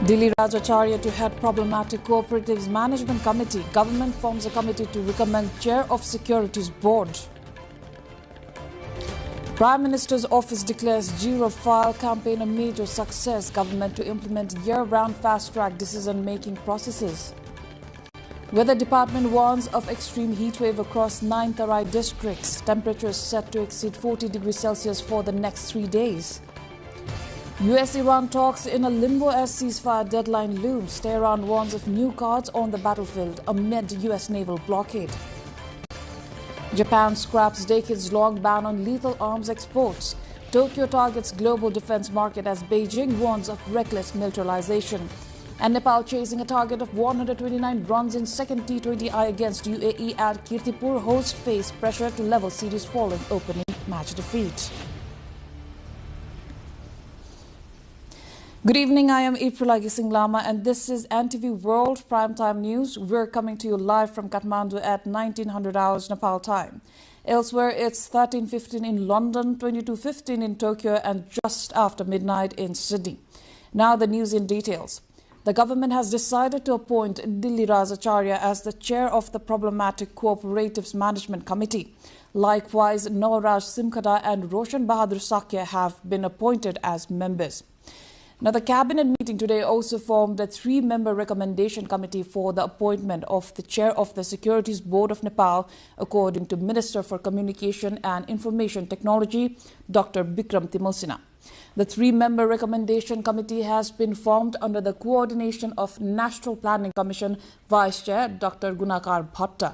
Dilli Rajacharya to head problematic cooperatives management committee. Government forms a committee to recommend chair of securities board. Prime Minister's office declares zero-file campaign a major success. Government to implement year-round fast-track decision-making processes. Weather Department warns of extreme heat wave across 9 Tarai districts. Temperatures set to exceed 40 degrees Celsius for the next 3 days. US-Iran talks in a limbo as ceasefire deadline looms. Tehran warns of new cards on the battlefield amid US naval blockade. Japan scraps decades-long ban on lethal arms exports. Tokyo targets global defense market as Beijing warns of reckless militarization. And Nepal chasing a target of 129 runs in second T20I against UAE at Kirtipur. Host face pressure to level series following opening match defeat. Good evening, I am April Singh Lama and this is NTV World Primetime News. We're coming to you live from Kathmandu at 1900 hours Nepal time. Elsewhere, it's 13:15 in London, 22:15 in Tokyo and just after midnight in Sydney. Now the news in details. The government has decided to appoint Dilli Rajacharya as the chair of the problematic cooperatives management committee. Likewise, Nawaraj Simkhada and Roshan Bahadur Sakya have been appointed as members. Now, the cabinet meeting today also formed a 3-member recommendation committee for the appointment of the chair of the Securities Board of Nepal, according to Minister for Communication and Information Technology, Dr. Bikram Timosina. The 3-member recommendation committee has been formed under the coordination of National Planning Commission Vice Chair Dr. Gunakar Bhatta.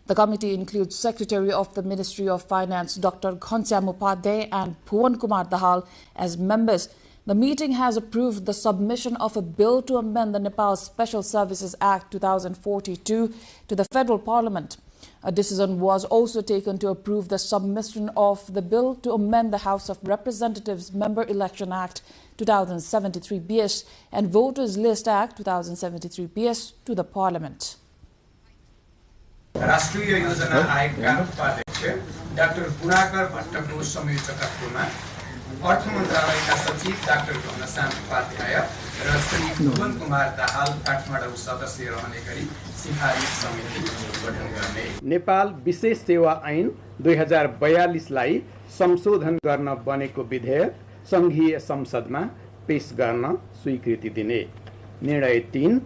The committee includes Secretary of the Ministry of Finance Dr. Ghanshyam Upadhyay and Bhuvan Kumar Dahal as members. The meeting has approved the submission of a bill to amend the Nepal Special Services Act 2042 to the Federal Parliament. A decision was also taken to approve the submission of the bill to amend the House of Representatives Member Election Act 2073 BS and Voters List Act 2073 BS to the Parliament. राष्ट्रिय योजना आयोगका उपाध्यक्ष doctor Gunakar भट्टको संयोजकत्वमा अर्थ मन्त्रालयका सचिव doctor Ghanshyam Upadhyay र श्री भुवन कुमार दाहाल काठमाडौँ सदस्य रहने गरी सिफारिस समिति गठन गर्ने। नेपाल विशेष सेवा ऐन 2042 लाई संशोधन गर्न बनेको विधेयक संघीय संसदमा पेश गर्न स्वीकृति दिने। निर्णय 3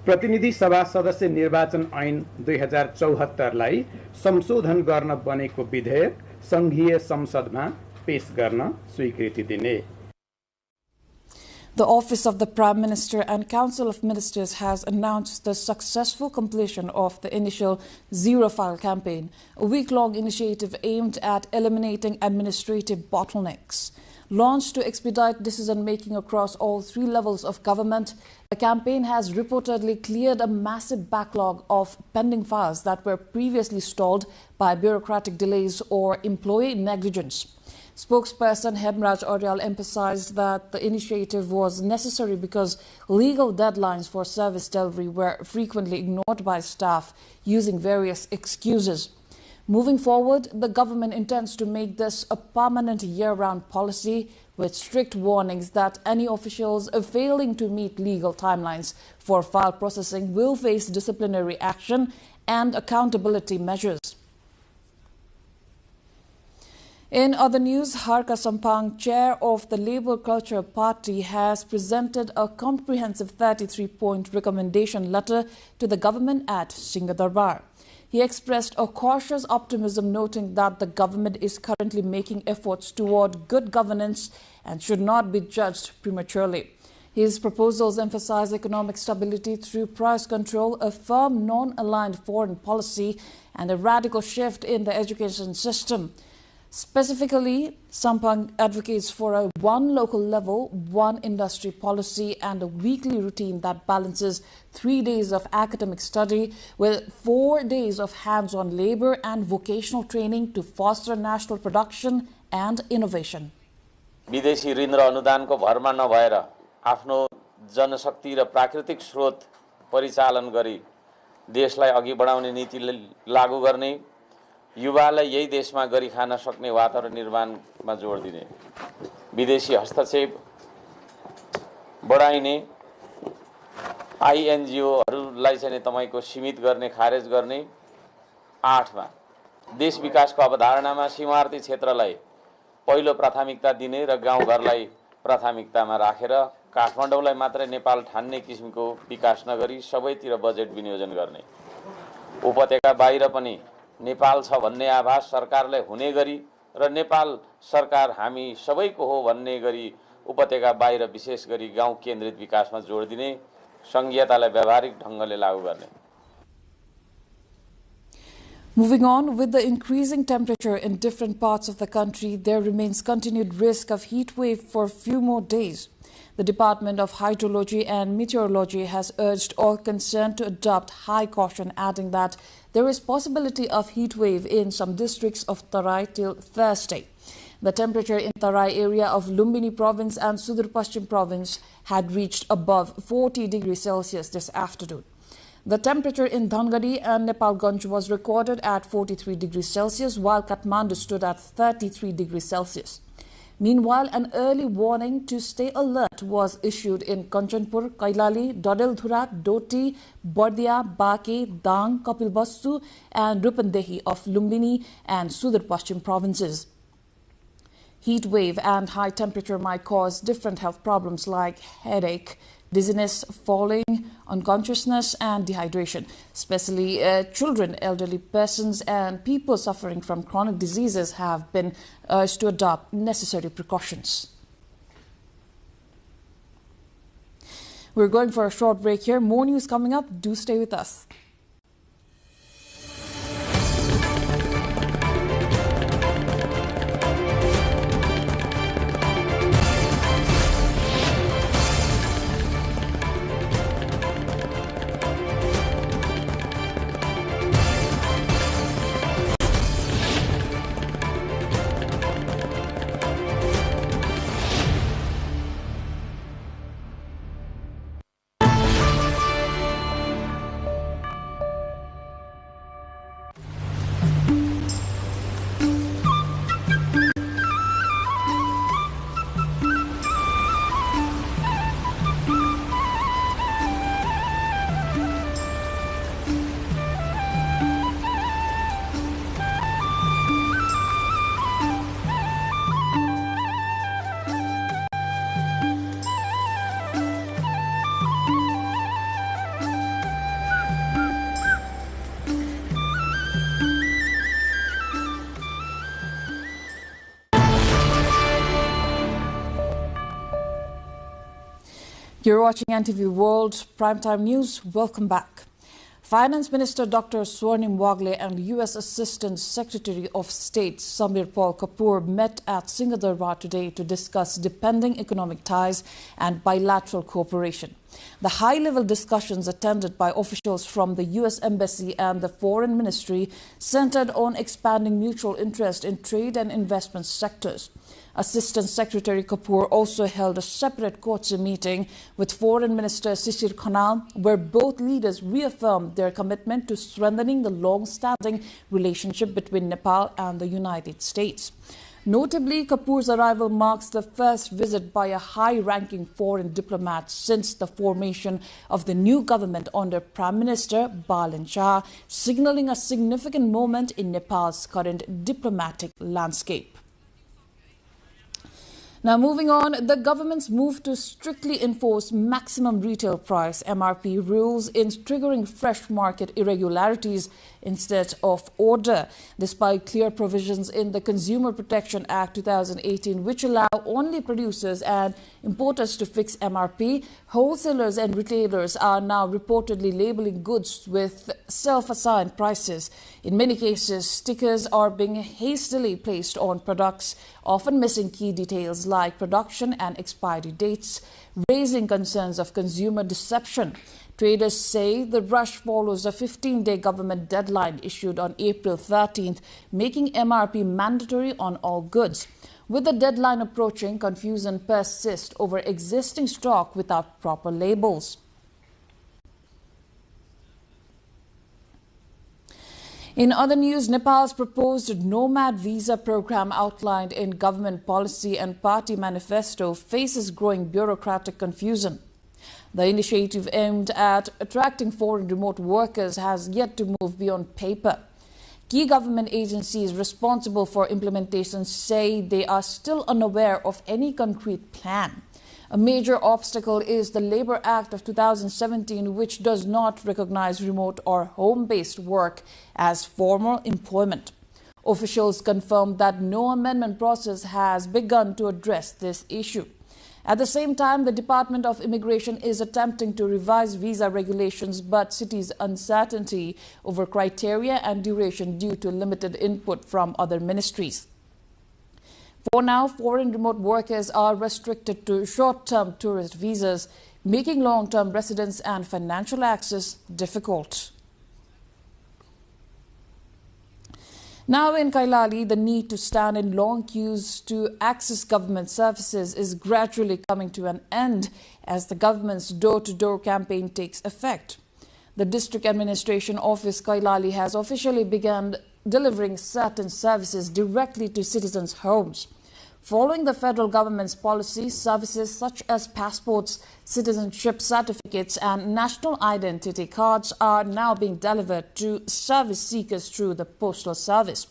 प्रतिनिधि सभा सदस्य निर्वाचन ऐन 2074 लाई संशोधन गर्न बनेको विधेयक संघीय संसदमा पेश गर्न स्वीकृति दिने। The Office of the Prime Minister and Council of Ministers has announced the successful completion of the initial zero-file campaign, a week-long initiative aimed at eliminating administrative bottlenecks. Launched to expedite decision-making across all 3 levels of government, the campaign has reportedly cleared a massive backlog of pending files that were previously stalled by bureaucratic delays or employee negligence. Spokesperson Hemraj Aryal emphasized that the initiative was necessary because legal deadlines for service delivery were frequently ignored by staff using various excuses. Moving forward, the government intends to make this a permanent year-round policy with strict warnings that any officials failing to meet legal timelines for file processing will face disciplinary action and accountability measures. In other news, Harka Sampang, chair of the Labour Culture Party, has presented a comprehensive 33-point recommendation letter to the government at Singha Darbar. He expressed a cautious optimism, noting that the government is currently making efforts toward good governance and should not be judged prematurely. His proposals emphasize economic stability through price control, a firm non-aligned foreign policy, and a radical shift in the education system. Specifically, Sampang advocates for a one local level, one industry policy and a weekly routine that balances 3 days of academic study with 4 days of hands-on labor and vocational training to foster national production and innovation. विदेशी ऋण र अनुदानको भरमा नभएर आफ्नो जनशक्ति र प्राकृतिक स्रोत परिचालन गरी देशलाई अघि बढाउने नीति लागू गर्ने, युवालाई यही देशमा गरी खान सक्ने वातावरण निर्माणमा जोड दिने, विदेशी हस्तक्षेप बढाइने आइएनजिओहरूलाई चाहिँ तपाईको सीमित गर्ने खारेज गर्ने 8 मा देश विकासको अवधारणामा सीमावर्ती क्षेत्रलाई पहिलो प्राथमिकता दिने र गाउँघरलाई प्राथमिकतामा राखेर काठमाडौँलाई मात्रै नेपाल ठान्ने किसिमको विकास नगरी सबैतिर बजेट विनियोजन गर्ने उपत्यका बाहिर पनि नेपाल छ भन्ने आभास सरकारलाई हुने गरी र नेपाल सरकार हामी सबैको हो भन्ने गरी उपत्यका बाहिर विशेष गरी गाउँ केन्द्रित विकासमा जोड दिने संघीयतालाई व्यावहारिक ढंगले लागू गर्ने. Moving on, with the increasing temperature in different parts of the country, there remains continued risk of heat wave for a few more days. The Department of Hydrology and Meteorology has urged all concerned to adopt high caution, adding that there is possibility of heat wave in some districts of Tarai till Thursday. The temperature in Tarai area of Lumbini province and Sudur Paschim province had reached above 40 degrees Celsius this afternoon. The temperature in Dhangadi and Nepalganj was recorded at 43 degrees Celsius, while Kathmandu stood at 33 degrees Celsius. Meanwhile, an early warning to stay alert was issued in Kanchanpur, Kailali, Dodelthura, Doti, Bardia, Bake, Dang, Kapilvastu and Rupandehi of Lumbini and Sudur Paschim provinces. Heat wave and high temperature might cause different health problems like headache, dizziness, falling, unconsciousness and dehydration. Especially children, elderly persons and people suffering from chronic diseases have been urged to adopt necessary precautions. We're going for a short break here. More news coming up. Do stay with us. You're watching NTV World Primetime News. Welcome back. Finance Minister Dr. Swarnim Wagle and U.S. Assistant Secretary of State Samir Paul Kapoor met at Singadarbar today to discuss deepening economic ties and bilateral cooperation. The high-level discussions attended by officials from the U.S. Embassy and the Foreign Ministry centered on expanding mutual interest in trade and investment sectors. Assistant Secretary Kapoor also held a separate courtesy meeting with Foreign Minister Sisir Khanal, where both leaders reaffirmed their commitment to strengthening the long-standing relationship between Nepal and the United States. Notably, Kapoor's arrival marks the first visit by a high-ranking foreign diplomat since the formation of the new government under Prime Minister Balin Shah, signaling a significant moment in Nepal's current diplomatic landscape. Now, moving on, the government's move to strictly enforce maximum retail price (MRP) rules in triggering fresh market irregularities instead of order, despite clear provisions in the Consumer Protection Act 2018, which allow only producers and importers to fix MRP. Wholesalers and retailers are now reportedly labeling goods with self-assigned prices. In many cases, stickers are being hastily placed on products, often missing key details like production and expiry dates, raising concerns of consumer deception. Traders say the rush follows a 15-day government deadline issued on April 13th, making MRP mandatory on all goods. With the deadline approaching, confusion persists over existing stock without proper labels. In other news, Nepal's proposed nomad visa program outlined in government policy and party manifesto faces growing bureaucratic confusion. The initiative aimed at attracting foreign remote workers has yet to move beyond paper. Key government agencies responsible for implementation say they are still unaware of any concrete plan. A major obstacle is the Labour Act of 2017, which does not recognize remote or home-based work as formal employment. Officials confirmed that no amendment process has begun to address this issue. At the same time, the Department of Immigration is attempting to revise visa regulations but cites uncertainty over criteria and duration due to limited input from other ministries. For now, foreign remote workers are restricted to short-term tourist visas, making long-term residence and financial access difficult. Now in Kailali, the need to stand in long queues to access government services is gradually coming to an end as the government's door-to-door campaign takes effect. The District Administration Office Kailali has officially begun delivering certain services directly to citizens' homes. Following the federal government's policy, services such as passports, citizenship certificates and national identity cards are now being delivered to service seekers through the postal service.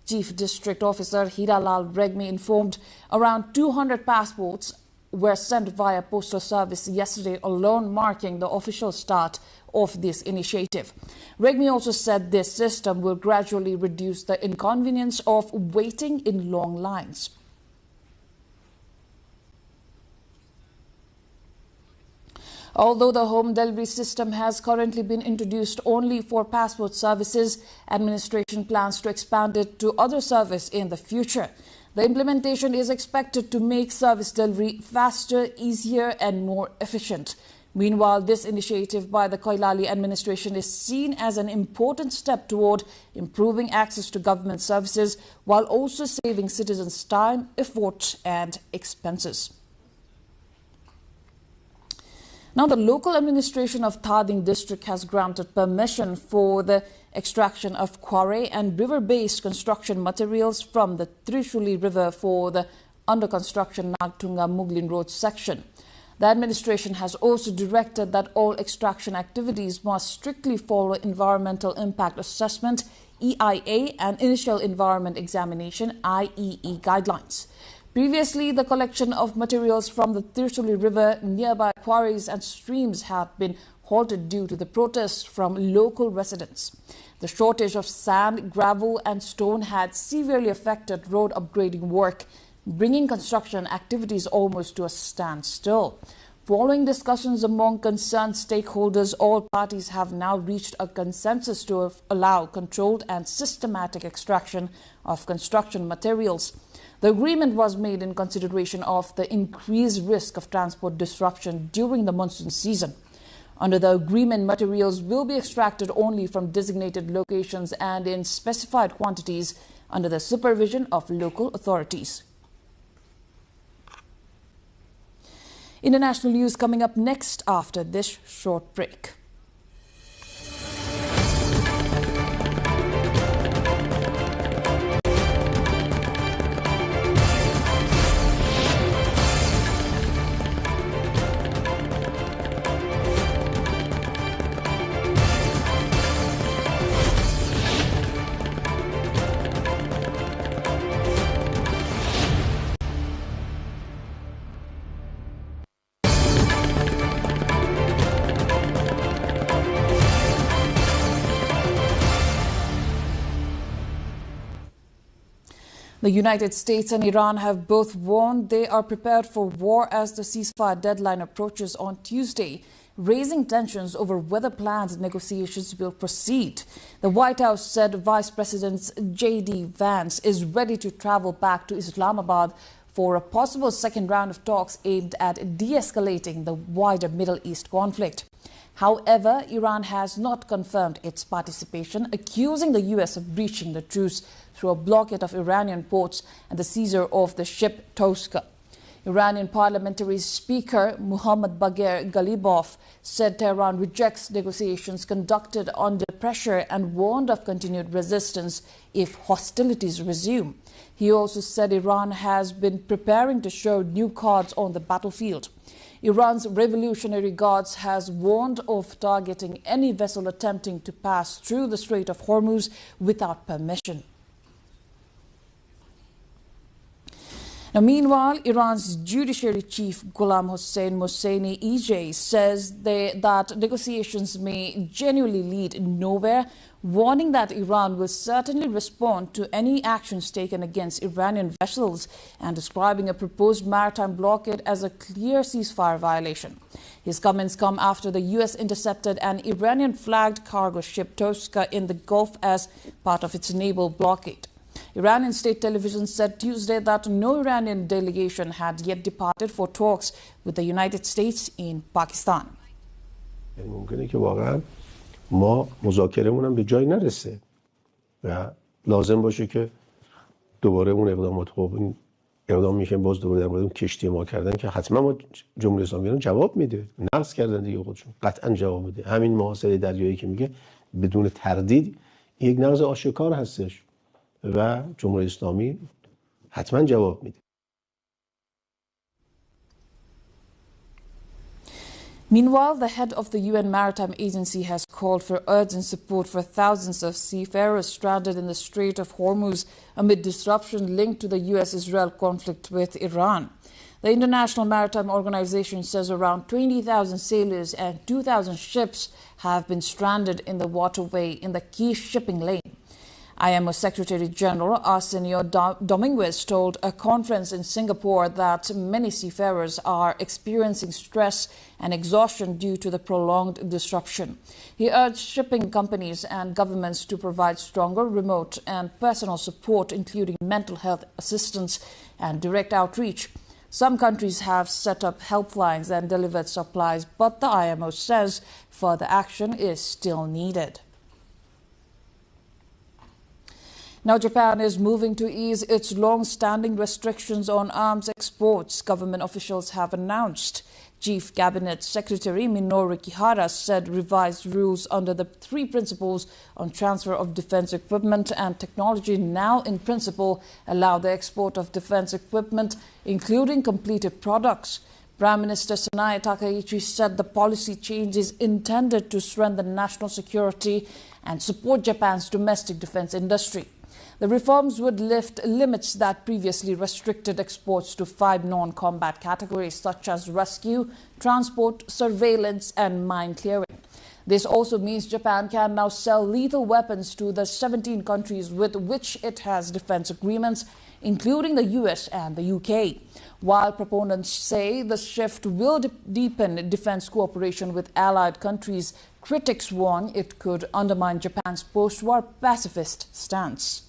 Chief District Officer Hiralal Regmi informed around 200 passports were sent via postal service yesterday alone, marking the official start of this initiative. Regmi also said this system will gradually reduce the inconvenience of waiting in long lines. Although the home delivery system has currently been introduced only for passport services, administration plans to expand it to other services in the future. The implementation is expected to make service delivery faster, easier and more efficient. Meanwhile, this initiative by the Kailali administration is seen as an important step toward improving access to government services while also saving citizens time, effort and expenses. Now, the local administration of Thading district has granted permission for the extraction of quarry and river-based construction materials from the Trishuli River for the under construction Nagtunga Muglin Road section. The administration has also directed that all extraction activities must strictly follow environmental impact assessment (EIA) and initial environment examination (IEE) guidelines. Previously, the collection of materials from the Trishuli River, nearby quarries and streams had been halted due to the protests from local residents. The shortage of sand, gravel and stone had severely affected road upgrading work, bringing construction activities almost to a standstill. Following discussions among concerned stakeholders, all parties have now reached a consensus to allow controlled and systematic extraction of construction materials. The agreement was made in consideration of the increased risk of transport disruption during the monsoon season. Under the agreement, materials will be extracted only from designated locations and in specified quantities under the supervision of local authorities. International news coming up next after this short break. The United States and Iran have both warned they are prepared for war as the ceasefire deadline approaches on Tuesday, raising tensions over whether planned negotiations will proceed. The White House said Vice President J.D. Vance is ready to travel back to Islamabad for a possible second round of talks aimed at de-escalating the wider Middle East conflict. However, Iran has not confirmed its participation, accusing the U.S. of breaching the truce through a blockade of Iranian ports and the seizure of the ship Toska. Iranian parliamentary speaker Muhammad Bagher Ghalibaf said Tehran rejects negotiations conducted under pressure and warned of continued resistance if hostilities resume. He also said Iran has been preparing to show new cards on the battlefield. Iran's Revolutionary Guards has warned of targeting any vessel attempting to pass through the Strait of Hormuz without permission. Now, meanwhile, Iran's judiciary chief Ghulam Hossein Mohseni EJ says that negotiations may genuinely lead nowhere, warning that Iran will certainly respond to any actions taken against Iranian vessels and describing a proposed maritime blockade as a clear ceasefire violation. His comments come after the U.S. intercepted an Iranian-flagged cargo ship Toska in the Gulf as part of its naval blockade. Iranian state television said Tuesday that no Iranian delegation had yet departed for talks with the United States in Pakistan. ممکنه که واقعا ما مذاکرهمون هم به جای نرسه و لازم باشه که دوباره اون اقدامات این اقدام میشه باز دوباره در مورد اون کشتی ما کردن که حتما ما جمهوری اسلامی ایران جواب میده، نقض کردن دیگه خودشون قطعا جواب میده. همین محاصره دریایی که میگه بدون تردید یک نقض آشکار هستش و جمهوری اسلامی حتما جواب میده. Meanwhile, the head of the UN Maritime Agency has called for urgent support for thousands of seafarers stranded in the Strait of Hormuz amid disruption linked to the U.S.-Israel conflict with Iran. The International Maritime Organization says around 20,000 sailors and 2,000 ships have been stranded in the waterway in the key shipping lane. IMO Secretary General Arsenio Dominguez told a conference in Singapore that many seafarers are experiencing stress and exhaustion due to the prolonged disruption. He urged shipping companies and governments to provide stronger remote and personal support, including mental health assistance and direct outreach. Some countries have set up helplines and delivered supplies, but the IMO says further action is still needed. Now, Japan is moving to ease its long-standing restrictions on arms exports, government officials have announced. Chief Cabinet Secretary Minoru Kihara said revised rules under the three principles on transfer of defense equipment and technology now in principle allow the export of defense equipment, including completed products. Prime Minister Sanae Takaichi said the policy change is intended to strengthen national security and support Japan's domestic defense industry. The reforms would lift limits that previously restricted exports to 5 non-combat categories such as rescue, transport, surveillance and mine clearing. This also means Japan can now sell lethal weapons to the 17 countries with which it has defense agreements, including the US and the UK. While proponents say the shift will deepen defense cooperation with allied countries, critics warn it could undermine Japan's post-war pacifist stance.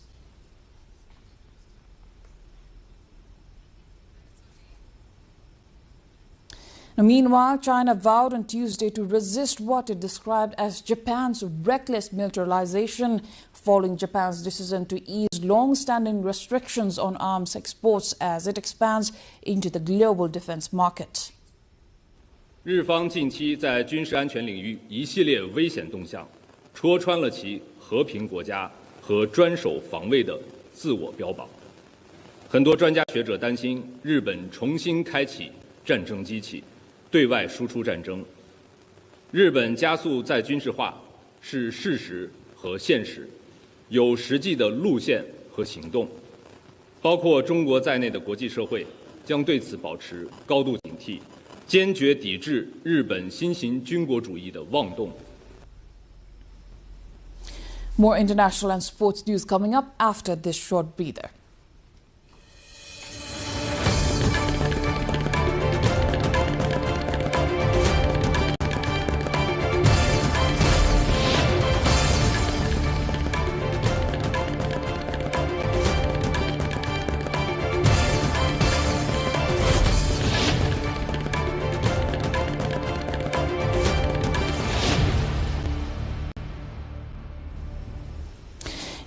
Now, meanwhile, China vowed on Tuesday to resist what it described as Japan's reckless militarization, following Japan's decision to ease long-standing restrictions on arms exports as it expands into the global defense market. 日方近期在军事安全领域一系列危险动向，戳穿了其和平国家和专守防卫的自我标榜。很多专家学者担心，日本重新开启战争机器。 对外输出战争，日本加速再军事化是事实和现实，有实际的路线和行动，包括中国在内的国际社会将对此保持高度警惕，坚决抵制日本新型军国主义的妄动。 More international and sports news coming up after this short breather.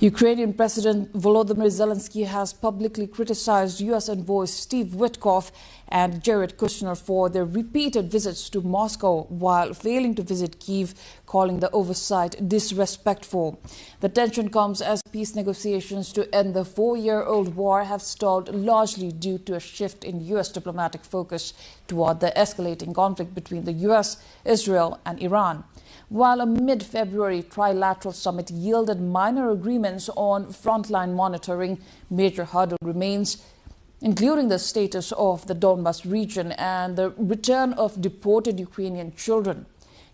Ukrainian President Volodymyr Zelensky has publicly criticized U.S. envoy Steve Witkoff and Jared Kushner for their repeated visits to Moscow while failing to visit Kyiv, calling the oversight disrespectful. The tension comes as peace negotiations to end the 4-year-old war have stalled largely due to a shift in U.S. diplomatic focus toward the escalating conflict between the U.S., Israel and Iran. While a mid-February trilateral summit yielded minor agreements on frontline monitoring, major hurdle remains, including the status of the Donbas region and the return of deported Ukrainian children.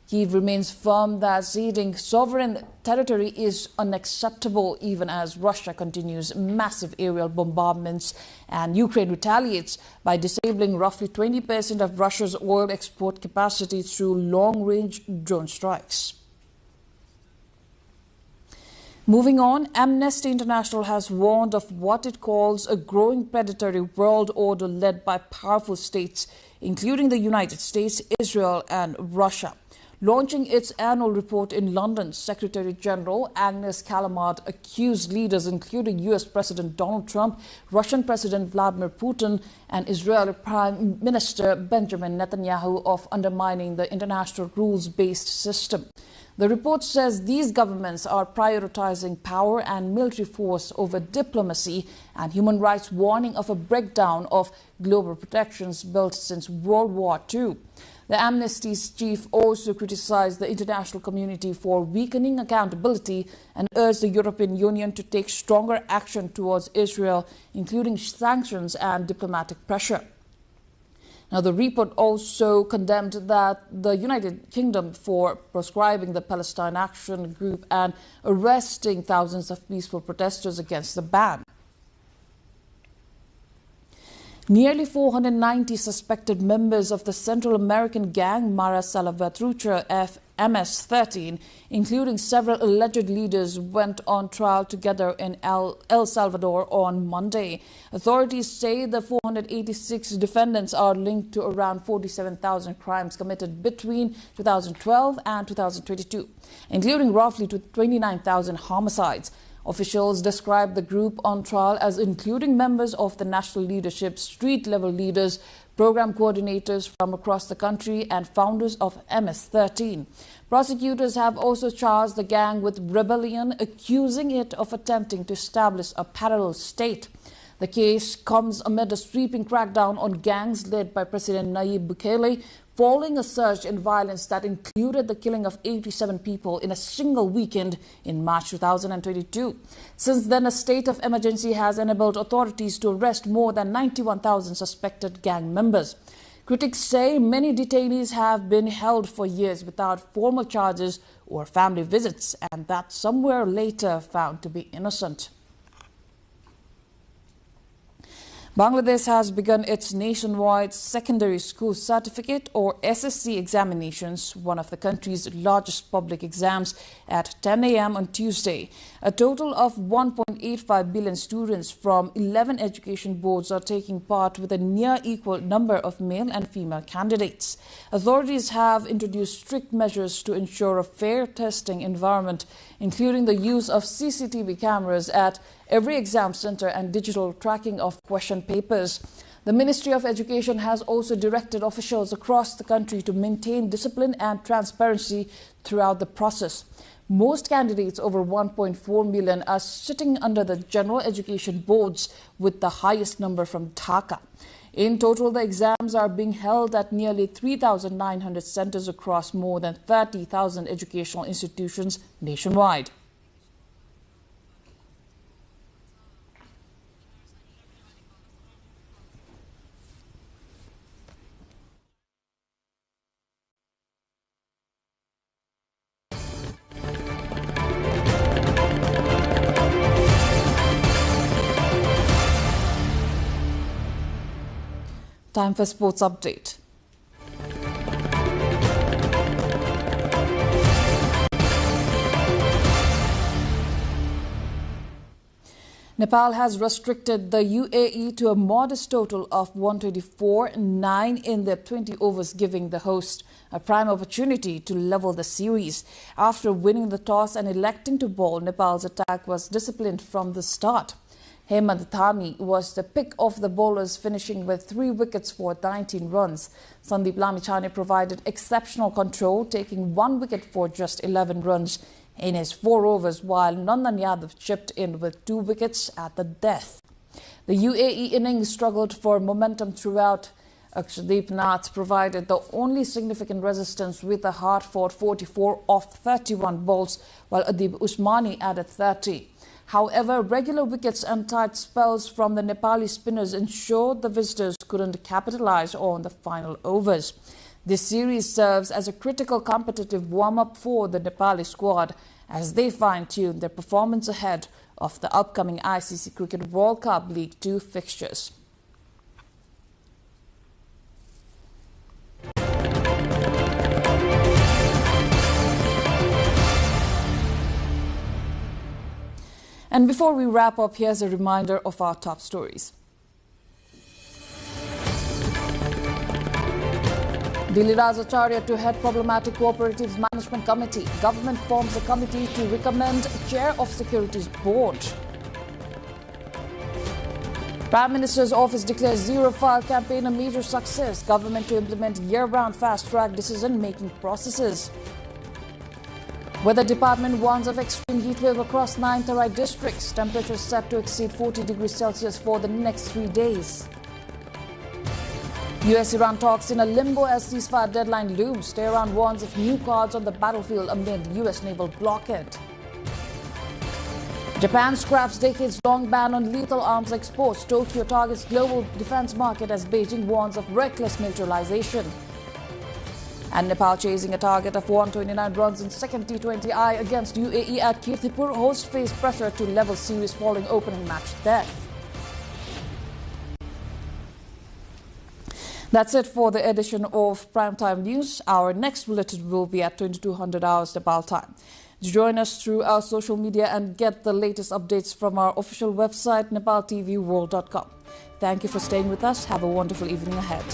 Kyiv remains firm that ceding sovereign territory is unacceptable even as Russia continues massive aerial bombardments and Ukraine retaliates by disabling roughly 20% of Russia's oil export capacity through long-range drone strikes. Moving on, Amnesty International has warned of what it calls a growing predatory world order led by powerful states, including the United States, Israel and Russia. Launching its annual report in London, Secretary General Agnes Callamard accused leaders including U.S. President Donald Trump, Russian President Vladimir Putin and Israeli Prime Minister Benjamin Netanyahu of undermining the international rules-based system. The report says these governments are prioritizing power and military force over diplomacy and human rights, warning of a breakdown of global protections built since World War II. The Amnesty's chief also criticized the international community for weakening accountability and urged the European Union to take stronger action towards Israel, including sanctions and diplomatic pressure. Now, the report also condemned that the United Kingdom for proscribing the Palestine Action Group and arresting thousands of peaceful protesters against the ban. Nearly 490 suspected members of the Central American gang Mara Salvatrucha MS-13, including several alleged leaders, went on trial together in El Salvador on Monday. Authorities say the 486 defendants are linked to around 47,000 crimes committed between 2012 and 2022, including roughly 29,000 homicides. Officials described the group on trial as including members of the national leadership, street-level leaders, program coordinators from across the country and founders of MS-13. Prosecutors have also charged the gang with rebellion, accusing it of attempting to establish a parallel state. The case comes amid a sweeping crackdown on gangs led by President Nayib Bukele, following a surge in violence that included the killing of 87 people in a single weekend in March 2022. Since then, a state of emergency has enabled authorities to arrest more than 91,000 suspected gang members. Critics say many detainees have been held for years without formal charges or family visits, and that some were later found to be innocent. Bangladesh has begun its nationwide secondary school certificate or SSC examinations, one of the country's largest public exams, at 10 a.m. on Tuesday. A total of 1.85 billion students from 11 education boards are taking part with a near equal number of male and female candidates. Authorities have introduced strict measures to ensure a fair testing environment, including the use of CCTV cameras at every exam center and digital tracking of question papers. The Ministry of Education has also directed officials across the country to maintain discipline and transparency throughout the process. Most candidates, over 1.4 million, are sitting under the general education boards, with the highest number from Dhaka. In total, the exams are being held at nearly 3,900 centers across more than 30,000 educational institutions nationwide. Time for sports update. Nepal has restricted the UAE to a modest total of 124-9 in their 20 overs, giving the host a prime opportunity to level the series. After winning the toss and electing to bowl, Nepal's attack was disciplined from the start. Hemant Thami was the pick of the bowlers, finishing with 3 wickets for 19 runs. Sandeep Lamichhane provided exceptional control, taking 1 wicket for just 11 runs in his 4 overs, while Nandan Yadav chipped in with 2 wickets at the death. The UAE innings struggled for momentum throughout. Akshadeep Nath provided the only significant resistance with a hard-fought 44 off 31 balls, while Adib Usmani added 30. However, regular wickets and tight spells from the Nepali spinners ensured the visitors couldn't capitalize on the final overs. This series serves as a critical competitive warm-up for the Nepali squad as they fine-tune their performance ahead of the upcoming ICC Cricket World Cup League 2 fixtures. And before we wrap up, here's a reminder of our top stories. Dilli Acharya to head Problematic Cooperatives Management Committee. Government forms a committee to recommend Chair of Securities Board. Prime Minister's office declares zero-file campaign a major success. Government to implement year-round fast-track decision-making processes. Weather Department warns of extreme heat wave across 9 Terai districts. Temperatures set to exceed 40 degrees Celsius for the next 3 days. US-Iran talks in a limbo as ceasefire deadline looms. Tehran warns of new cards on the battlefield amid US naval blockade. Japan scraps decades-long ban on lethal arms exports. Tokyo targets global defense market as Beijing warns of reckless militarization. And Nepal chasing a target of 129 runs in second T20I against UAE at Kirtipur. Hosts face pressure to level series following opening match death. That's it for the edition of Primetime News. Our next bulletin will be at 2200 hours Nepal time. Join us through our social media and get the latest updates from our official website, nepaltelevision.com. Thank you for staying with us. Have a wonderful evening ahead.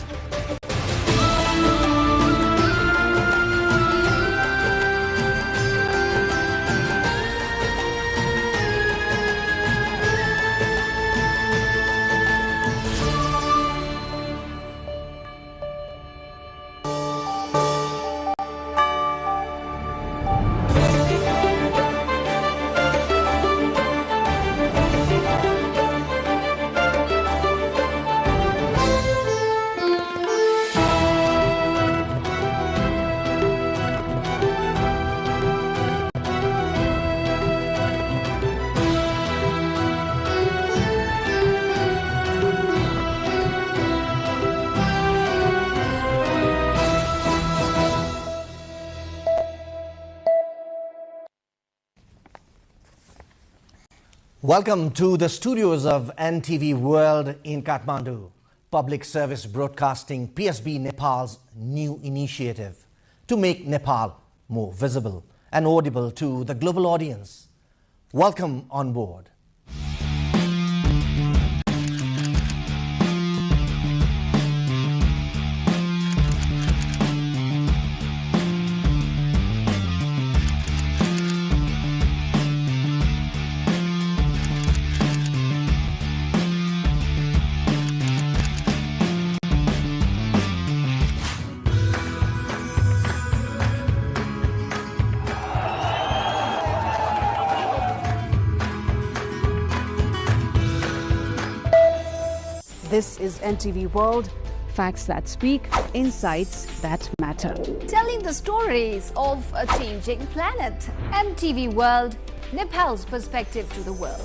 Welcome to the studios of NTV World in Kathmandu, Public Service Broadcasting PSB Nepal's new initiative to make Nepal more visible and audible to the global audience. Welcome on board. This is NTV World, facts that speak, insights that matter. Telling the stories of a changing planet. NTV World, Nepal's perspective to the world.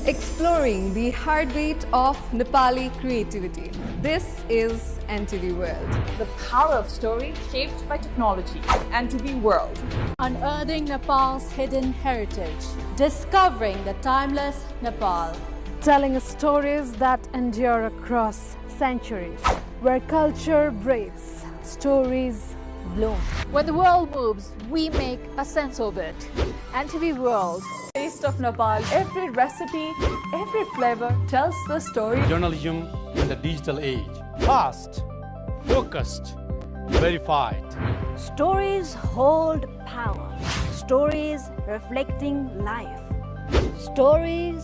Exploring the heartbeat of Nepali creativity. This is NTV World. The power of story shaped by technology. NTV World. Unearthing Nepal's hidden heritage. Discovering the timeless Nepal. Telling stories that endure across centuries. Where culture breathes, stories bloom. When the world moves, we make a sense of it. NTV World. Taste of Nepal. Every recipe, every flavor tells the story. Journalism in the digital age. Fast, focused, verified. Stories hold power. Stories reflecting life. Stories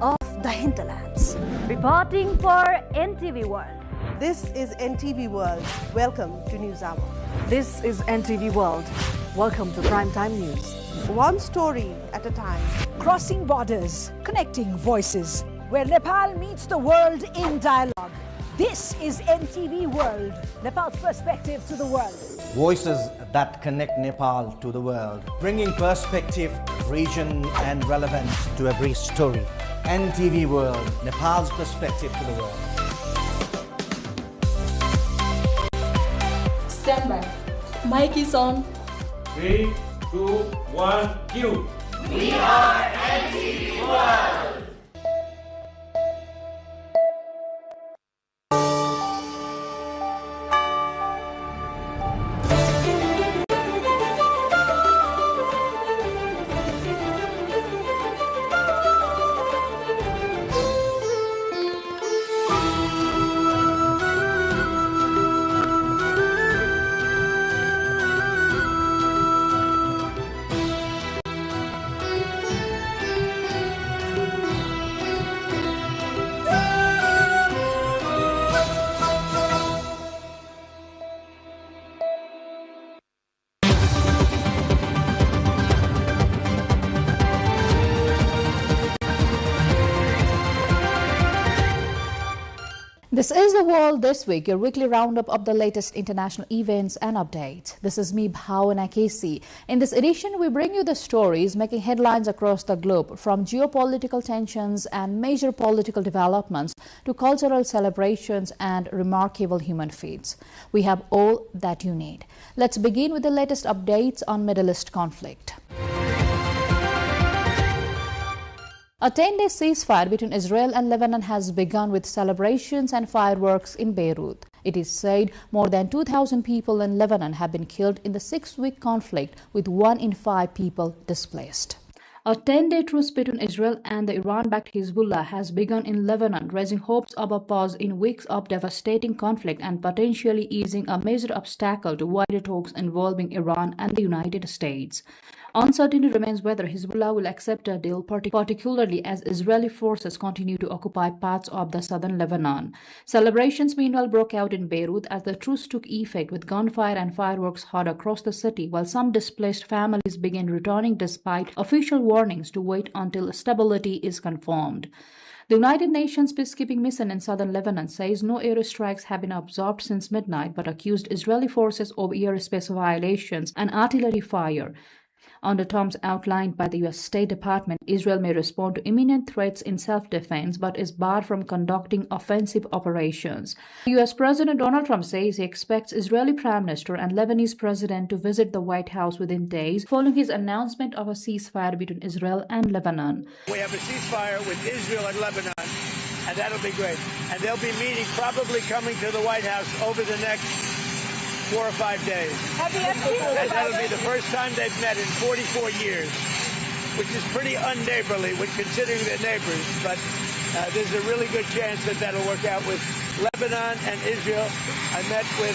of the hinterlands. Reporting for NTV World. This is NTV World. Welcome to News Hour. This is NTV World. Welcome to Primetime News. One story at a time. Crossing borders, connecting voices, where Nepal meets the world in dialogue. This is NTV World, Nepal's perspective to the world. Voices that connect Nepal to the world, bringing perspective, region and relevance to every story. NTV World, Nepal's perspective to the world. Stand by. Mic is on. 3, 2, 1, cue. We are NTV World. This is The World This Week, your weekly roundup of the latest international events and updates. This is me, Bhavana Casey. In this edition, we bring you the stories making headlines across the globe, from geopolitical tensions and major political developments to cultural celebrations and remarkable human feats. We have all that you need. Let's begin with the latest updates on Middle East conflict. A 10-day ceasefire between Israel and Lebanon has begun with celebrations and fireworks in Beirut. It is said more than 2,000 people in Lebanon have been killed in the 6-week conflict, with 1 in 5 people displaced. A 10-day truce between Israel and the Iran-backed Hezbollah has begun in Lebanon, raising hopes of a pause in weeks of devastating conflict and potentially easing a major obstacle to wider talks involving Iran and the United States. Uncertainty remains whether Hezbollah will accept a deal, particularly as Israeli forces continue to occupy parts of the southern Lebanon. Celebrations meanwhile broke out in Beirut as the truce took effect, with gunfire and fireworks heard across the city, while some displaced families began returning despite official warnings to wait until stability is confirmed. The United Nations peacekeeping mission in southern Lebanon says no airstrikes have been observed since midnight, but accused Israeli forces of airspace violations and artillery fire. On the terms outlined by the U.S. State Department, Israel may respond to imminent threats in self-defense, but is barred from conducting offensive operations. U.S. President Donald Trump says he expects Israeli Prime Minister and Lebanese President to visit the White House within days following his announcement of a ceasefire between Israel and Lebanon. We have a ceasefire with Israel and Lebanon, and that'll be great. And they'll be meeting, probably coming to the White House over the next 4 or 5 days. And that'll be the first time they've met in 44 years, which is pretty unneighborly when considering they're neighbors. But there's a really good chance that that'll work out with Lebanon and Israel. I met with,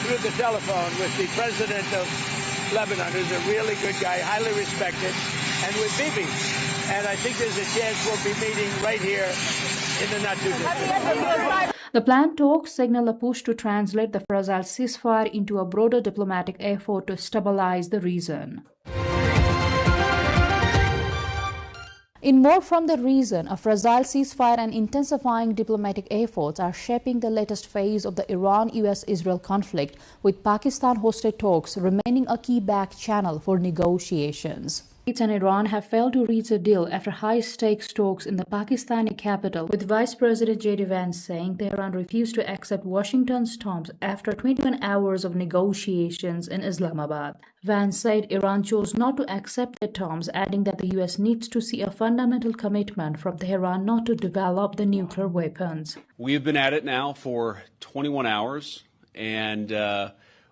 through the telephone, with the president of Lebanon, who's a really good guy, highly respected, and with Bibi. And I think there's a chance we'll be meeting right here in the not-too-distant. The planned talks signal a push to translate the fragile ceasefire into a broader diplomatic effort to stabilize the region. In more from the region, a fragile ceasefire and intensifying diplomatic efforts are shaping the latest phase of the Iran-US-Israel conflict, with Pakistan-hosted talks remaining a key back channel for negotiations. States and Iran have failed to reach a deal after high-stakes talks in the Pakistani capital, with Vice President J.D. Vance saying Tehran refused to accept Washington's terms after 21 hours of negotiations in Islamabad. Vance said Iran chose not to accept the terms, adding that the U.S. needs to see a fundamental commitment from Tehran not to develop the nuclear weapons. We have been at it now for 21 hours, and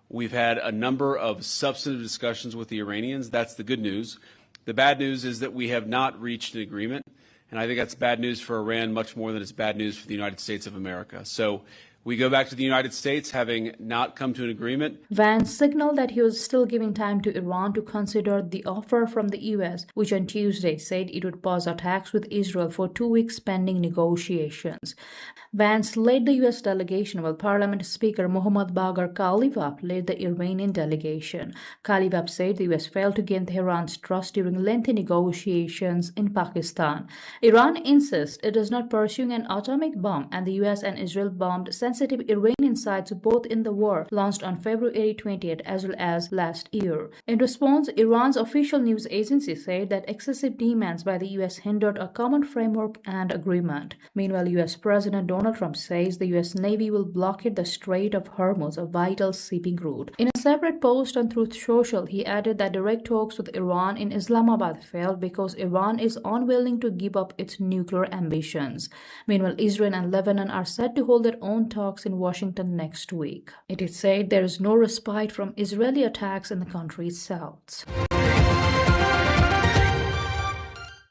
we've had a number of substantive discussions with the Iranians. That's the good news. The bad news is that we have not reached an agreement, and I think that's bad news for Iran much more than it's bad news for the United States of America. So We go back to the United States having not come to an agreement. Vance signaled that he was still giving time to Iran to consider the offer from the U.S., which on Tuesday said it would pause attacks with Israel for 2 weeks pending negotiations. Vance led the U.S. delegation while Parliament Speaker Mohammad Bagher Khalilzad led the Iranian delegation. Khalilzad said the U.S. failed to gain Tehran's trust during lengthy negotiations in Pakistan. Iran insists it is not pursuing an atomic bomb, and the U.S. and Israel bombed sensitive Iranian sites both in the war launched on February 20th as well as last year. In response, Iran's official news agency said that excessive demands by the U.S. hindered a common framework and agreement. Meanwhile, U.S. President Donald Trump says the U.S. Navy will blockade the Strait of Hormuz, a vital shipping route. In a separate post on Truth Social, he added that direct talks with Iran in Islamabad failed because Iran is unwilling to give up its nuclear ambitions. Meanwhile, Israel and Lebanon are set to hold their own talks in Washington next week. It is said there is no respite from Israeli attacks in the country's south.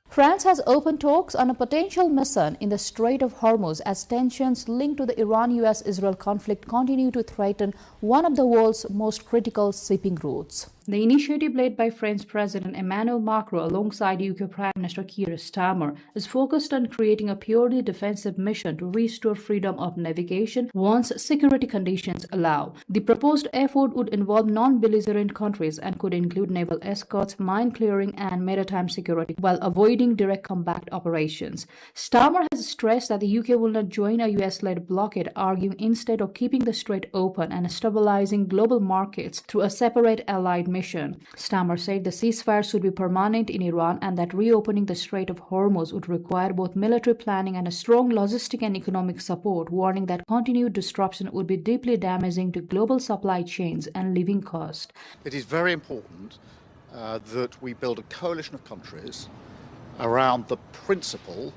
France has opened talks on a potential mission in the Strait of Hormuz as tensions linked to the Iran-US-Israel conflict continue to threaten one of the world's most critical shipping routes. The initiative led by French President Emmanuel Macron alongside UK Prime Minister Keir Starmer is focused on creating a purely defensive mission to restore freedom of navigation once security conditions allow. The proposed effort would involve non-belligerent countries and could include naval escorts, mine clearing and maritime security while avoiding direct combat operations. Starmer has stressed that the UK will not join a US-led blockade, arguing instead of keeping the strait open and stabilizing global markets through a separate allied mission. Starmer said the ceasefire should be permanent in Iran and that reopening the Strait of Hormuz would require both military planning and a strong logistic and economic support, warning that continued disruption would be deeply damaging to global supply chains and living costs. It is very important that we build a coalition of countries around the principle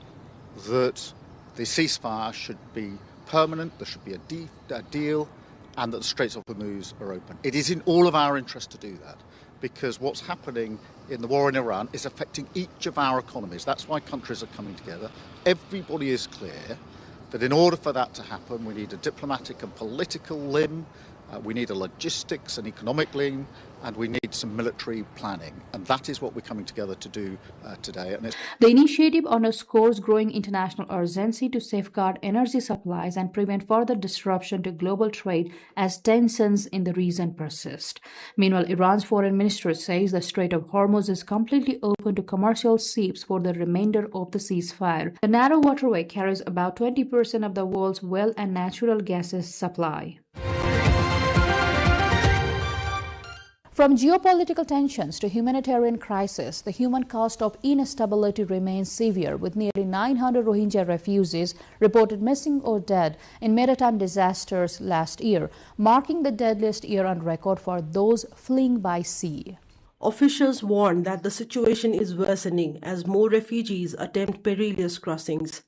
that the ceasefire should be permanent, there should be a deal, and that the Straits of Hormuz are open. It is in all of our interest to do that, because what's happening in the war in Iran is affecting each of our economies. That's why countries are coming together. Everybody is clear that in order for that to happen, we need a diplomatic and political limb, we need a logistics and economic limb, and we need some military planning. And that is what we're coming together to do today. And the initiative underscores growing international urgency to safeguard energy supplies and prevent further disruption to global trade as tensions in the region persist. Meanwhile, Iran's foreign minister says the Strait of Hormuz is completely open to commercial ships for the remainder of the ceasefire. The narrow waterway carries about 20% of the world's oil and natural gases supply. From geopolitical tensions to humanitarian crisis, the human cost of instability remains severe, with nearly 900 Rohingya refugees reported missing or dead in maritime disasters last year, marking the deadliest year on record for those fleeing by sea. Officials warn that the situation is worsening as more refugees attempt perilous crossings.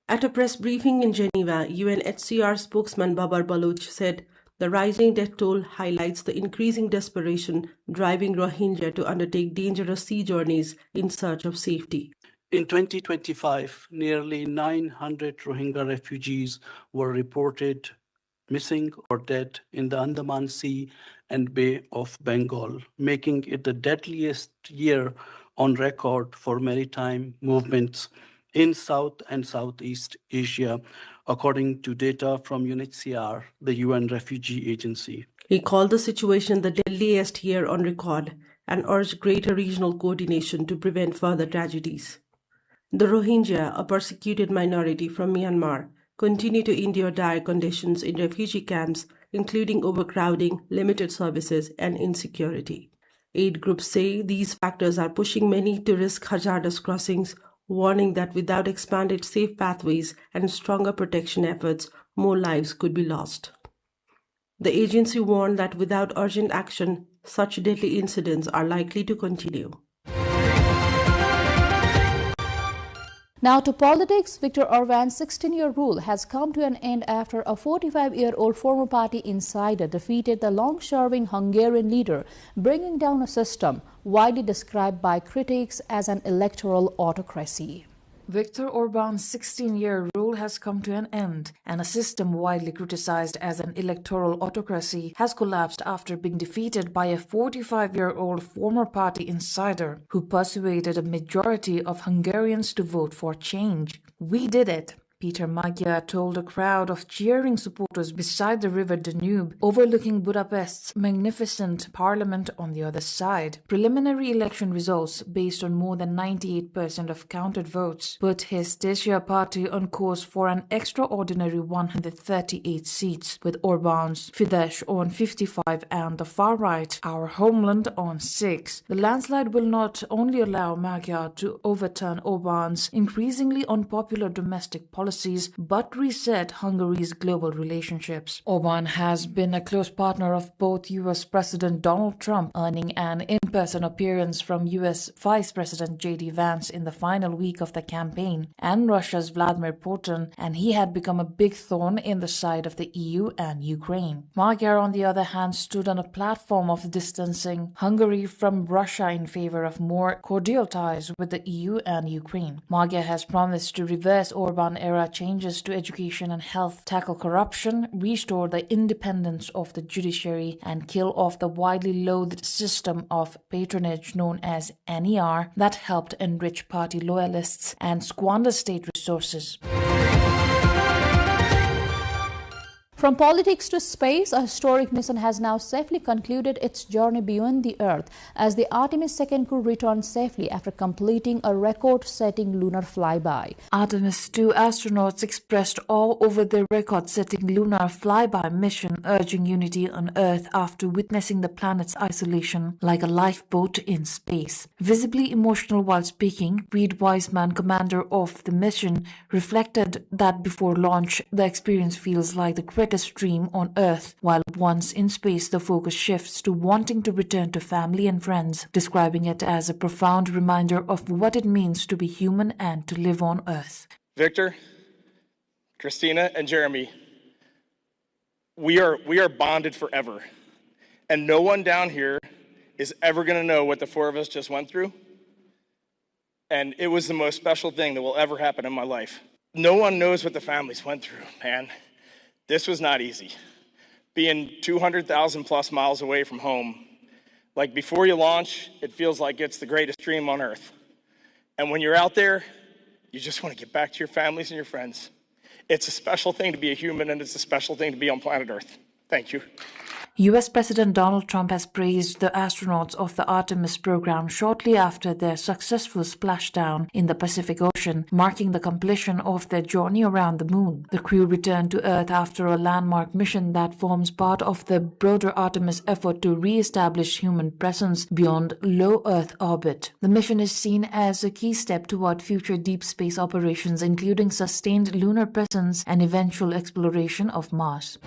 At a press briefing in Geneva, UNHCR spokesman Babar Baloch said, "The rising death toll highlights the increasing desperation driving Rohingya to undertake dangerous sea journeys in search of safety." In 2025, nearly 900 Rohingya refugees were reported missing or dead in the Andaman Sea and Bay of Bengal, making it the deadliest year on record for maritime movements in South and Southeast Asia, according to data from UNHCR, the UN Refugee Agency. He called the situation the deadliest year on record and urged greater regional coordination to prevent further tragedies. The Rohingya, a persecuted minority from Myanmar, continue to endure dire conditions in refugee camps, including overcrowding, limited services, and insecurity. Aid groups say these factors are pushing many to risk hazardous crossings, warning that without expanded safe pathways and stronger protection efforts, more lives could be lost. The agency warned that without urgent action, such deadly incidents are likely to continue. Now to politics. Viktor Orban's 16-year rule has come to an end after a 45-year-old former party insider defeated the long-serving Hungarian leader, bringing down a system widely described by critics as an electoral autocracy. Viktor Orban's 16-year rule has come to an end, and a system widely criticized as an electoral autocracy has collapsed after being defeated by a 45-year-old former party insider who persuaded a majority of Hungarians to vote for change. "We did it," Peter Magyar told a crowd of cheering supporters beside the river Danube, overlooking Budapest's magnificent parliament on the other side. Preliminary election results, based on more than 98% of counted votes, put his Tesja party on course for an extraordinary 138 seats, with Orban's Fidesz on 55 and the far right, Our Homeland, on 6. The landslide will not only allow Magyar to overturn Orban's increasingly unpopular domestic policies, but reset Hungary's global relationships. Orban has been a close partner of both U.S. President Donald Trump, earning an in-person appearance from U.S. Vice President J.D. Vance in the final week of the campaign, and Russia's Vladimir Putin, and he had become a big thorn in the side of the EU and Ukraine. Magyar, on the other hand, stood on a platform of distancing Hungary from Russia in favor of more cordial ties with the EU and Ukraine. Magyar has promised to reverse Orban-era changes to education and health, tackle corruption, restore the independence of the judiciary, and kill off the widely loathed system of patronage known as NER that helped enrich party loyalists and squander state resources. From politics to space, a historic mission has now safely concluded its journey beyond the Earth as the Artemis 2 crew returned safely after completing a record-setting lunar flyby. Artemis 2 astronauts expressed awe over their record-setting lunar flyby mission, urging unity on Earth after witnessing the planet's isolation like a lifeboat in space. Visibly emotional while speaking, Reed Wiseman, commander of the mission, reflected that before launch, the experience feels like the greatest dream on Earth, while once in space the focus shifts to wanting to return to family and friends, describing it as a profound reminder of what it means to be human and to live on Earth. Victor, Christina, and Jeremy, we are bonded forever, and no one down here is ever going to know what the four of us just went through, and it was the most special thing that will ever happen in my life. No one knows what the families went through, man. This was not easy. Being 200,000 plus miles away from home, like before you launch, it feels like it's the greatest dream on Earth. And when you're out there, you just want to get back to your families and your friends. It's a special thing to be a human, and it's a special thing to be on planet Earth. Thank you. U.S. President Donald Trump has praised the astronauts of the Artemis program shortly after their successful splashdown in the Pacific Ocean, marking the completion of their journey around the moon. The crew returned to Earth after a landmark mission that forms part of the broader Artemis effort to re-establish human presence beyond low Earth orbit. The mission is seen as a key step toward future deep space operations, including sustained lunar presence and eventual exploration of Mars.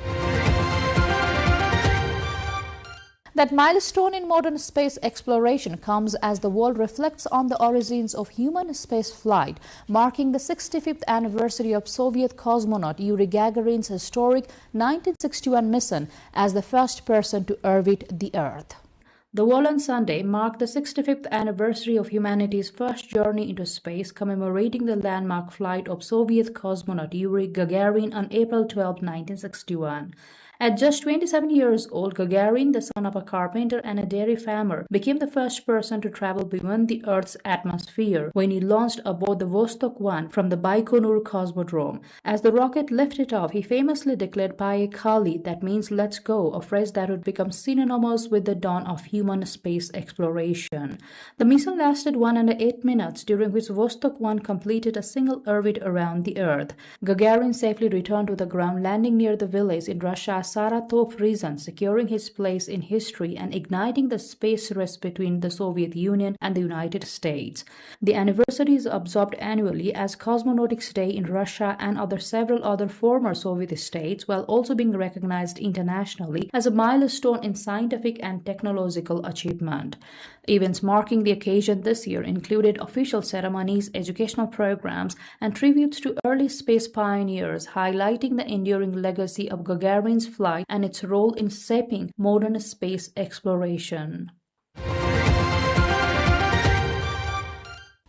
That milestone in modern space exploration comes as the world reflects on the origins of human space flight, marking the 65th anniversary of Soviet cosmonaut Yuri Gagarin's historic 1961 mission as the first person to orbit the Earth. The world on Sunday marked the 65th anniversary of humanity's first journey into space, commemorating the landmark flight of Soviet cosmonaut Yuri Gagarin on April 12, 1961. At just 27 years old, Gagarin, the son of a carpenter and a dairy farmer, became the first person to travel beyond the Earth's atmosphere when he launched aboard the Vostok 1 from the Baikonur Cosmodrome. As the rocket lifted off, he famously declared Paye Kali, that means let's go, a phrase that would become synonymous with the dawn of human space exploration. The mission lasted 108 minutes, during which Vostok 1 completed a single orbit around the Earth. Gagarin safely returned to the ground, landing near the village in Russia's Saratov region, securing his place in history and igniting the space race between the Soviet Union and the United States. The anniversary is observed annually as Cosmonautics Day in Russia and several other former Soviet states, while also being recognized internationally as a milestone in scientific and technological achievement. Events marking the occasion this year included official ceremonies, educational programs, and tributes to early space pioneers, highlighting the enduring legacy of Gagarin's flight and its role in shaping modern space exploration.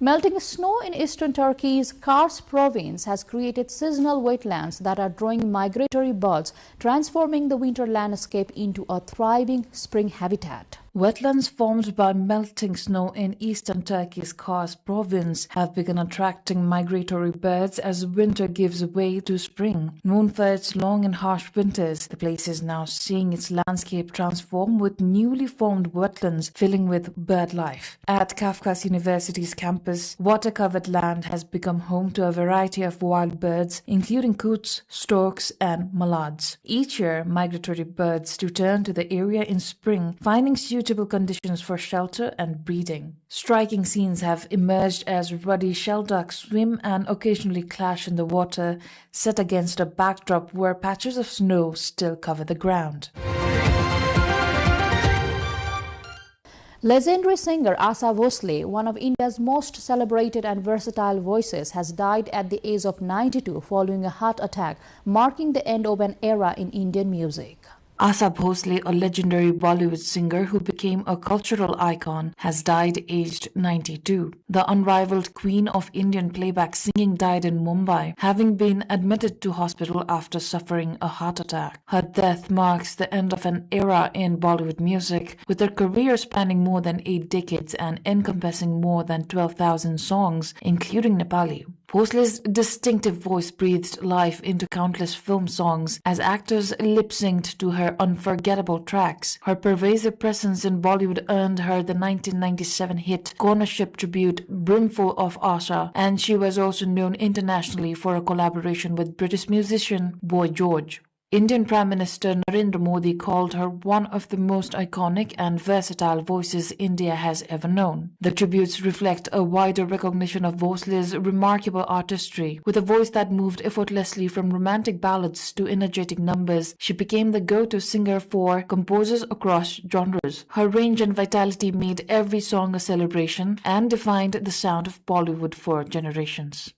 Melting snow in eastern Turkey's Kars province has created seasonal wetlands that are drawing migratory birds, transforming the winter landscape into a thriving spring habitat. Wetlands formed by melting snow in eastern Turkey's Kars province have begun attracting migratory birds as winter gives way to spring. Known for its long and harsh winters, the place is now seeing its landscape transform with newly formed wetlands filling with bird life. At Kafkas University's campus, water-covered land has become home to a variety of wild birds, including coots, storks, and mallards. Each year, migratory birds return to the area in spring, finding suitable conditions for shelter and breeding. Striking scenes have emerged as ruddy shelducks swim and occasionally clash in the water, set against a backdrop where patches of snow still cover the ground. Legendary singer Asa Bhosle, one of India's most celebrated and versatile voices, has died at the age of 92 following a heart attack, marking the end of an era in Indian music. Asa Bhosle, a legendary Bollywood singer who became a cultural icon, has died aged 92. The unrivaled queen of Indian playback singing died in Mumbai, having been admitted to hospital after suffering a heart attack. Her death marks the end of an era in Bollywood music, with her career spanning more than 8 decades and encompassing more than 12,000 songs, including Nepali. Bhosle's distinctive voice breathed life into countless film songs as actors lip-synced to her unforgettable tracks. Her pervasive presence in Bollywood earned her the 1997 hit Cornership tribute Brimful of Asha, and she was also known internationally for a collaboration with British musician Boy George. Indian Prime Minister Narendra Modi called her one of the most iconic and versatile voices India has ever known. The tributes reflect a wider recognition of Bhosle's remarkable artistry. With a voice that moved effortlessly from romantic ballads to energetic numbers, she became the go-to singer for composers across genres. Her range and vitality made every song a celebration and defined the sound of Bollywood for generations.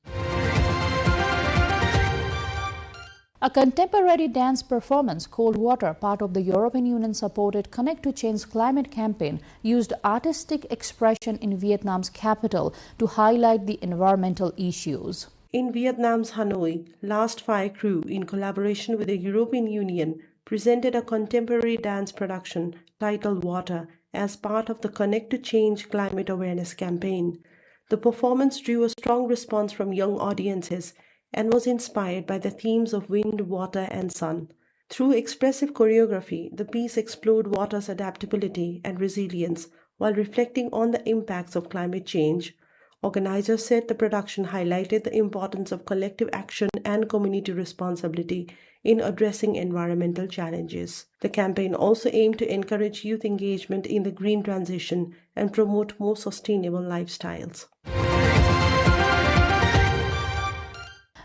A contemporary dance performance, Cold Water, part of the European Union-supported Connect to Change climate campaign, used artistic expression in Vietnam's capital to highlight the environmental issues. In Vietnam's Hanoi, Last Fire Crew, in collaboration with the European Union, presented a contemporary dance production titled Water as part of the Connect to Change climate awareness campaign. The performance drew a strong response from young audiences and was inspired by the themes of wind, water, and sun. Through expressive choreography, the piece explored water's adaptability and resilience while reflecting on the impacts of climate change. Organizers said the production highlighted the importance of collective action and community responsibility in addressing environmental challenges. The campaign also aimed to encourage youth engagement in the green transition and promote more sustainable lifestyles.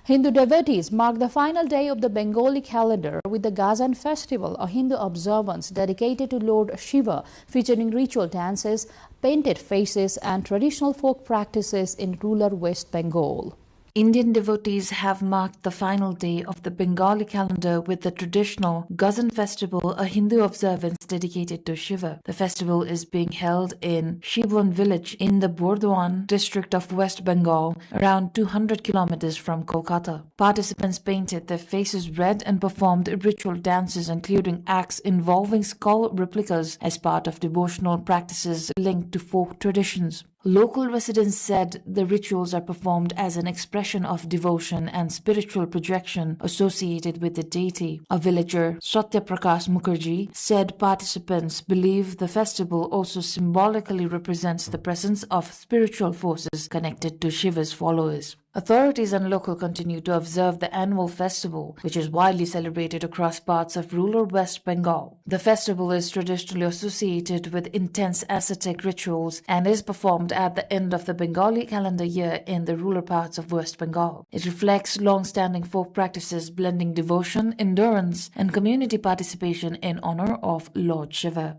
Hindu devotees mark the final day of the Bengali calendar with the Gazan festival, a Hindu observance dedicated to Lord Shiva, featuring ritual dances, painted faces, and traditional folk practices in rural West Bengal. Indian devotees have marked the final day of the Bengali calendar with the traditional Gazan festival, a Hindu observance dedicated to Shiva. The festival is being held in Shivwan village in the Burdwan district of West Bengal, around 200 kilometers from Kolkata. Participants painted their faces red and performed ritual dances, including acts involving skull replicas as part of devotional practices linked to folk traditions. Local residents said the rituals are performed as an expression of devotion and spiritual projection associated with the deity. A villager, Satya Prakash Mukherjee, said participants believe the festival also symbolically represents the presence of spiritual forces connected to Shiva's followers. Authorities and local continue to observe the annual festival, which is widely celebrated across parts of rural West Bengal. The festival is traditionally associated with intense ascetic rituals and is performed at the end of the Bengali calendar year in the rural parts of West Bengal. It reflects long-standing folk practices blending devotion, endurance, and community participation in honor of Lord Shiva.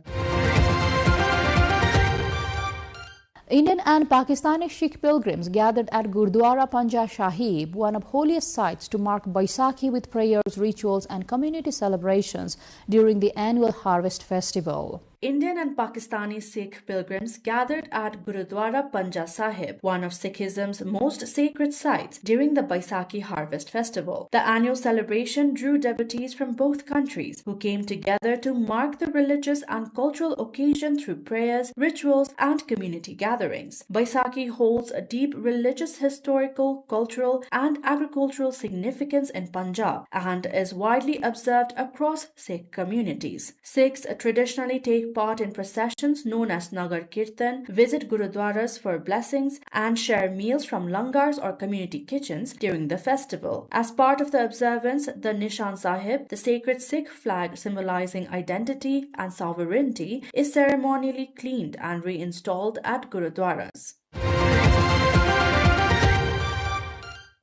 Indian and Pakistani Sikh pilgrims gathered at Gurdwara Panja Sahib, one of holiest sites, to mark Baisakhi with prayers, rituals and community celebrations during the annual harvest festival. Indian and Pakistani Sikh pilgrims gathered at Gurudwara Panja Sahib, one of Sikhism's most sacred sites, during the Baisakhi Harvest Festival. The annual celebration drew devotees from both countries who came together to mark the religious and cultural occasion through prayers, rituals, and community gatherings. Baisakhi holds a deep religious, historical, cultural, and agricultural significance in Punjab and is widely observed across Sikh communities. Sikhs traditionally take part in processions known as Nagar Kirtan, visit Gurudwaras for blessings, and share meals from langars or community kitchens during the festival. As part of the observance, the Nishan Sahib, the sacred Sikh flag symbolizing identity and sovereignty, is ceremonially cleaned and reinstalled at Gurudwaras.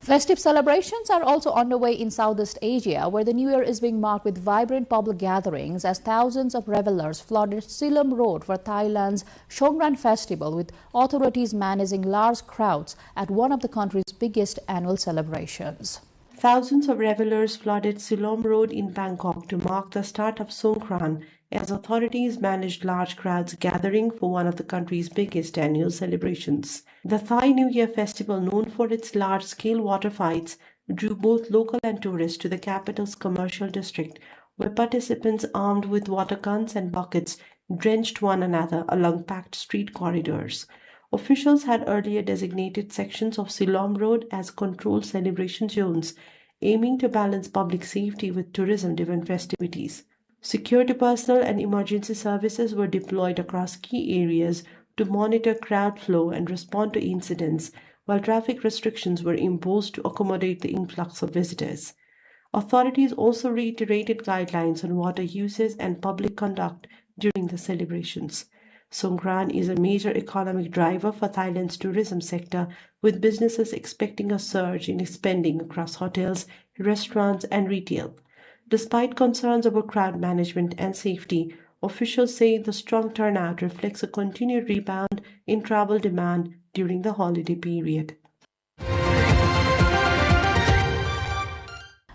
Festive celebrations are also underway in Southeast Asia, where the New Year is being marked with vibrant public gatherings as thousands of revelers flooded Siloam Road for Thailand's Songkran Festival, with authorities managing large crowds at one of the country's biggest annual celebrations. Thousands of revelers flooded Siloam Road in Bangkok to mark the start of Songkran as authorities managed large crowds gathering for one of the country's biggest annual celebrations. The Thai New Year festival, known for its large-scale water fights, drew both local and tourists to the capital's commercial district, where participants armed with water guns and buckets drenched one another along packed street corridors. Officials had earlier designated sections of Siloam Road as controlled celebration zones, aiming to balance public safety with tourism-driven festivities. Security personnel and emergency services were deployed across key areas to monitor crowd flow and respond to incidents, while traffic restrictions were imposed to accommodate the influx of visitors. Authorities also reiterated guidelines on water uses and public conduct during the celebrations. Songkran is a major economic driver for Thailand's tourism sector, with businesses expecting a surge in spending across hotels, restaurants, and retail. Despite concerns over crowd management and safety, officials say the strong turnout reflects a continued rebound in travel demand during the holiday period.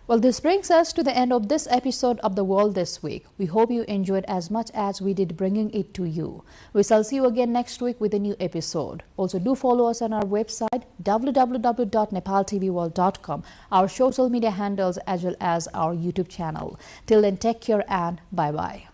Well, this brings us to the end of this episode of The World This Week. We hope you enjoyed as much as we did bringing it to you. We shall see you again next week with a new episode. Also, do follow us on our website www.nepaltelevision.com, our social media handles, as well as our YouTube channel. Till then, take care and bye-bye.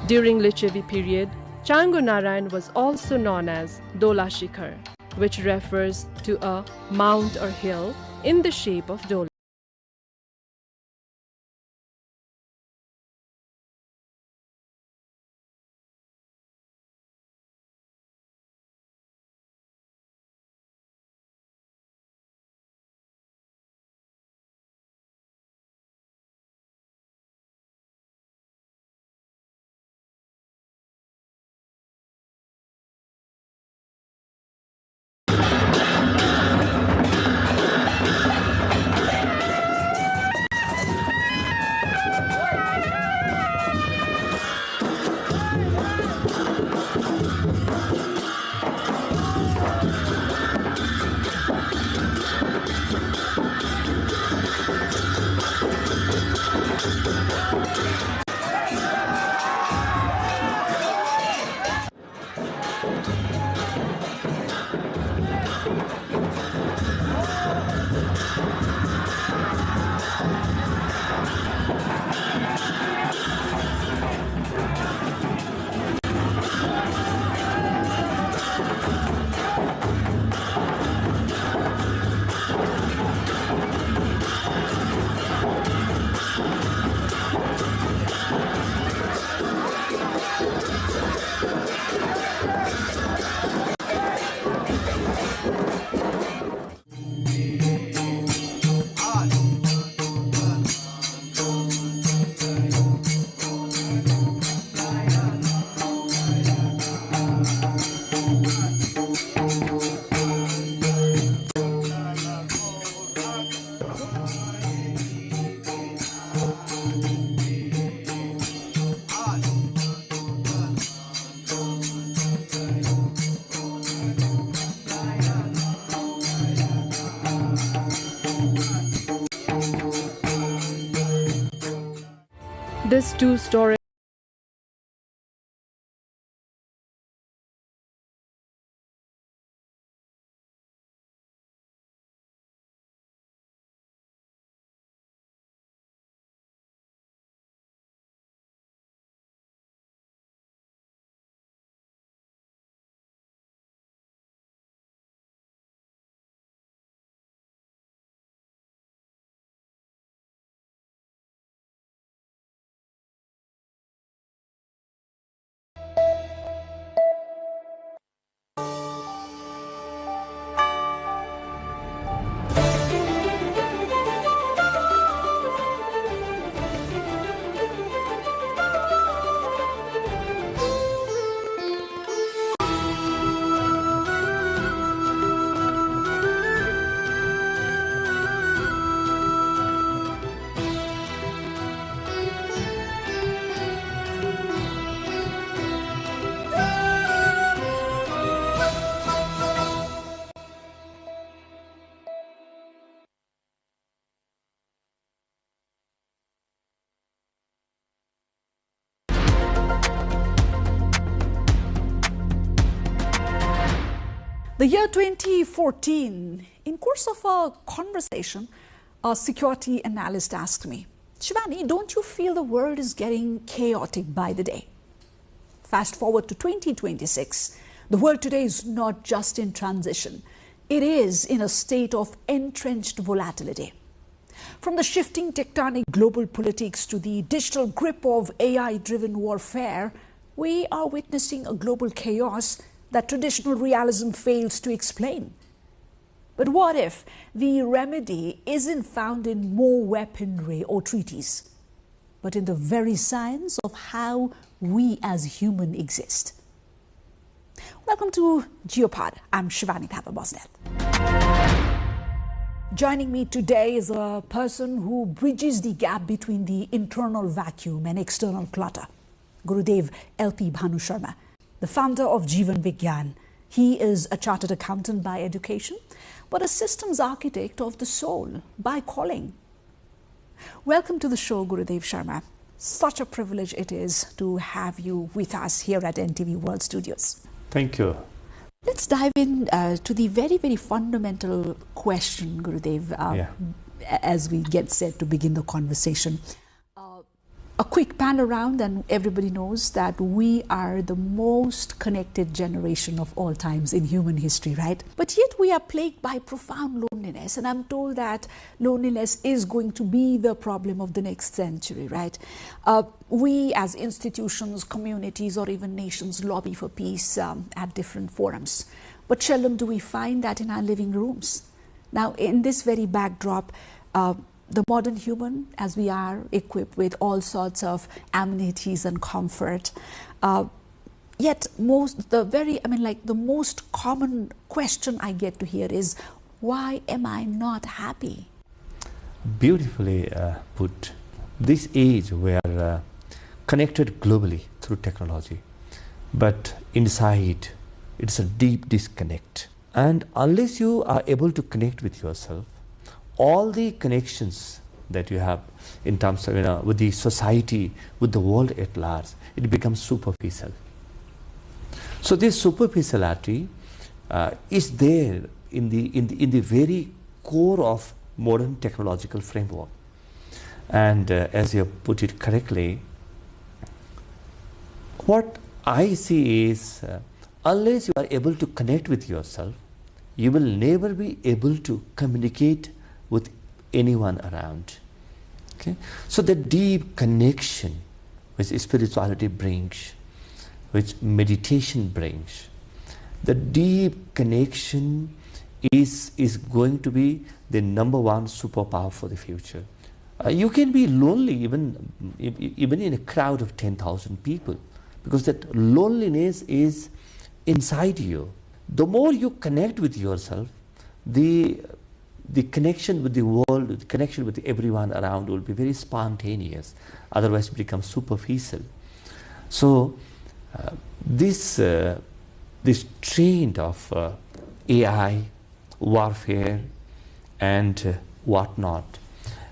During Lichavi period, Changu Narayan was also known as Dola Shikhar, which refers to a mount or hill in the shape of Dola. This two-story The year 2014, in course of a conversation, a security analyst asked me, Shivani, don't you feel the world is getting chaotic by the day? Fast forward to 2026, the world today is not just in transition. It is in a state of entrenched volatility. From the shifting tectonic global politics to the digital grip of AI-driven warfare, we are witnessing a global chaos that traditional realism fails to explain. But what if the remedy isn't found in more weaponry or treaties, but in the very science of how we as humans exist? Welcome to Geopod. I'm Shivani Thapar-Bosneth. Joining me today is a person who bridges the gap between the internal vacuum and external clutter, Gurudev L.P. Bhanu Sharma, the founder of Jeevan Vigyan. He is a chartered accountant by education, but a systems architect of the soul by calling. Welcome to the show, Gurudev Sharma. Such a privilege it is to have you with us here at NTV World Studios. Thank you. Let's dive in to the very, very fundamental question, Gurudev, as we get set to begin the conversation. A quick pan around and everybody knows that we are the most connected generation of all times in human history, right? But yet we are plagued by profound loneliness, and I'm told that loneliness is going to be the problem of the next century, right? We as institutions, communities, or even nations lobby for peace at different forums. But seldom do we find that in our living rooms. Now, in this very backdrop, the modern human, as we are equipped with all sorts of amenities and comfort, yet the most common question I get to hear is, why am I not happy? Beautifully put. This age we are connected globally through technology, but inside it's a deep disconnect. And unless you are able to connect with yourself, all the connections that you have in terms of, with the society, with the world at large, it becomes superficial. So this superficiality is there in the very core of modern technological framework. And as you have put it correctly, what I see is unless you are able to connect with yourself, you will never be able to communicate with anyone around. Okay? So the deep connection which spirituality brings, which meditation brings, the deep connection is going to be the #1 superpower for the future. You can be lonely even in a crowd of 10,000 people, because that loneliness is inside you. The more you connect with yourself, the connection with the world, the connection with everyone around will be very spontaneous. Otherwise, it becomes superficial. So, this trend of AI, warfare, and whatnot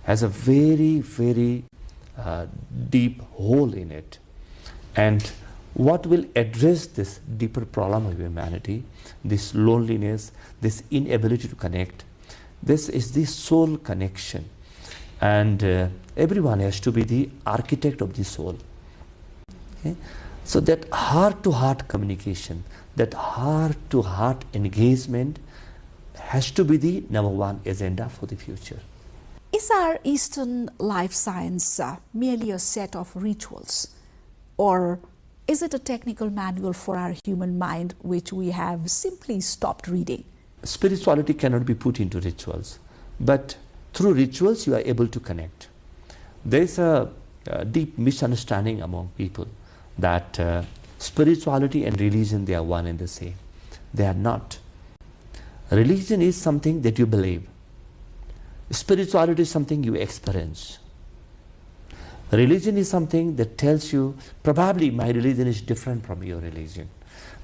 has a very, very deep hole in it. And what will address this deeper problem of humanity, this loneliness, this inability to connect, this is the soul connection. And everyone has to be the architect of the soul. Okay? So that heart-to-heart communication, that heart-to-heart engagement has to be the #1 agenda for the future. Is our Eastern life science merely a set of rituals? Or is it a technical manual for our human mind which we have simply stopped reading? Spirituality cannot be put into rituals, but through rituals you are able to connect. There is a deep misunderstanding among people that spirituality and religion, they are one and the same. They are not. Religion is something that you believe. Spirituality is something you experience. Religion is something that tells you, probably my religion is different from your religion.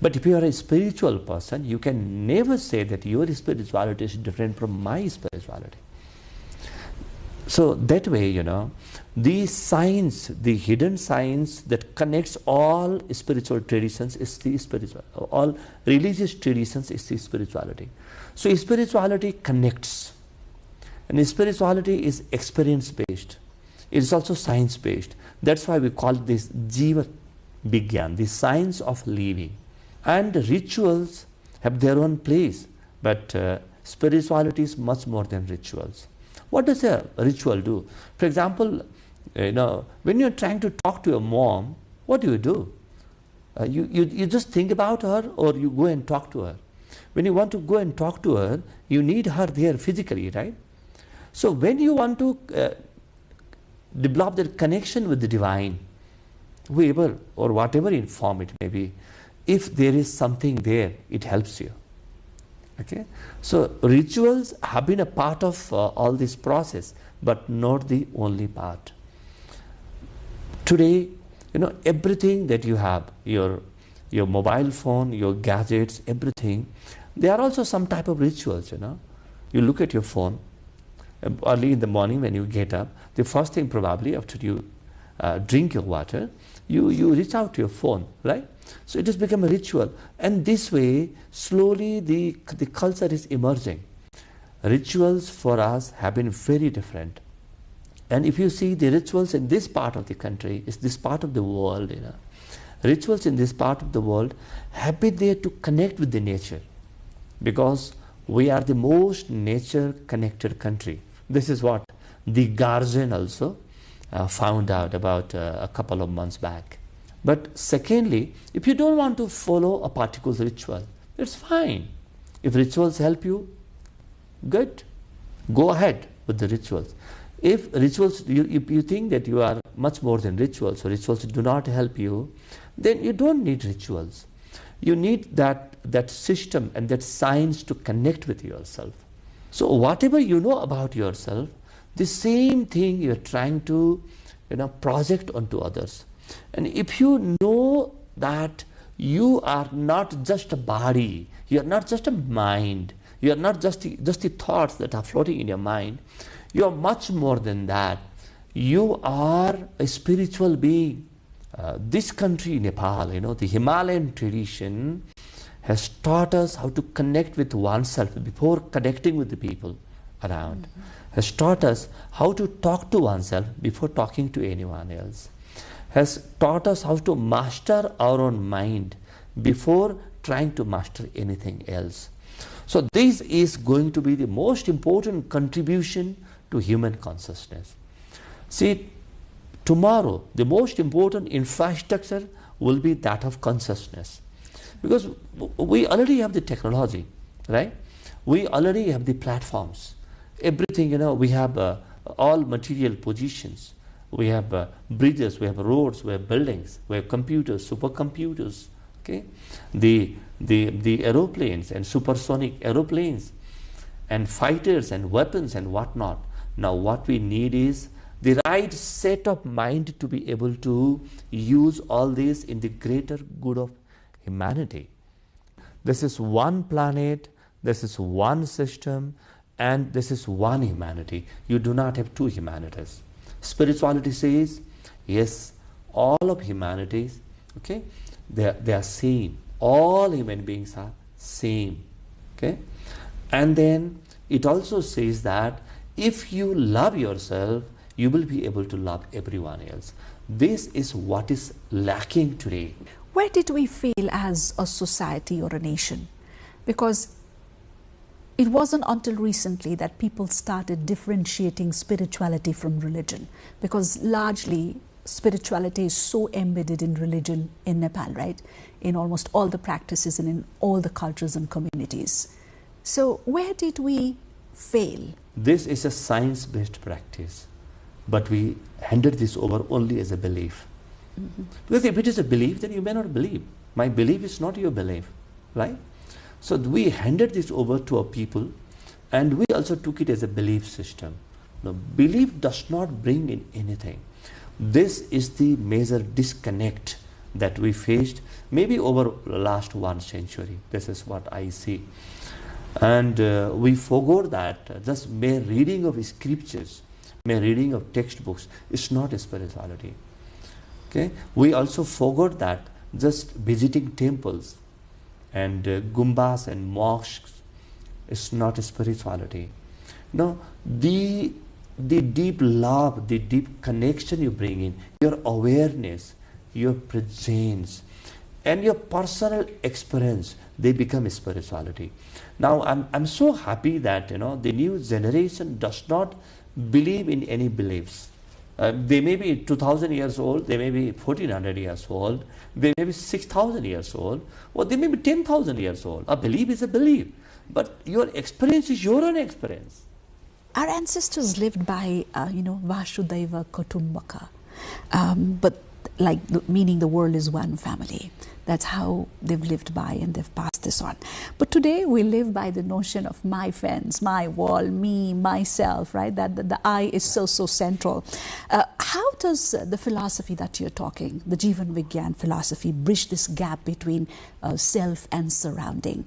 But if you are a spiritual person, you can never say that your spirituality is different from my spirituality. So that way, the science, the hidden science that connects all spiritual traditions is the spiritual, all religious traditions is the spirituality. So spirituality connects. And spirituality is experience-based. It is also science-based. That's why we call this Jiva Vigyan, the science of living. And rituals have their own place, but spirituality is much more than rituals. What does a ritual do? For example, when you're trying to talk to your mom, what do? You just think about her, or you go and talk to her. When you want to go and talk to her, you need her there physically, right? So when you want to develop that connection with the divine, whoever or whatever in form it may be, if there is something there, it helps you. Okay? So rituals have been a part of all this process, but not the only part. Today, everything that you have, your mobile phone, your gadgets, everything, they are also some type of rituals, You look at your phone, early in the morning when you get up, the first thing probably after you drink your water, you reach out to your phone, right? So it has become a ritual. And this way, slowly the culture is emerging. Rituals for us have been very different. And if you see the rituals in this part of the country, is this part of the world, rituals in this part of the world have been there to connect with the nature, because we are the most nature connected country. This is what the Guardian also found out about a couple of months back. But secondly, if you don't want to follow a particular ritual, it's fine. If rituals help you, good, go ahead with the rituals. If rituals, if you think that you are much more than rituals, or rituals do not help you, then you don't need rituals. You need that system and that science to connect with yourself. So whatever you know about yourself, the same thing you're trying to project onto others. And if you know that you are not just a body, you are not just a mind, you are not just the thoughts that are floating in your mind, you are much more than that. You are a spiritual being. This country, Nepal, the Himalayan tradition has taught us how to connect with oneself before connecting with the people around. Has taught us how to talk to oneself before talking to anyone else. Has taught us how to master our own mind before trying to master anything else. So this is going to be the most important contribution to human consciousness. See, tomorrow the most important infrastructure will be that of consciousness, because we already have the technology, right? We already have the platforms, everything, we have all material positions. We have bridges, we have roads, we have buildings, we have computers, supercomputers, okay? The aeroplanes and supersonic aeroplanes and fighters and weapons and whatnot. Now what we need is the right set of mind to be able to use all this in the greater good of humanity. This is one planet, this is one system, and this is one humanity. You do not have two humanities. Spirituality says, yes, all of humanity, okay, they are same. All human beings are same, okay? And then it also says that if you love yourself, you will be able to love everyone else. This is what is lacking today. Where did we fail as a society or a nation? Because it wasn't until recently that people started differentiating spirituality from religion, because largely spirituality is so embedded in religion in Nepal, right? In almost all the practices and in all the cultures and communities. So where did we fail? This is a science-based practice, but we handed this over only as a belief. Because if it is a belief, then you may not believe. My belief is not your belief, right? So we handed this over to our people, and we also took it as a belief system. Now, belief does not bring in anything. This is the major disconnect that we faced maybe over the last 1 century. This is what I see. And we forgot that just mere reading of scriptures, mere reading of textbooks is not a spirituality. Okay? We also forgot that just visiting temples and gumbas and mosques is not a spirituality. No, the deep love, the deep connection you bring in, your awareness, your presence, and your personal experience, they become spirituality. Now, I'm so happy that the new generation does not believe in any beliefs. They may be 2,000 years old, they may be 1,400 years old, they may be 6,000 years old, or they may be 10,000 years old. A belief is a belief, but your experience is your own experience. Our ancestors lived by, Vasudhaiva Kutumbaka, but meaning the world is one family. That's how they've lived by, and they've passed this on. But today we live by the notion of my fence, my wall, me, myself, right? That the I is so central. How does the philosophy that you're talking, the Jivan Vigyan philosophy, bridge this gap between self and surrounding?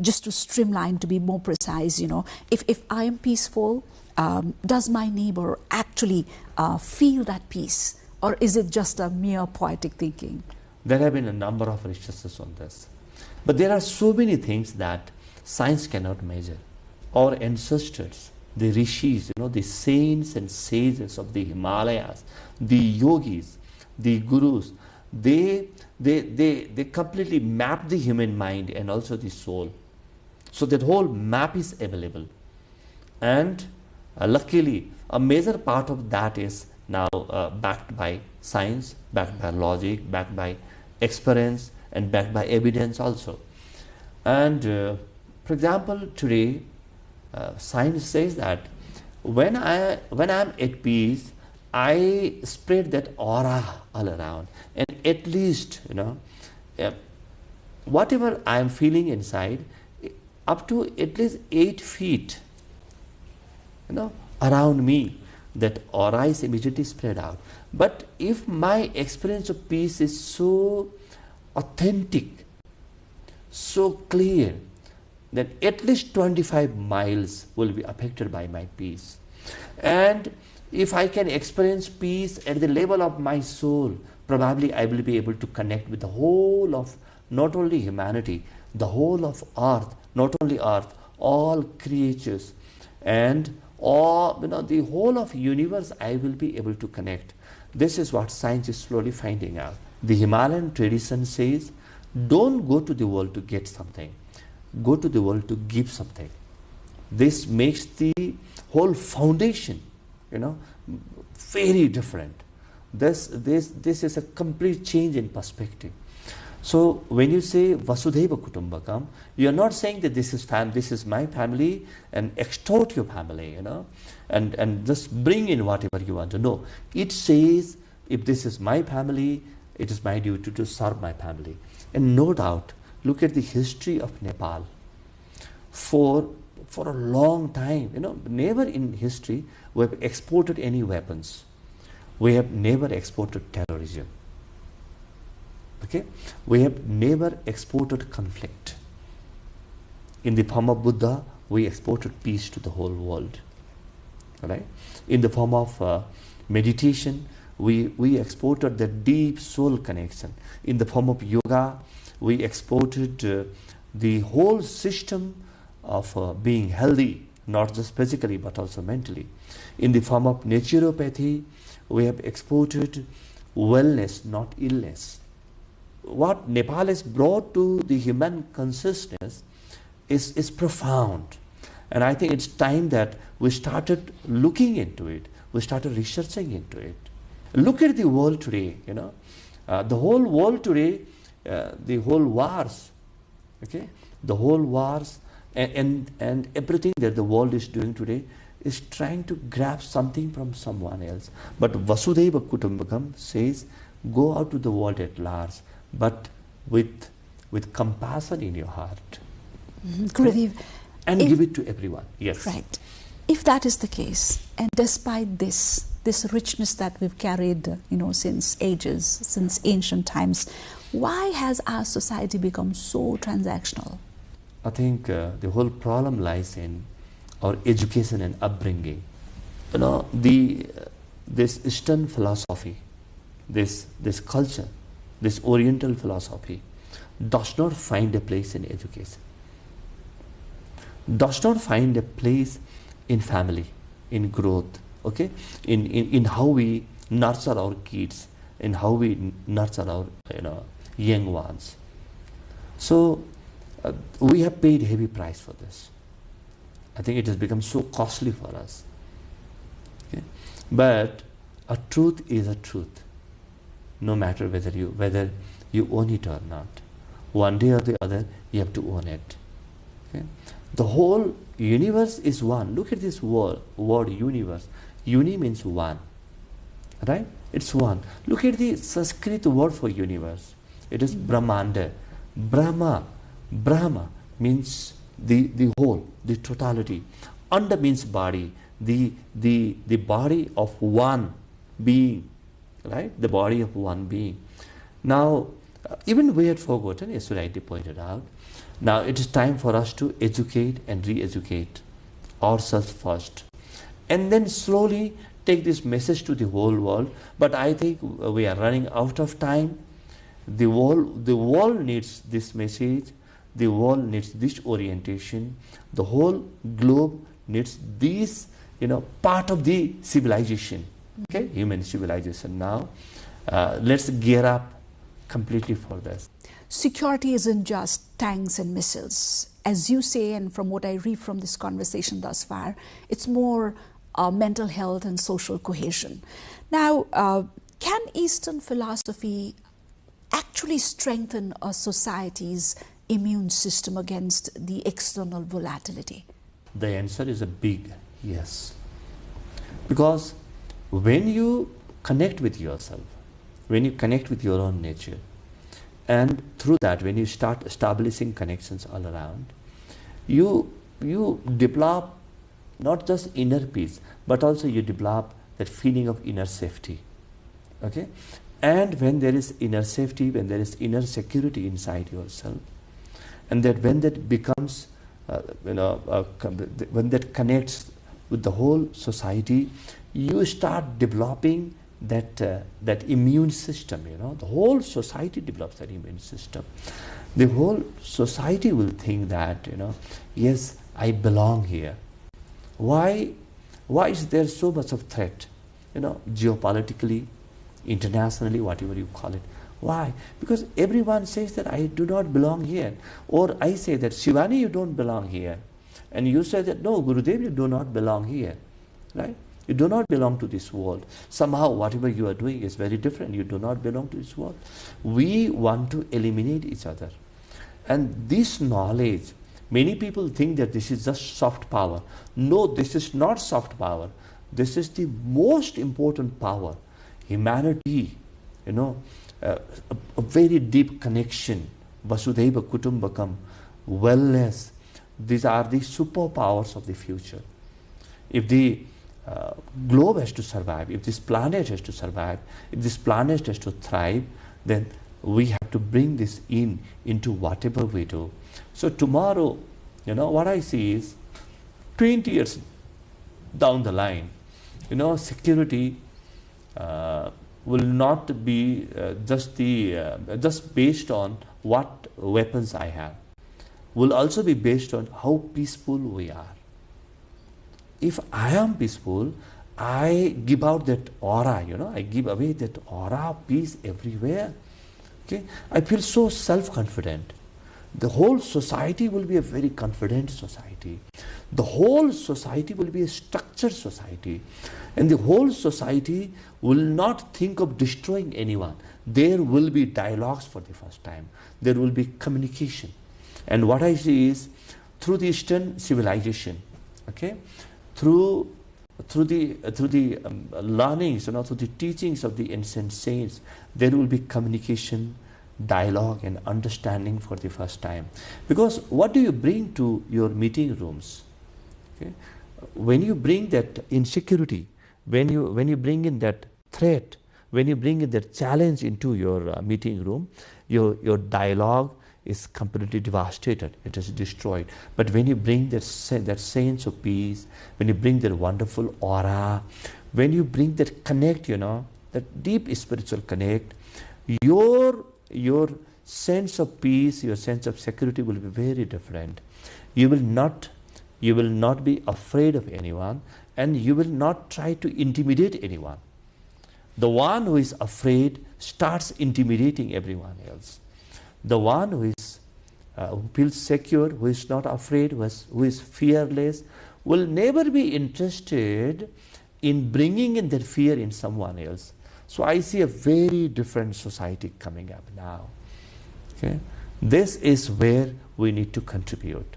Just to streamline, to be more precise, if I am peaceful, does my neighbor actually feel that peace? Or is it just a mere poetic thinking? There have been a number of researches on this. But there are so many things that science cannot measure. Our ancestors, the rishis, the saints and sages of the Himalayas, the yogis, the gurus, they completely map the human mind and also the soul. So that whole map is available. And luckily, a major part of that is now backed by science, backed by logic, backed by experience, and backed by evidence also. And for example, today, science says that when I'm at peace, I spread that aura all around, and at least whatever I am feeling inside, up to at least 8 feet, around me, that aura is immediately spread out. But if my experience of peace is so authentic, so clear, that at least 25 miles will be affected by my peace. And if I can experience peace at the level of my soul, probably I will be able to connect with the whole of not only humanity, the whole of earth, not only earth, all creatures, and all, the whole of universe I will be able to connect. This is what science is slowly finding out. The Himalayan tradition says, don't go to the world to get something. Go to the world to give something. This makes the whole foundation, very different. This is a complete change in perspective. So when you say Vasudhaiva Kutumbakam, you are not saying that this is my family and extort your family, and just bring in whatever you want to know. It says, if this is my family, it is my duty to serve my family. And no doubt, look at the history of Nepal. For a long time, never in history we have exported any weapons. We have never exported terrorism. Okay? We have never exported conflict. In the form of Buddha, we exported peace to the whole world. Right? In the form of meditation, we exported the deep soul connection. In the form of yoga, we exported the whole system of being healthy, not just physically but also mentally. In the form of naturopathy, we have exported wellness, not illness. What Nepal has brought to the human consciousness is profound. And I think it's time that we started looking into it. We started researching into it. Look at the world today, the whole world today, the whole wars, okay? The whole wars and everything that the world is doing today is trying to grab something from someone else. But Vasudhaiva Kutumbakam says, go out to the world at large, but with compassion in your heart. Gurudev, and give it to everyone. Yes. Right. If that is the case, and despite this richness that we've carried, since ages, since ancient times, why has our society become so transactional? I think the whole problem lies in our education and upbringing. This Eastern philosophy, this culture, this Oriental philosophy does not find a place in education, does not find a place in family, in growth, okay, in how we nurture our kids, in how we nurture our young ones. So we have paid heavy price for this. I think it has become so costly for us. Okay? But a truth is a truth, no matter whether you own it or not. One day or the other, you have to own it. Okay? The whole universe is one. Look at this word universe. Uni means one. Right? It's one. Look at the Sanskrit word for universe. It is Brahmanda. Brahma means the whole, the totality. Anda means body. The body of one being. Right? The body of one being. Now, even we had forgotten, as rightly pointed out, now it is time for us to educate and re-educate ourselves first, and then slowly take this message to the whole world. But I think we are running out of time. The world needs this message. The world needs this orientation. The whole globe needs these, part of the civilization, okay, human civilization. Now, let's gear up completely for this. Security isn't just tanks and missiles. As you say, and from what I read from this conversation thus far, it's more mental health and social cohesion. Now, can Eastern philosophy actually strengthen a society's immune system against the external volatility? The answer is a big yes. Because when you connect with yourself, when you connect with your own nature, and through that, when you start establishing connections all around, you develop not just inner peace, but also you develop that feeling of inner safety. Okay? And when there is inner safety, when there is inner security inside yourself, and that when that becomes, when that connects with the whole society, you start developing that immune system. The whole society develops that immune system. The whole society will think that, yes, I belong here. Why is there so much of threat, geopolitically, internationally, whatever you call it? Why? Because everyone says that I do not belong here. Or I say that, Shivani, you don't belong here. And you say that, no, Gurudev, you do not belong here. Right? You do not belong to this world. Somehow, whatever you are doing is very different. You do not belong to this world. We want to eliminate each other. And this knowledge, many people think that this is just soft power. No, this is not soft power. This is the most important power. Humanity, a very deep connection, Vasudhaiva Kutumbakam, wellness. These are the superpowers of the future. If the globe has to survive, if this planet has to survive, if this planet has to thrive, then we have to bring this into whatever we do. So tomorrow, what I see is 20 years down the line, security will not be just based on what weapons I have. Will also be based on how peaceful we are. If I am peaceful, I give out that aura, I give away that aura of peace everywhere. Okay? I feel so self-confident. The whole society will be a very confident society. The whole society will be a structured society. And the whole society will not think of destroying anyone. There will be dialogues for the first time. There will be communication. And what I see is, through the Eastern civilization, okay, through the learnings, through the teachings of the ancient saints, there will be communication, dialogue, and understanding for the first time. Because what do you bring to your meeting rooms? Okay? When you bring that insecurity, when you bring in that threat, when you bring in that challenge into your meeting room, your dialogue is completely devastated. It is destroyed. But when you bring that sense of peace, when you bring that wonderful aura, when you bring that connect, that deep spiritual connect, your sense of peace, your sense of security will be very different. You will not be afraid of anyone, and you will not try to intimidate anyone. The one who is afraid starts intimidating everyone else. The one who feels secure, who is not afraid, who is fearless, will never be interested in bringing in that fear in someone else. So I see a very different society coming up now. Okay? This is where we need to contribute.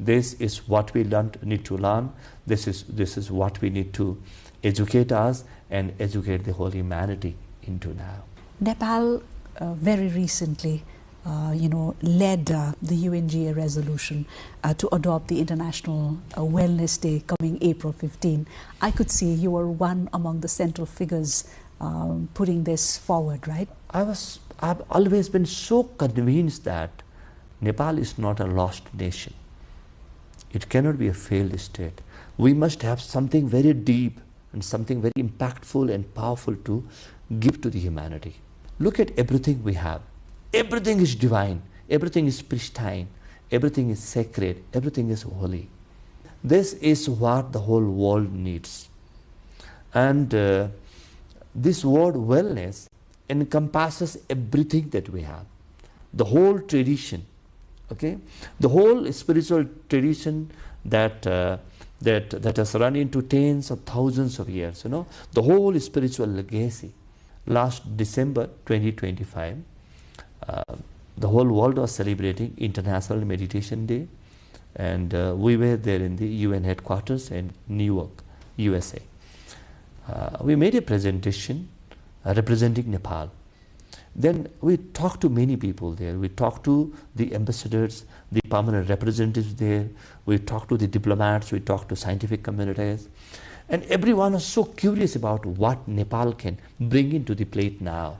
This is what we need to learn. This is what we need to educate us and educate the whole humanity into now. Nepal very recently led the UNGA resolution to adopt the International Wellness Day coming April 15. I could see you were one among the central figures putting this forward, right? I've always been so convinced that Nepal is not a lost nation. It cannot be a failed state. We must have something very deep and something very impactful and powerful to give to the humanity. Look at everything we have. Everything is divine, everything is pristine, everything is sacred, everything is holy. This is what the whole world needs. And this word wellness encompasses everything that we have. The whole tradition, okay? The whole spiritual tradition that has run into tens of thousands of years, the whole spiritual legacy. Last December 2025, the whole world was celebrating International Meditation Day, and we were there in the UN headquarters in Newark, USA. We made a presentation representing Nepal. Then we talked to many people there. We talked to the ambassadors, the permanent representatives there. We talked to the diplomats. We talked to scientific communities. And everyone was so curious about what Nepal can bring into the plate now.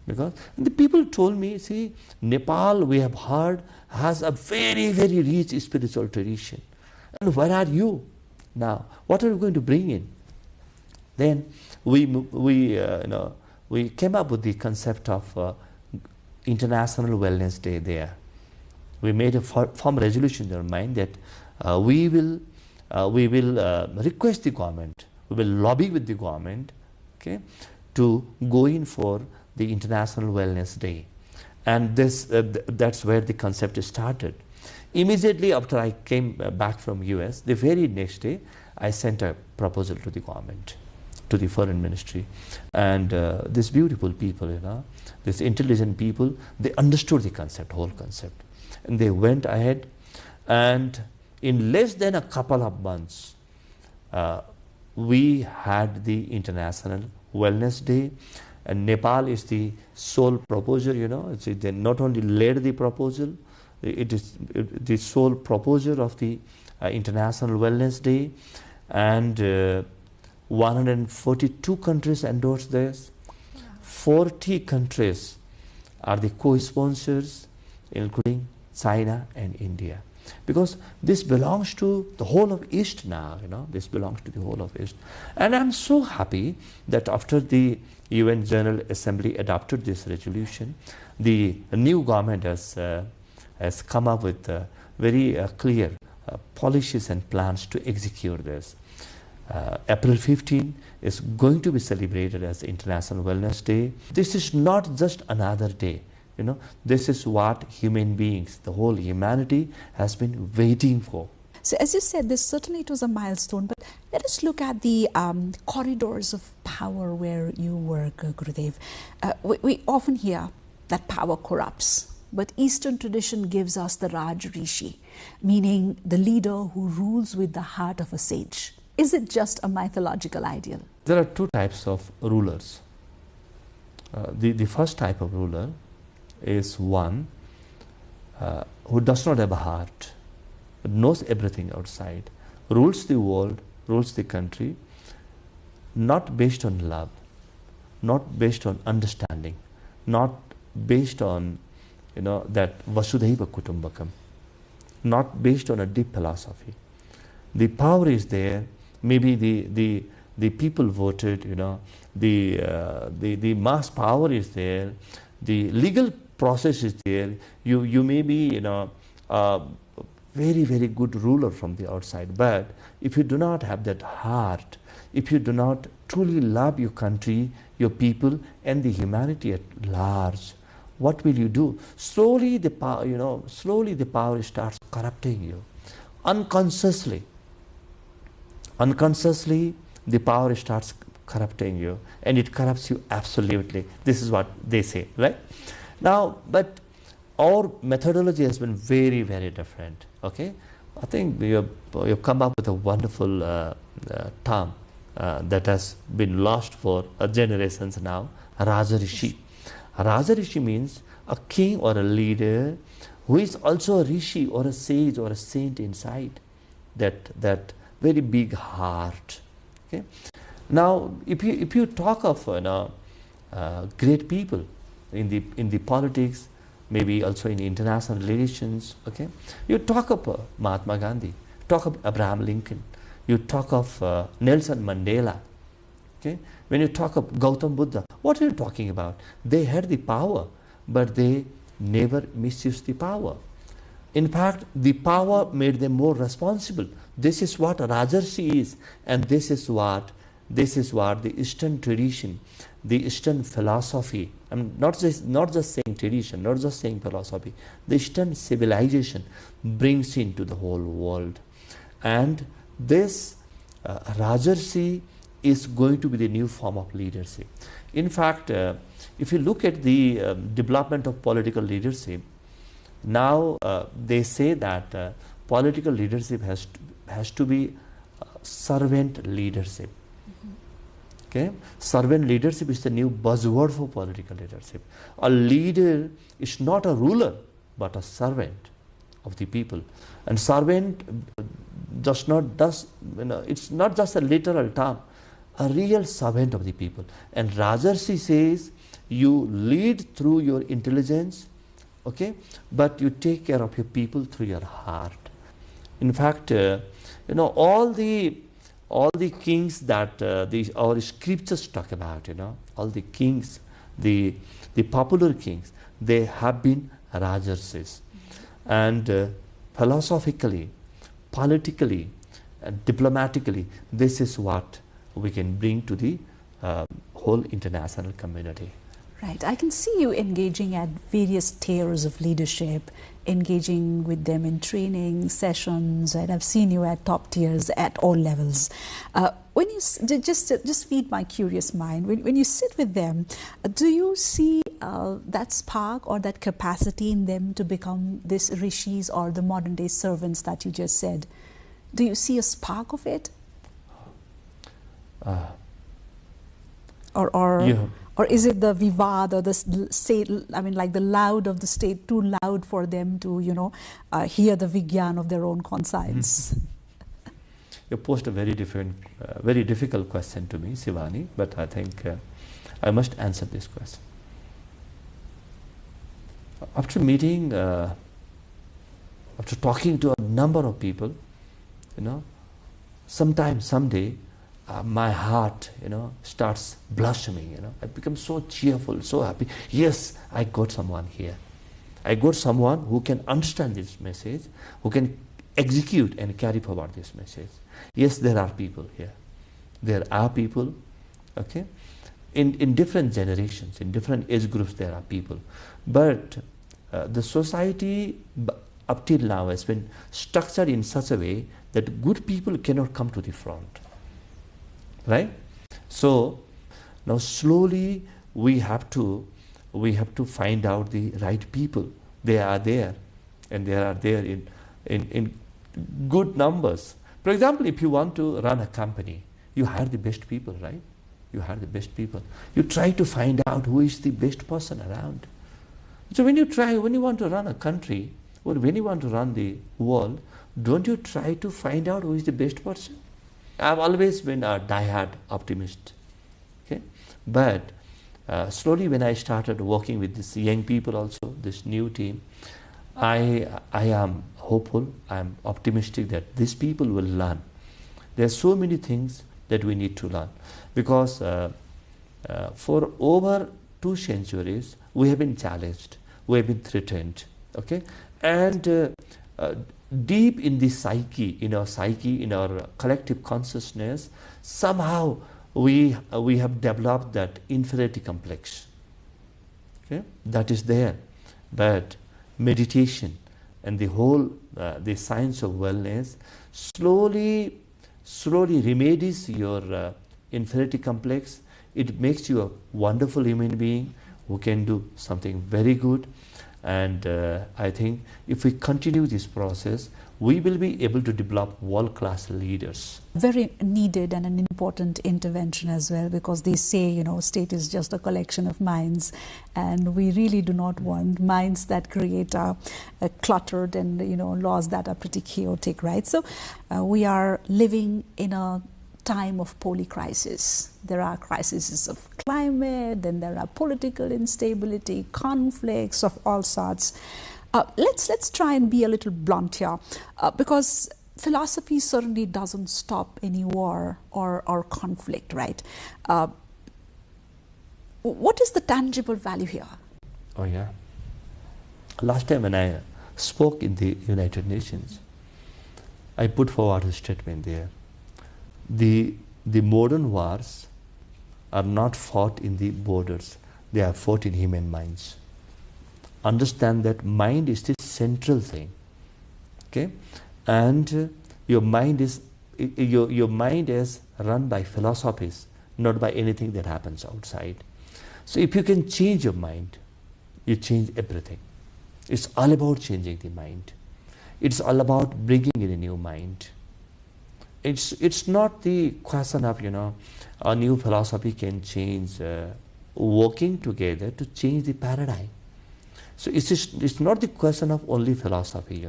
Because the people told me, see, Nepal, we have heard, has a very, very rich spiritual tradition. And where are you now? What are you going to bring in? Then we came up with the concept of International Wellness Day there. We made a firm resolution in our mind that we will request the government, we will lobby with the government, okay, to go in for the International Wellness Day. And this that's where the concept started. Immediately after I came back from US, the very next day, I sent a proposal to the government, to the foreign ministry. And these beautiful people, these intelligent people, they understood the concept, whole concept. And they went ahead, and in less than a couple of months, we had the International Wellness Day. And Nepal is the sole proposer, they not only led the proposal, it is the sole proposer of the International Wellness Day. And 142 countries endorsed this. 40 countries are the co-sponsors, including China and India. Because this belongs to the whole of East now, this belongs to the whole of East. And I'm so happy that after the UN General Assembly adopted this resolution, the new government has come up with very clear policies and plans to execute this. April 15 is going to be celebrated as International Wellness Day. This is not just another day. This is what human beings, the whole humanity, has been waiting for. So as you said, certainly it was a milestone, but let us look at the corridors of power where you work, Gurudev. We often hear that power corrupts, but Eastern tradition gives us the Raj Rishi, meaning the leader who rules with the heart of a sage. Is it just a mythological ideal? There are two types of rulers. The first type of ruler is one who does not have a heart, knows everything outside, rules the world, rules the country, not based on love, not based on understanding, not based on that Vasudhaiva Kutumbakam, not based on a deep philosophy. The power is there. Maybe the people voted. The mass power is there. The legal process is there. You may be a very, very good ruler from the outside, but if you do not have that heart, if you do not truly love your country, your people, and the humanity at large, what will you do? Slowly the power starts corrupting you. Unconsciously, the power starts corrupting you, and it corrupts you absolutely. This is what they say, right? Now, but our methodology has been very, very different. Okay, I think you've come up with a wonderful term that has been lost for generations now, Raja Rishi. Raja Rishi means a king or a leader who is also a rishi or a sage or a saint inside, that very big heart. Okay. Now, if you talk of great people in the politics, maybe also in international relations, okay, you talk of Mahatma Gandhi, talk of Abraham Lincoln, you talk of Nelson Mandela. Okay, when you talk of Gautam Buddha, what are you talking about? They had the power, but they never misused the power. In fact, the power made them more responsible. This is what Rajarsi is, and this is what the Eastern tradition, the Eastern philosophy, not just saying tradition, not just saying philosophy, the Eastern civilization brings into the whole world. And this Rajarsi is going to be the new form of leadership. In fact, if you look at the development of political leadership, now they say that political leadership has to be servant leadership. Okay? Servant leadership is the new buzzword for political leadership. A leader is not a ruler, but a servant of the people. And servant it's not just a literal term, a real servant of the people. And Rajarsi says, you lead through your intelligence, okay, but you take care of your people through your heart. In fact, all the kings that our scriptures talk about, all the kings, the popular kings, they have been Rajarsis. And philosophically, politically, and diplomatically, this is what we can bring to the whole international community. Right. I can see you engaging at various tiers of leadership, engaging with them in training sessions, and I've seen you at top tiers at all levels. When you just feed my curious mind, when you sit with them, do you see that spark or that capacity in them to become this rishis or the modern day servants that you just said? Do you see a spark of it? Or is it the vivad or the state, like the loud of the state, too loud for them to, hear the vigyan of their own conscience? You posed a very difficult question to me, Shivani, but I think I must answer this question. After meeting, after talking to a number of people, someday, my heart, starts blossoming, I become so cheerful, so happy. Yes, I got someone here. I got someone who can understand this message, who can execute and carry forward this message. Yes, there are people here. There are people, okay? In different generations, in different age groups, there are people. But the society up till now has been structured in such a way that good people cannot come to the front. Right? So now slowly we have to find out the right people. They are there, and they are there in good numbers. For example, if you want to run a company, you hire the best people, right? You hire the best people. You try to find out who is the best person around. So when you want to run a country, or when you want to run the world, don't you try to find out who is the best person? I've always been a die-hard optimist, okay? But slowly when I started working with these young people also, this new team, I am hopeful, I am optimistic that these people will learn. There are so many things that we need to learn, because for over 2 centuries we have been challenged, we have been threatened, okay? And deep in the psyche, in our collective consciousness, somehow we have developed that inferiority complex. Okay, that is there. But meditation and the whole the science of wellness slowly remedies your inferiority complex. It makes you a wonderful human being who can do something very good. And I think if we continue this process, we will be able to develop world-class leaders. Very needed and an important intervention as well, because they say, state is just a collection of minds, and we really do not want minds that create a cluttered and, laws that are pretty chaotic, right? So we are living in a time of polycrisis. There are crises of climate, then there are political instability, conflicts of all sorts. Let's try and be a little blunt here, because philosophy certainly doesn't stop any war or conflict, right? What is the tangible value here? Oh yeah. Last time when I spoke in the United Nations, I put forward a statement there. The modern wars are not fought in the borders, they are fought in human minds. Understand that mind is the central thing, okay? And your mind is run by philosophies, not by anything that happens outside. So if you can change your mind, you change everything. It's all about changing the mind. It's all about bringing in a new mind. It's not the question of, a new philosophy can change, working together to change the paradigm. So it's not the question of only philosophy,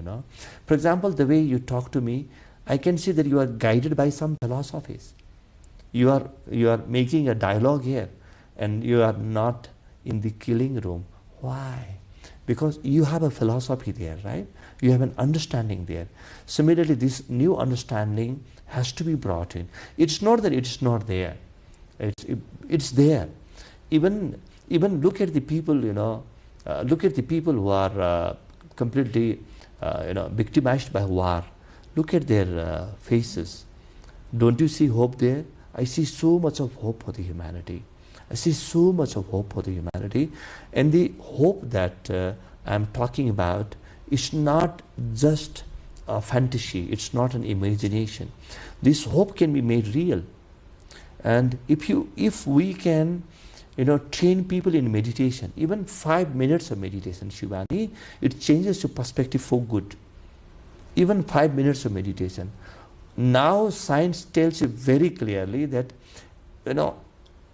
For example, the way you talk to me, I can see that you are guided by some philosophies. You are making a dialogue here, and you are not in the killing room. Why? Because you have a philosophy there, right? You have an understanding there. Similarly, this new understanding has to be brought in. It's not that it's not there. It's there. Even look at the people, look at the people who are completely, victimized by war. Look at their faces. Don't you see hope there? I see so much of hope for the humanity. I see so much of hope for the humanity. And the hope that I'm talking about is not just a fantasy. It's not an imagination. This hope can be made real. And if we can, train people in meditation, even 5 minutes of meditation, Shivani, it changes your perspective for good. Even 5 minutes of meditation. Now science tells you very clearly that,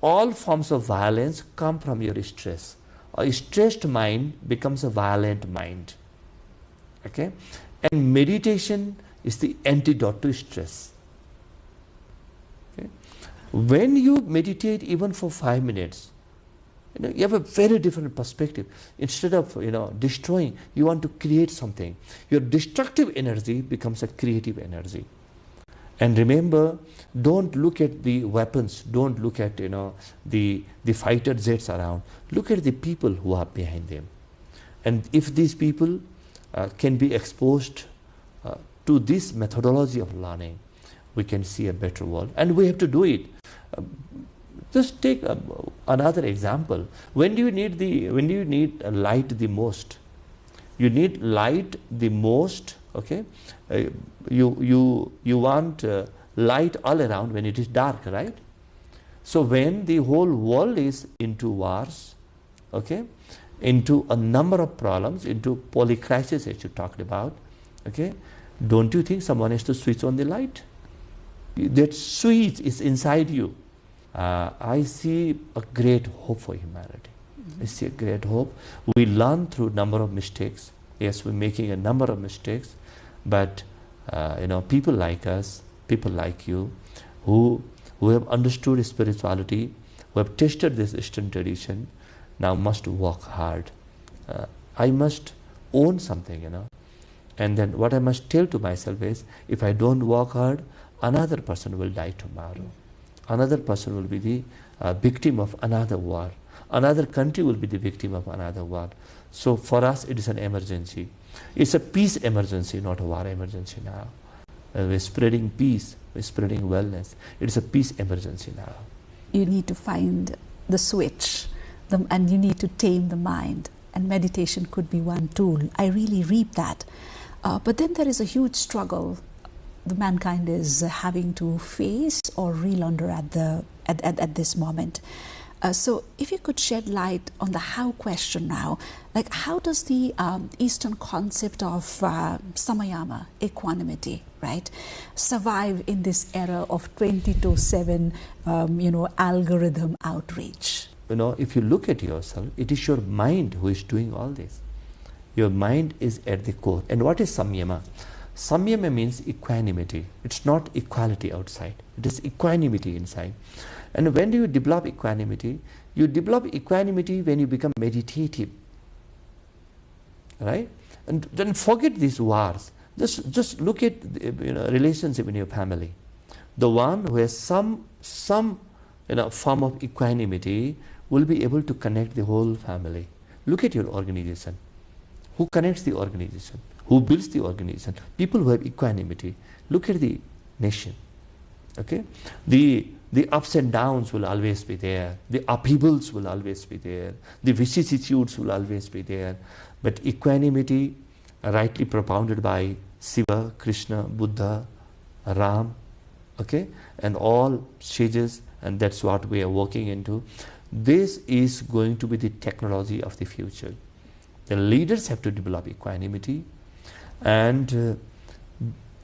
all forms of violence come from your stress. A stressed mind becomes a violent mind. Okay? And meditation is the antidote to stress. Okay? When you meditate even for 5 minutes, you have a very different perspective. Instead of destroying, you want to create something. Your destructive energy becomes a creative energy. And remember, don't look at the weapons, don't look at the fighter jets around. Look at the people who are behind them. And if these people can be exposed to this methodology of learning, we can see a better world. And we have to do it. Just take another example. When do you need light the most? You need light the most. Okay, you want light all around when it is dark, right? So when the whole world is into wars, okay, into a number of problems, into polycrisis as you talked about, okay, don't you think someone has to switch on the light? That switch is inside you. I see a great hope for humanity. I see a great hope. We learn through a number of mistakes. Yes, we're making a number of mistakes, but people like us, people like you, who have understood spirituality, who have tested this Eastern tradition, now must work hard. I must own something, And then what I must tell to myself is, if I don't work hard, another person will die tomorrow. Another person will be the victim of another war. Another country will be the victim of another war. So for us, it is an emergency. It's a peace emergency, not a war emergency now. We're spreading peace, we're spreading wellness. It's a peace emergency now. You need to find the switch, and you need to tame the mind. And meditation could be one tool. I really reap that. But then there is a huge struggle the mankind is having to face or reel under at this moment. So if you could shed light on the how question now, like how does the Eastern concept of samayama, equanimity, right, survive in this era of 24/7, algorithm outreach? If you look at yourself, it is your mind who is doing all this. Your mind is at the core. And what is samyama? Samyama means equanimity. It's not equality outside. It is equanimity inside. And when do you develop equanimity? You develop equanimity when you become meditative. Right? And then forget these wars. Just look at relationship in your family. The one who has some form of equanimity will be able to connect the whole family. Look at your organization. Who connects the organization? who builds the organization, people who have equanimity. Look at the nation. Okay, the ups and downs will always be there. The upheavals will always be there. The vicissitudes will always be there. But equanimity, rightly propounded by Shiva, Krishna, Buddha, Ram, okay, and all sages, and that's what we are working into. This is going to be the technology of the future. The leaders have to develop equanimity, and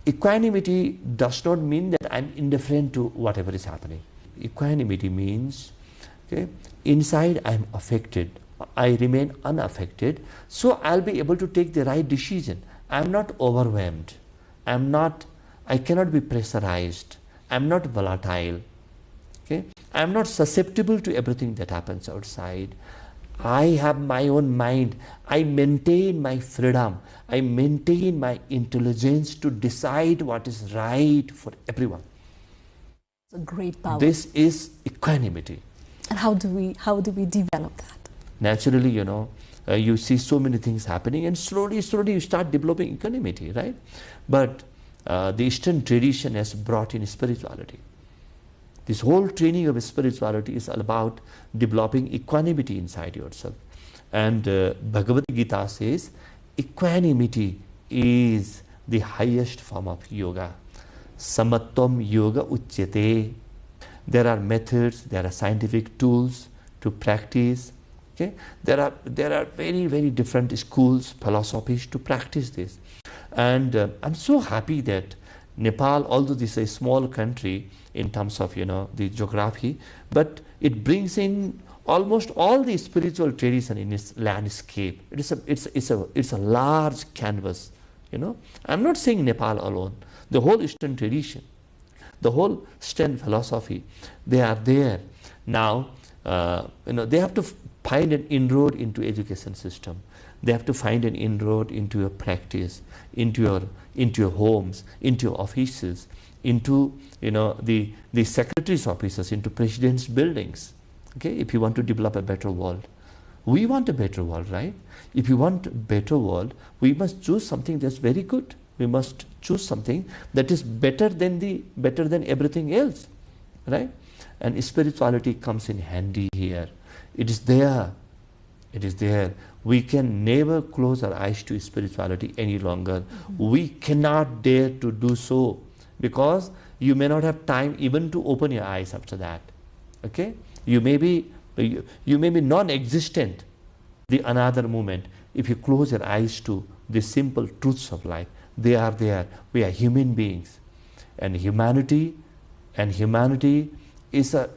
equanimity does not mean that I'm indifferent to whatever is happening. Equanimity means, okay, inside I'm affected, I remain unaffected, so I'll be able to take the right decision. I'm not overwhelmed. I cannot be pressurized. I'm not volatile. Okay? I'm not susceptible to everything that happens outside. I have my own mind. I maintain my freedom. I maintain my intelligence to decide what is right for everyone. It's a great power. This is equanimity. And how do we develop that? Naturally, you see so many things happening, and slowly you start developing equanimity, right? But the Eastern tradition has brought in spirituality. This whole training of spirituality is all about developing equanimity inside yourself. And Bhagavad Gita says, equanimity is the highest form of yoga. Samatvam yoga uchyate. There are methods, there are scientific tools to practice. Okay? There are very, very different schools, philosophies to practice this. And I'm so happy that Nepal, although this is a small country in terms of the geography, but it brings in almost all the spiritual tradition in its landscape. It's a large canvas. I'm not saying Nepal alone. The whole Eastern tradition, the whole Eastern philosophy, they are there now. They have to find an inroad into education system. They have to find an inroad into your practice, into your homes, into your offices, into the secretary's offices, into president's buildings. Okay, if you want to develop a better world, we want a better world, right? If you want a better world, we must choose something that's very good. We must choose something that is better than everything else, right? And spirituality comes in handy here. It is there. It is there. We can never close our eyes to spirituality any longer. We cannot dare to do so, because you may not have time even to open your eyes after that. Okay? You may be non-existent the another moment if you close your eyes to the simple truths of life. They are there. We are human beings, and humanity is a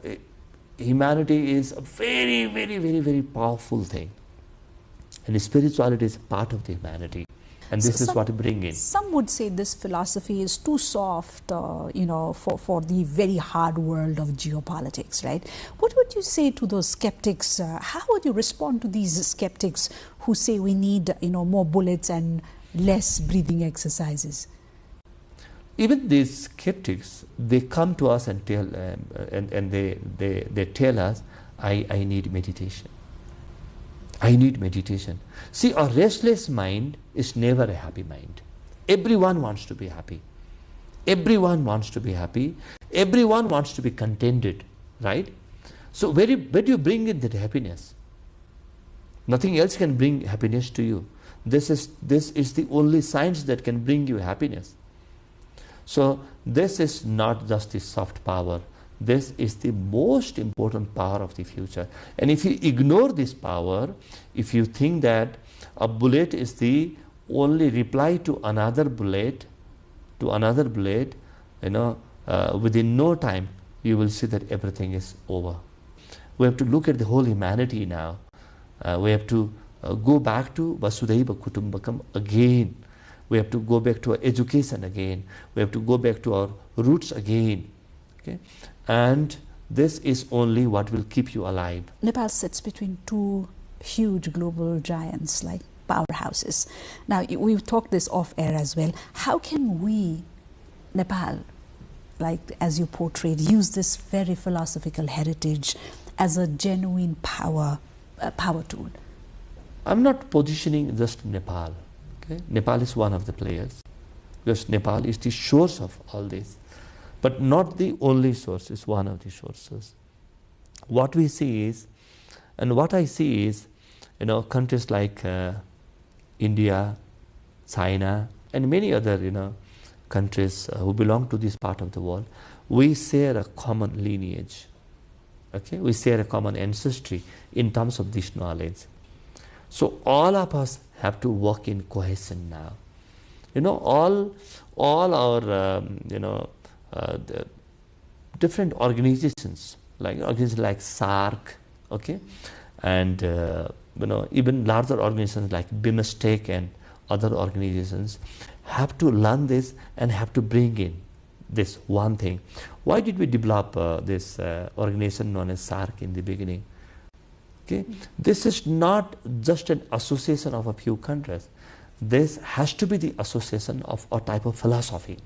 very, very, very, very powerful thing, and spirituality is a part of the humanity, and this is what we bring in. Some would say this philosophy is too soft, for the very hard world of geopolitics, right? What would you say to those skeptics? How would you respond to these skeptics who say we need, more bullets and less breathing exercises? Even these skeptics, they come to us and tell, they tell us, I need meditation. I need meditation. See, a restless mind is never a happy mind. Everyone wants to be happy. Everyone wants to be happy. Everyone wants to be contented, right? So where do you bring in that happiness? Nothing else can bring happiness to you. This is the only science that can bring you happiness. So this is not just the soft power. This is the most important power of the future. And if you ignore this power, if you think that a bullet is the only reply to another bullet, within no time, you will see that everything is over. We have to look at the whole humanity now. We have to go back to Vasudhaiva Kutumbakam again. We have to go back to our education again. We have to go back to our roots again. Okay? And this is only what will keep you alive. Nepal sits between two huge global giants like powerhouses. Now, we've talked this off air as well. How can we, Nepal, like as you portrayed, use this very philosophical heritage as a genuine power tool? I'm not positioning just Nepal. Okay? Nepal is one of the players, because Nepal is the source of all this, but not the only source, it's one of the sources. What we see is, and what I see is, countries like India, China, and many other, countries who belong to this part of the world, we share a common lineage. Okay, we share a common ancestry in terms of this knowledge. So all of us have to work in cohesion now. All our the different organizations like SAARC, okay, and even larger organizations like BIMSTEC and other organizations have to learn this and have to bring in this one thing. Why did we develop this organization known as SAARC in the beginning? Okay, this is not just an association of a few countries. This has to be the association of a type of philosophy.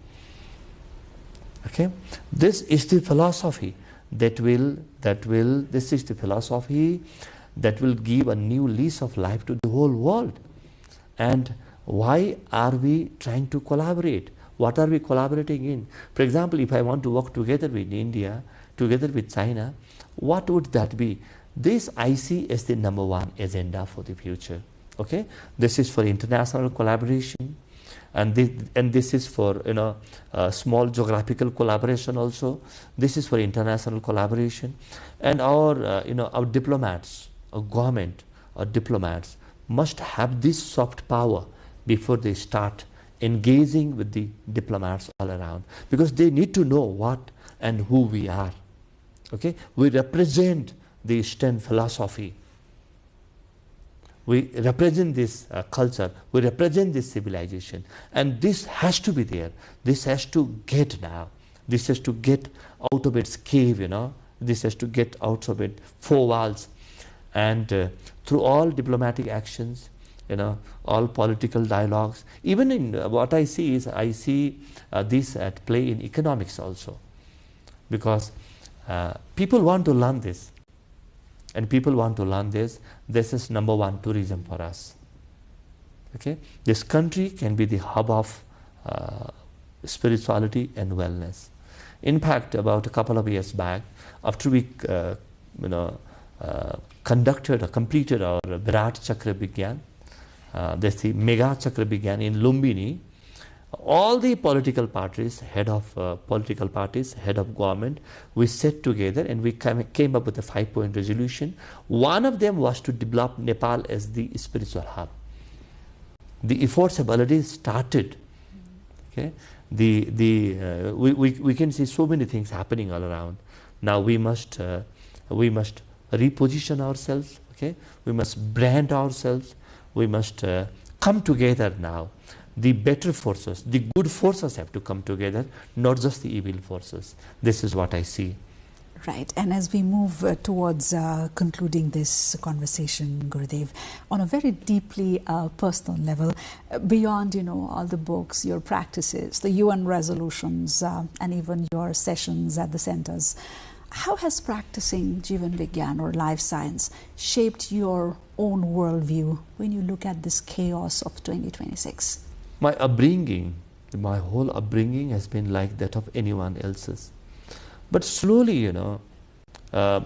Okay, this is the philosophy that will give a new lease of life to the whole world. And why are we trying to collaborate? What are we collaborating in? For example, if I want to work together with India, together with China, what would that be? This I see as the number one agenda for the future. Okay, this is for international collaboration, and this is for small geographical collaboration also. This is for international collaboration, and our diplomats, our government, our diplomats must have this soft power before they start engaging with the diplomats all around, because they need to know what and who we are. Okay, we represent the Eastern philosophy. We represent this culture, we represent this civilization, and this has to be there. This has to get now. This has to get out of its cave, This has to get out of its four walls. And through all diplomatic actions, all political dialogues, even in what I see is, I see this at play in economics also. Because people want to learn this. And people want to learn this. This is number one tourism for us. Okay, this country can be the hub of spirituality and wellness. In fact, about a couple of years back, after we conducted or completed our Virat Chakra Vigyan, that's the Mega Chakra Vigyan in Lumbini, all the political parties, head of government, we sat together and we came up with a 5-point resolution. One of them was to develop Nepal as the spiritual hub. The efforts have already started. Okay, we can see so many things happening all around. Now we must reposition ourselves. Okay, we must brand ourselves. We must come together now. The better forces, the good forces have to come together, not just the evil forces. This is what I see. Right. And as we move towards concluding this conversation, Gurudev, on a very deeply personal level, beyond, all the books, your practices, the UN resolutions, and even your sessions at the centers, how has practicing Jivan Vigyan or life science shaped your own worldview when you look at this chaos of 2026? My upbringing, my whole upbringing has been like that of anyone else's. But slowly, I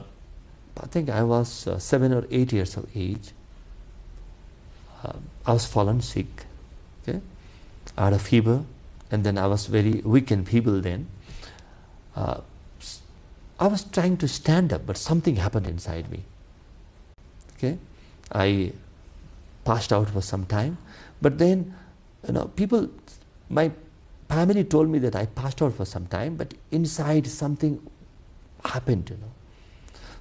think I was 7 or 8 years of age. I was fallen sick. Okay? I had a fever, and then I was very weak and feeble then. I was trying to stand up, but something happened inside me. Okay? I passed out for some time, but then my family told me that I passed out for some time, but inside something happened,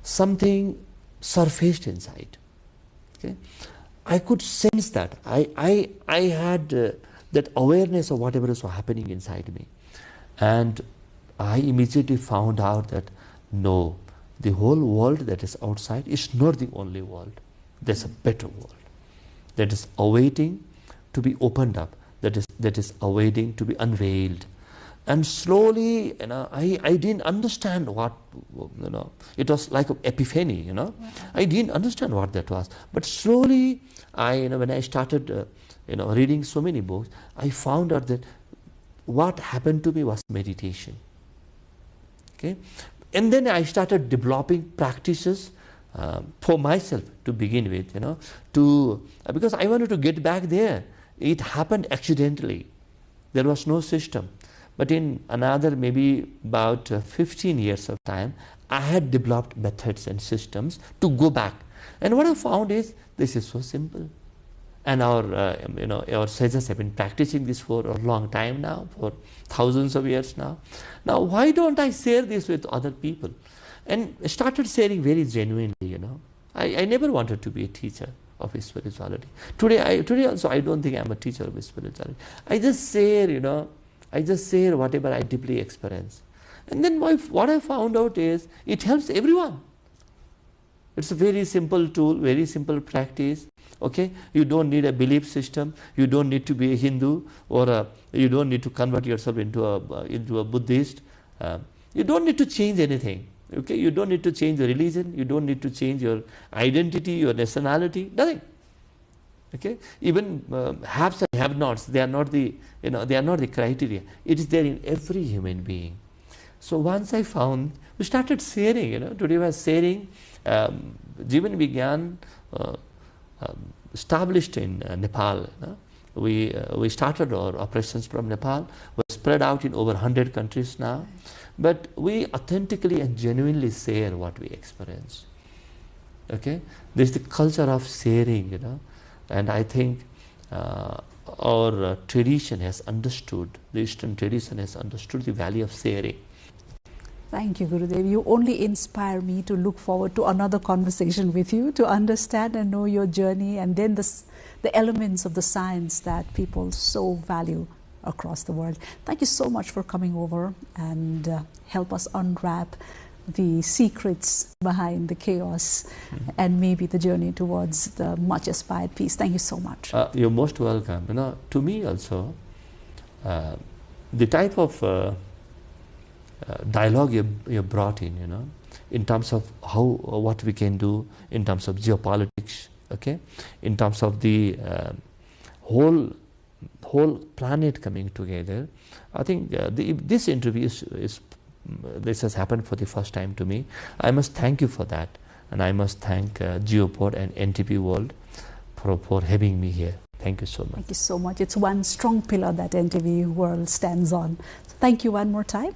Something surfaced inside. Okay? I could sense that. I had that awareness of whatever was happening inside me. And I immediately found out that no, the whole world that is outside is not the only world. There's a better world that is awaiting to be opened up, that is awaiting to be unveiled. And slowly, I didn't understand what, it was like an epiphany, I didn't understand what that was. But slowly, when I started reading so many books, I found out that what happened to me was meditation. Okay, and then I started developing practices for myself to begin with, because I wanted to get back there. It happened accidentally. There was no system. But in another maybe about 15 years of time, I had developed methods and systems to go back. And what I found is this is so simple. And our sages have been practicing this for a long time now, for thousands of years now. Now, why don't I share this with other people? And I started sharing very genuinely, I never wanted to be a teacher of spirituality. Today also, I don't think I'm a teacher of spirituality. I just share, I just share whatever I deeply experience. And then what I found out is it helps everyone. It's a very simple tool, very simple practice. Okay, you don't need a belief system. You don't need to be a Hindu, or you don't need to convert yourself into a Buddhist. You don't need to change anything. Okay, you don't need to change your religion. You don't need to change your identity, your nationality. Nothing. Okay, even haves and have-nots. They are not the they are not the criteria. It is there in every human being. So once I found, we started sharing. Today we are sharing. Jivan began. Established in Nepal. We started our operations from Nepal. We're spread out in over 100 countries now. But we authentically and genuinely share what we experience. Okay? There's the culture of sharing, and I think our tradition has understood, the Eastern tradition has understood the value of sharing. Thank you, Gurudev. You only inspire me to look forward to another conversation with you, to understand and know your journey, and then the elements of the science that people so value across the world. Thank you so much for coming over and help us unwrap the secrets behind the chaos and maybe the journey towards the much aspired peace. Thank you so much. You're most welcome. To me also, the type of dialogue you brought in terms of what we can do in terms of geopolitics, okay, in terms of the whole planet coming together. I think this interview this has happened for the first time to me. I must thank you for that, and I must thank Geopod and NTV World for having me here. Thank you so much. Thank you so much. It's one strong pillar that NTV World stands on. So thank you one more time.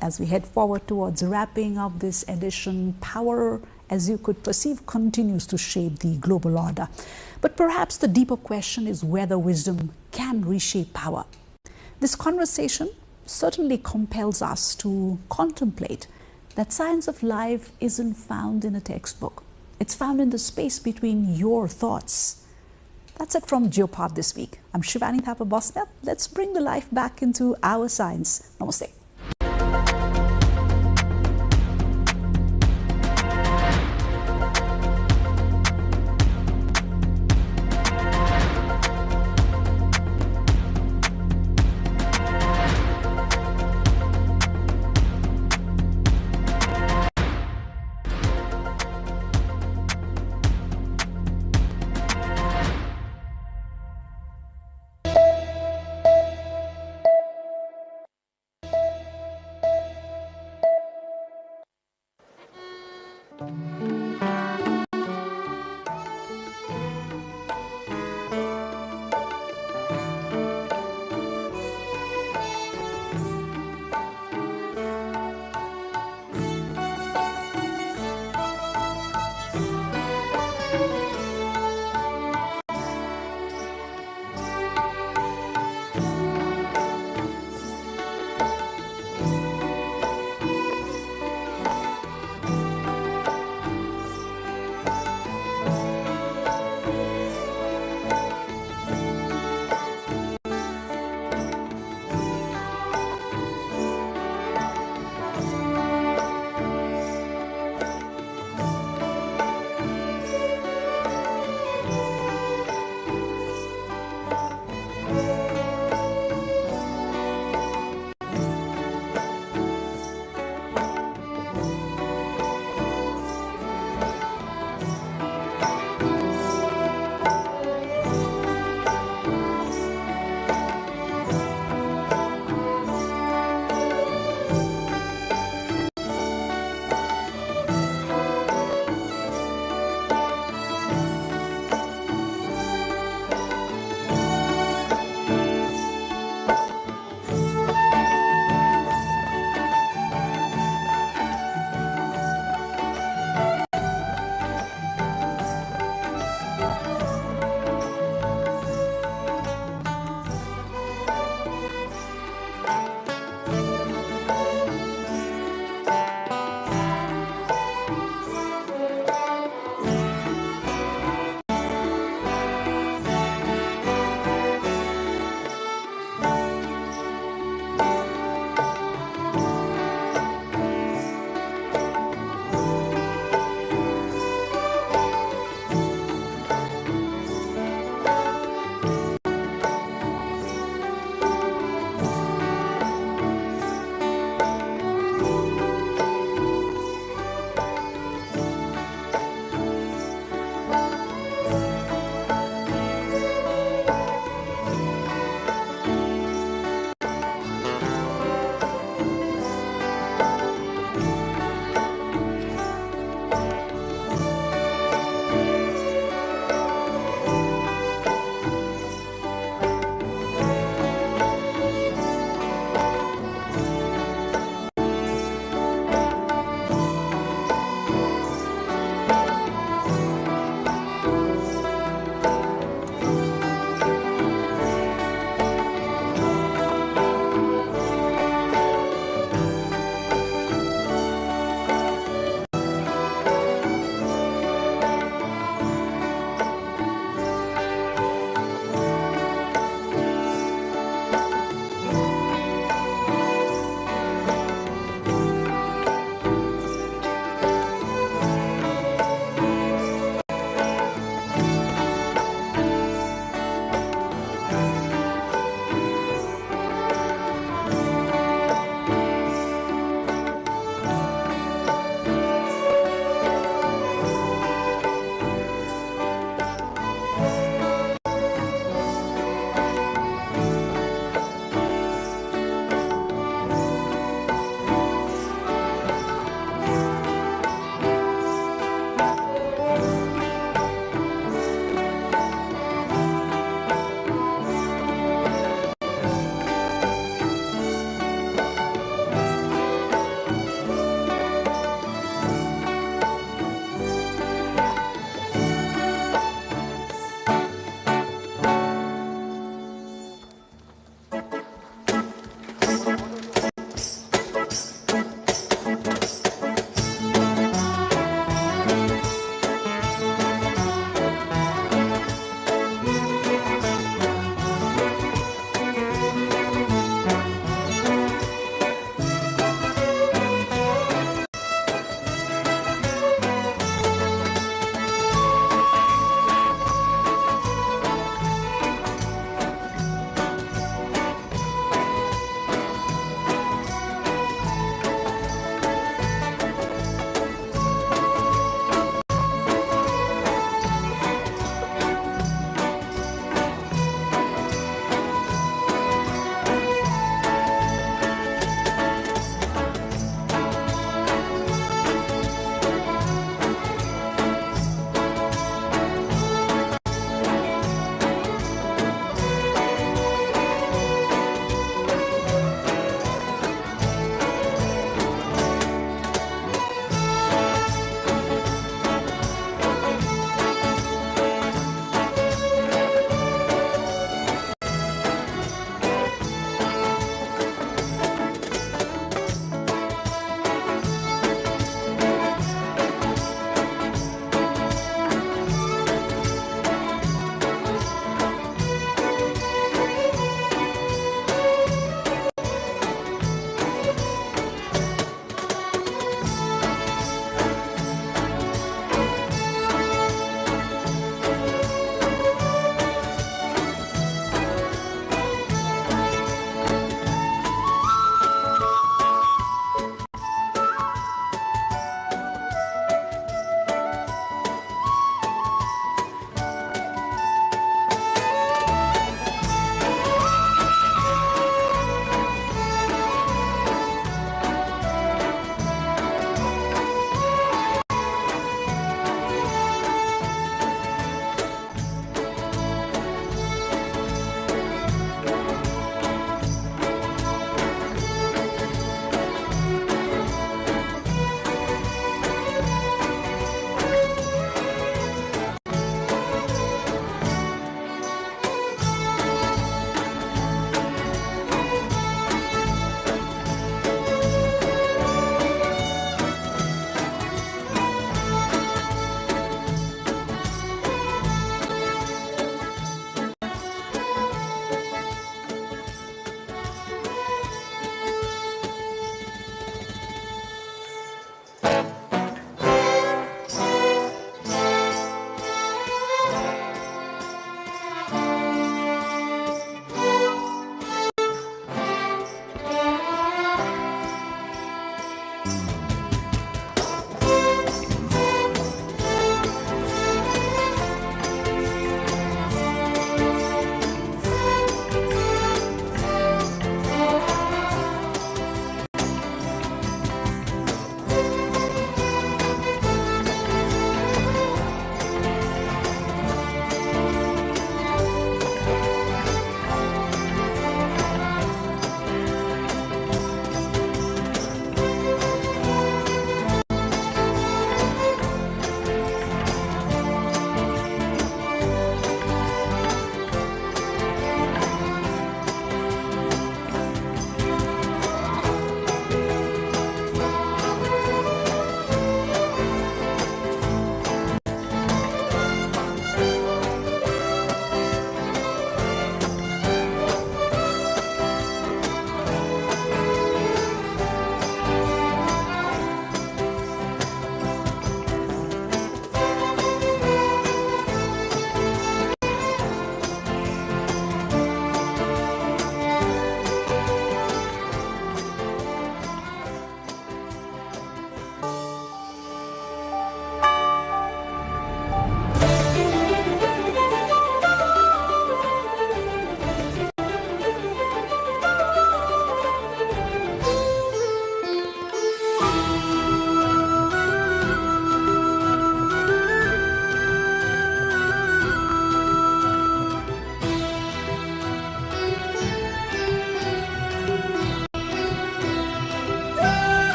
As we head forward towards wrapping up this edition, power, as you could perceive, continues to shape the global order. But perhaps the deeper question is whether wisdom can reshape power. This conversation certainly compels us to contemplate that science of life isn't found in a textbook. It's found in the space between your thoughts. That's it from Geopod this week. I'm Shivani Thapa Bosnell. Let's bring the life back into our science. Namaste.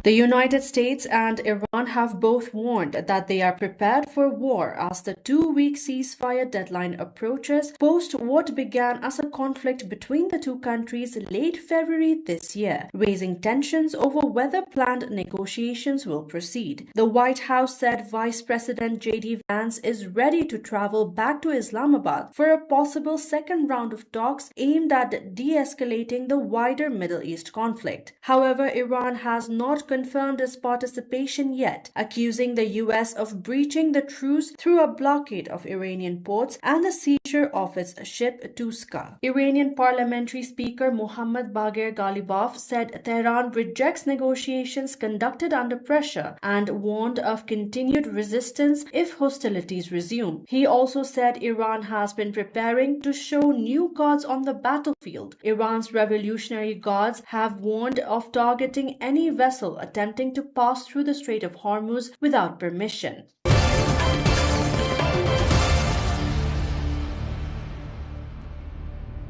The United States and Iran have both warned that they are prepared for war as the 2-week ceasefire deadline approaches post what began as a conflict between the two countries late February this year, raising tensions over whether planned negotiations will proceed. The White House said Vice President J.D. Vance is ready to travel back to Islamabad for a possible second round of talks aimed at de-escalating the wider Middle East conflict. However, Iran has not confirmed its participation yet, accusing the U.S. of breaching the truce through a blockade of Iranian ports and the seizure of its ship Tuska. Iranian Parliamentary Speaker Mohammad Bagher Ghalibaf said Tehran rejects negotiations conducted under pressure and warned of continued resistance if hostilities resume. He also said Iran has been preparing to show new cards on the battlefield. Iran's Revolutionary Guards have warned of targeting any vessel attempting to pass through the Strait of Hormuz without permission.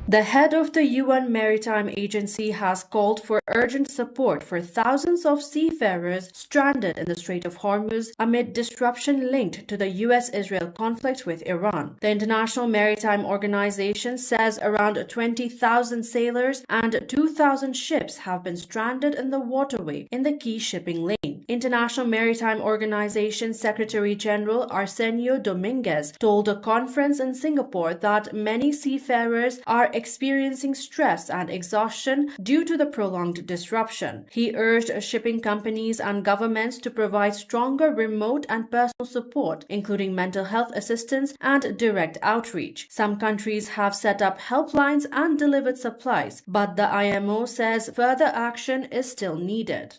The head of the UN Maritime Agency has called for urgent support for thousands of seafarers stranded in the Strait of Hormuz amid disruption linked to the US-Israel conflict with Iran. The International Maritime Organization says around 20,000 sailors and 2,000 ships have been stranded in the waterway in the key shipping lane. International Maritime Organization Secretary General Arsenio Dominguez told a conference in Singapore that many seafarers are experiencing stress and exhaustion due to the prolonged disruption. He urged shipping companies and governments to provide stronger remote and personal support, including mental health assistance and direct outreach. Some countries have set up helplines and delivered supplies, but the IMO says further action is still needed.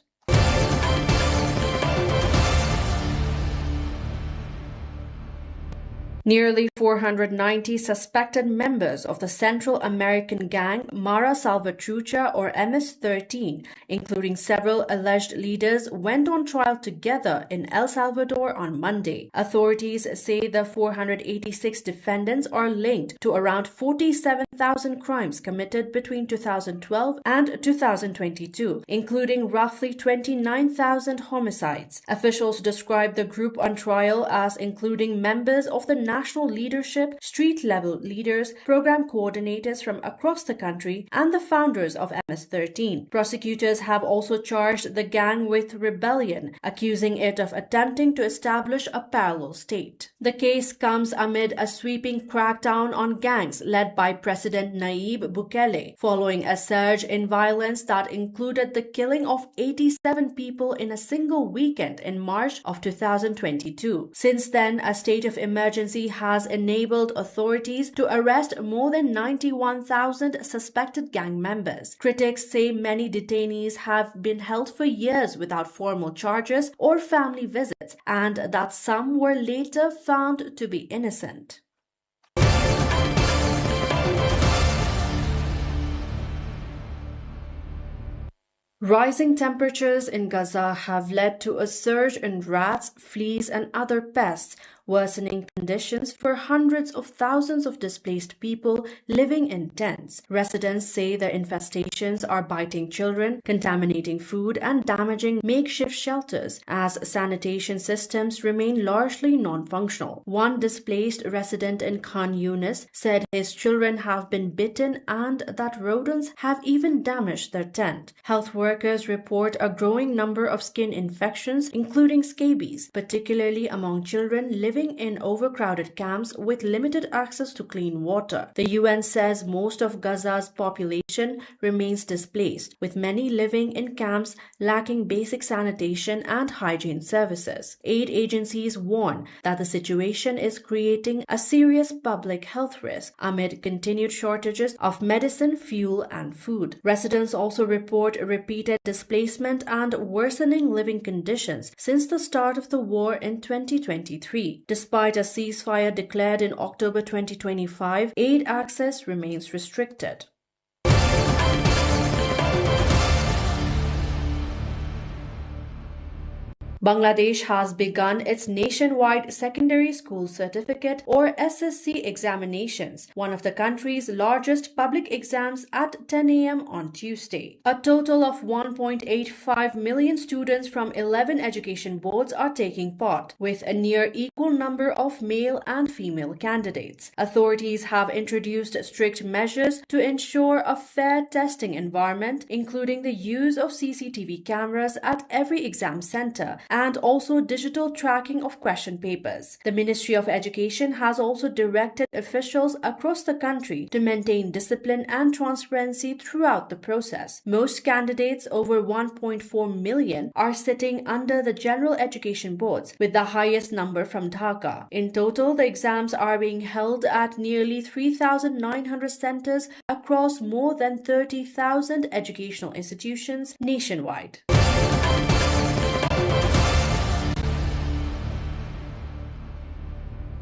Nearly 490 suspected members of the Central American gang Mara Salvatrucha or MS-13, including several alleged leaders, went on trial together in El Salvador on Monday. Authorities say the 486 defendants are linked to around 47,000 crimes committed between 2012 and 2022, including roughly 29,000 homicides. Officials describe the group on trial as including members of the national leadership, street-level leaders, program coordinators from across the country, and the founders of MS-13. Prosecutors have also charged the gang with rebellion, accusing it of attempting to establish a parallel state. The case comes amid a sweeping crackdown on gangs led by President Nayib Bukele, following a surge in violence that included the killing of 87 people in a single weekend in March of 2022. Since then, a state of emergency has enabled authorities to arrest more than 91,000 suspected gang members. Critics say many detainees have been held for years without formal charges or family visits, and that some were later found to be innocent. Rising temperatures in Gaza have led to a surge in rats, fleas, and other pests, worsening conditions for hundreds of thousands of displaced people living in tents. Residents say the infestations are biting children, contaminating food, and damaging makeshift shelters as sanitation systems remain largely non-functional. One displaced resident in Khan Yunis said his children have been bitten and that rodents have even damaged their tent. Health workers report a growing number of skin infections, including scabies, particularly among children living in overcrowded camps with limited access to clean water. The UN says most of Gaza's population remains displaced, with many living in camps lacking basic sanitation and hygiene services. Aid agencies warn that the situation is creating a serious public health risk amid continued shortages of medicine, fuel, and food. Residents also report repeated displacement and worsening living conditions since the start of the war in 2023. Despite a ceasefire declared in October 2025, aid access remains restricted. Bangladesh has begun its nationwide secondary school certificate or SSC examinations, one of the country's largest public exams, at 10 a.m. on Tuesday. A total of 1.85 million students from 11 education boards are taking part, with a near equal number of male and female candidates. Authorities have introduced strict measures to ensure a fair testing environment, including the use of CCTV cameras at every exam center and also digital tracking of question papers. The Ministry of Education has also directed officials across the country to maintain discipline and transparency throughout the process. Most candidates, over 1.4 million, are sitting under the general education boards, with the highest number from Dhaka. In total, the exams are being held at nearly 3,900 centers across more than 30,000 educational institutions nationwide.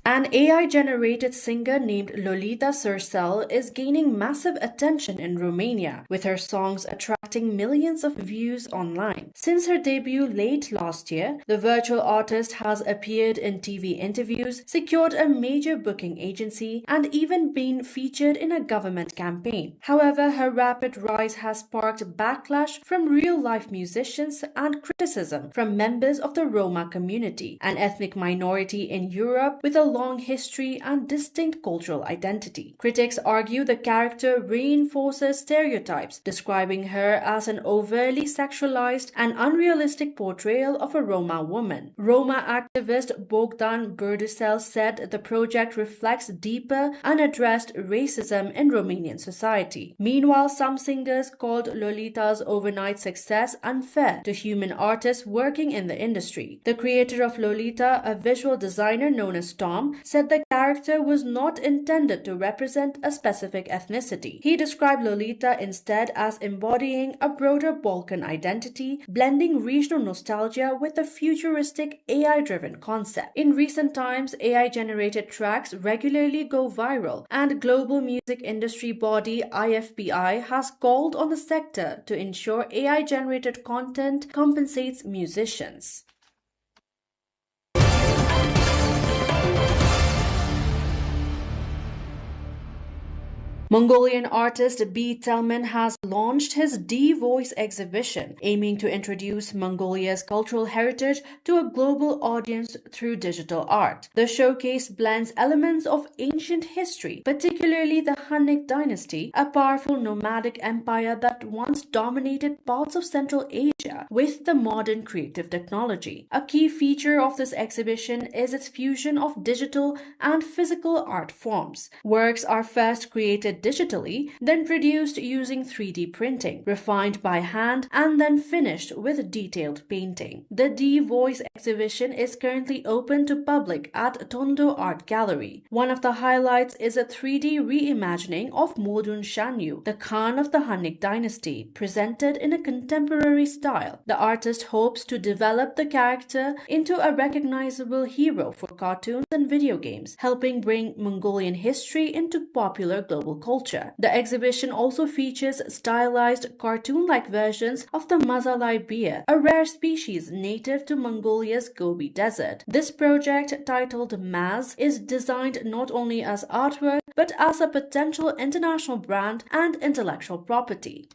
An AI-generated singer named Lolita Sârcel is gaining massive attention in Romania, with her songs attracting millions of views online. Since her debut late last year, the virtual artist has appeared in TV interviews, secured a major booking agency, and even been featured in a government campaign. However, her rapid rise has sparked backlash from real-life musicians and criticism from members of the Roma community, an ethnic minority in Europe with a long history and distinct cultural identity. Critics argue the character reinforces stereotypes, describing her as an overly sexualized and unrealistic portrayal of a Roma woman. Roma activist Bogdan Burdusel said the project reflects deeper, unaddressed racism in Romanian society. Meanwhile, some singers called Lolita's overnight success unfair to human artists working in the industry. The creator of Lolita, a visual designer known as Tom, said the character was not intended to represent a specific ethnicity. He described Lolita instead as embodying a broader Balkan identity, blending regional nostalgia with a futuristic AI-driven concept. In recent times, AI-generated tracks regularly go viral, and global music industry body IFPI has called on the sector to ensure AI-generated content compensates musicians. Mongolian artist B. Telman has launched his D-Voice exhibition, aiming to introduce Mongolia's cultural heritage to a global audience through digital art. The showcase blends elements of ancient history, particularly the Hunnic dynasty, a powerful nomadic empire that once dominated parts of Central Asia, with the modern creative technology. A key feature of this exhibition is its fusion of digital and physical art forms. Works are first created digitally, then produced using 3D printing, refined by hand, and then finished with detailed painting. The D-Voice exhibition is currently open to public at Tondo Art Gallery. One of the highlights is a 3D reimagining of Modun Shanyu, the Khan of the Hunnic dynasty, presented in a contemporary style. The artist hopes to develop the character into a recognizable hero for cartoons and video games, helping bring Mongolian history into popular global culture. The exhibition also features stylized cartoon-like versions of the Mazalai bear, a rare species native to Mongolia's Gobi Desert. This project, titled Maz, is designed not only as artwork but as a potential international brand and intellectual property.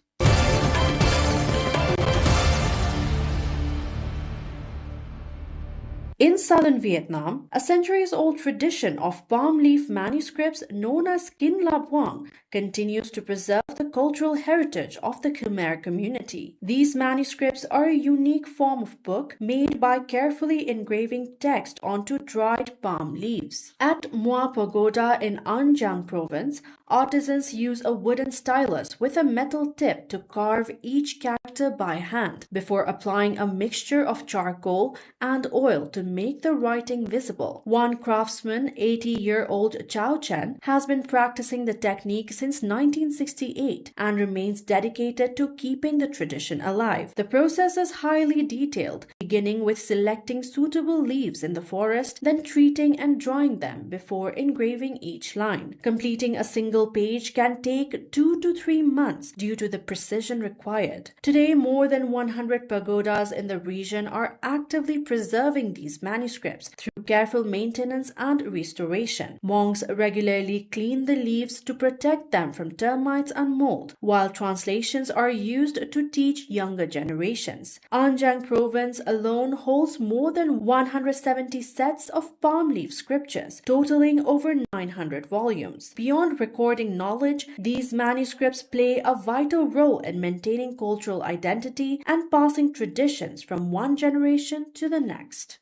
In southern Vietnam, a centuries-old tradition of palm leaf manuscripts known as Kin La Buang continues to preserve the cultural heritage of the Khmer community. These manuscripts are a unique form of book made by carefully engraving text onto dried palm leaves. At Mua Pagoda in An Giang province, artisans use a wooden stylus with a metal tip to carve each character by hand before applying a mixture of charcoal and oil to make the writing visible. One craftsman, 80-year-old Chao Chen, has been practicing the technique since 1968 and remains dedicated to keeping the tradition alive. The process is highly detailed, beginning with selecting suitable leaves in the forest, then treating and drying them before engraving each line. Completing a single page can take 2 to 3 months due to the precision required. Today, more than 100 pagodas in the region are actively preserving these manuscripts through careful maintenance and restoration. Monks regularly clean the leaves to protect them from termites and mold, while translations are used to teach younger generations. Anjang province alone holds more than 170 sets of palm leaf scriptures, totaling over 900 volumes. Beyond recording knowledge, these manuscripts play a vital role in maintaining cultural identity and passing traditions from one generation to the next.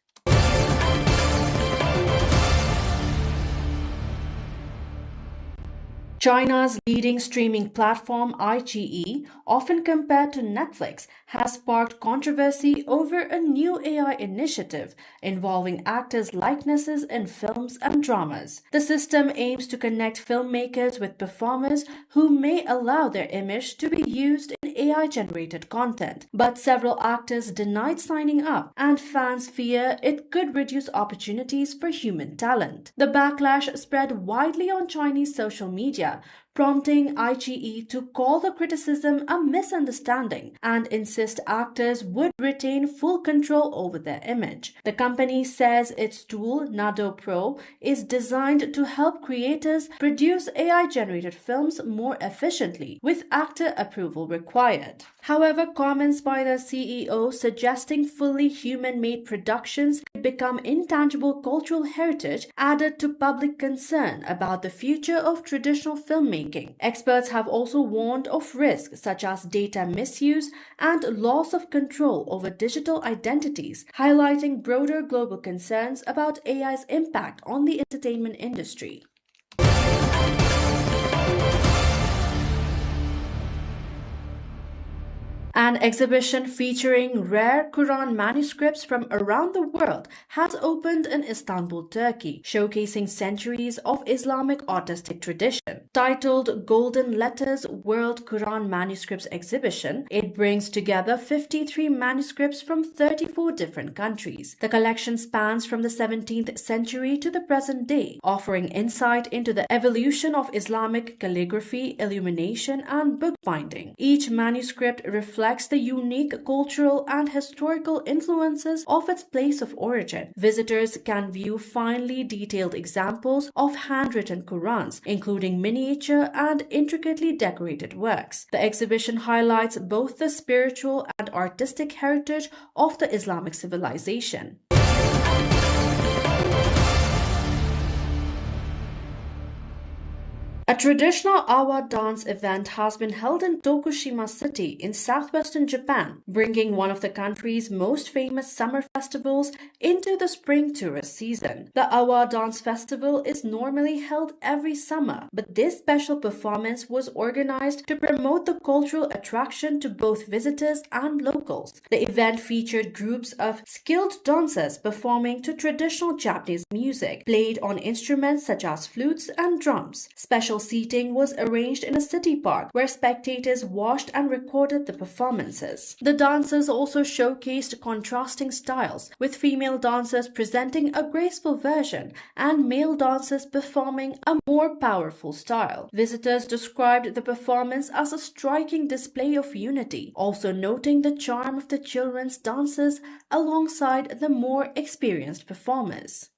China's leading streaming platform iQIYI, often compared to Netflix, has sparked controversy over a new AI initiative involving actors' likenesses in films and dramas. The system aims to connect filmmakers with performers who may allow their image to be used in AI-generated content, but several actors denied signing up, and fans fear it could reduce opportunities for human talent. The backlash spread widely on Chinese social media, prompting iQIYI to call the criticism a misunderstanding and insist actors would retain full control over their image. The company says its tool, Nado Pro, is designed to help creators produce AI-generated films more efficiently, with actor approval required. However, comments by the CEO suggesting fully human-made productions could become intangible cultural heritage added to public concern about the future of traditional filmmaking. Experts have also warned of risks such as data misuse and loss of control over digital identities, highlighting broader global concerns about AI's impact on the entertainment industry. An exhibition featuring rare Quran manuscripts from around the world has opened in Istanbul, Turkey, showcasing centuries of Islamic artistic tradition. Titled Golden Letters World Quran Manuscripts Exhibition, it brings together 53 manuscripts from 34 different countries. The collection spans from the 17th century to the present day, offering insight into the evolution of Islamic calligraphy, illumination, and bookbinding. Each manuscript reflects the unique cultural and historical influences of its place of origin. Visitors can view finely detailed examples of handwritten Qurans, including miniature and intricately decorated works. The exhibition highlights both the spiritual and artistic heritage of the Islamic civilization. A traditional awa dance event has been held in Tokushima City in southwestern Japan, bringing one of the country's most famous summer festivals into the spring tourist season. The Awa Dance Festival is normally held every summer, but this special performance was organized to promote the cultural attraction to both visitors and locals. The event featured groups of skilled dancers performing to traditional Japanese music, played on instruments such as flutes and drums. Special seating was arranged in a city park where spectators watched and recorded the performances. The dancers also showcased contrasting styles, with female dancers presenting a graceful version and male dancers performing a more powerful style. Visitors described the performance as a striking display of unity, also noting the charm of the children's dances alongside the more experienced performers.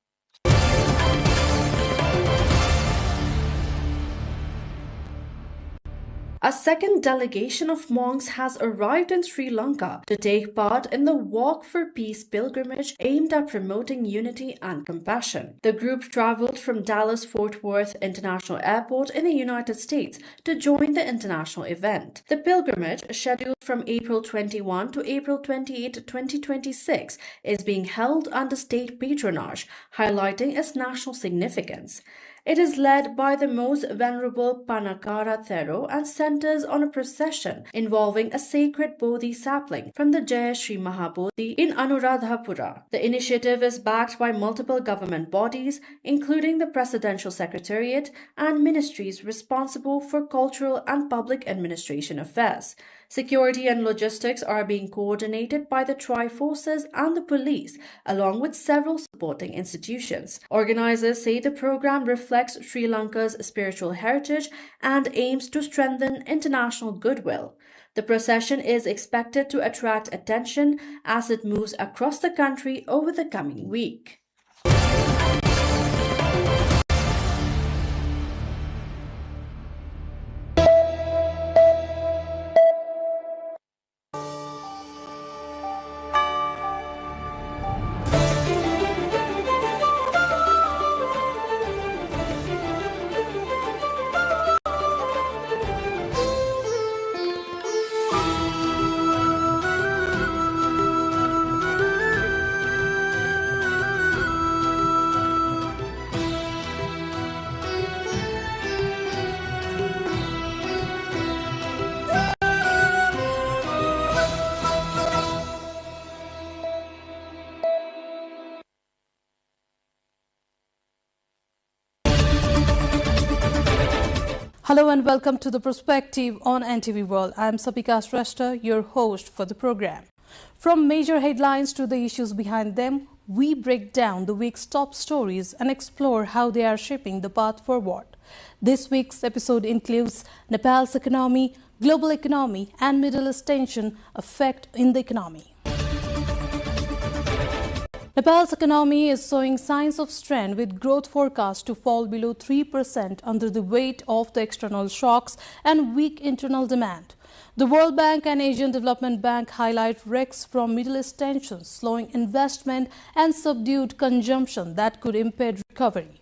A second delegation of monks has arrived in Sri Lanka to take part in the Walk for Peace pilgrimage aimed at promoting unity and compassion. The group traveled from Dallas-Fort Worth International Airport in the United States to join the international event. The pilgrimage, scheduled from April 21 to April 28, 2026, is being held under state patronage, highlighting its national significance. It is led by the most venerable Panakara Thero and centers on a procession involving a sacred Bodhi sapling from the Jaya Sri Mahabodhi in Anuradhapura. The initiative is backed by multiple government bodies, including the Presidential Secretariat and ministries responsible for cultural and public administration affairs. Security and logistics are being coordinated by the Tri-Forces and the police, along with several supporting institutions. Organizers say the program reflects Sri Lanka's spiritual heritage and aims to strengthen international goodwill. The procession is expected to attract attention as it moves across the country over the coming week. Hello and welcome to The Perspective on NTV World. I am Sapika Shrestha, your host for the program. From major headlines to the issues behind them, we break down the week's top stories and explore how they are shaping the path forward. This week's episode includes Nepal's economy, global economy and Middle East tension effect in the economy. Nepal's economy is showing signs of strength with growth forecast to fall below 3% under the weight of the external shocks and weak internal demand. The World Bank and Asian Development Bank highlight risks from Middle East tensions, slowing investment and subdued consumption that could impede recovery.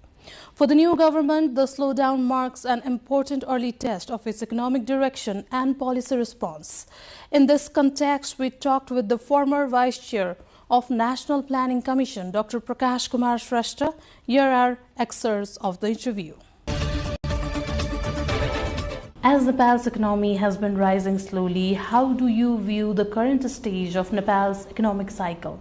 For the new government, the slowdown marks an important early test of its economic direction and policy response. In this context, we talked with the former Vice Chair of National Planning Commission, Dr. Prakash Kumar Shrestha. Here are excerpts of the interview. As Nepal's economy has been rising slowly, how do you view the current stage of Nepal's economic cycle?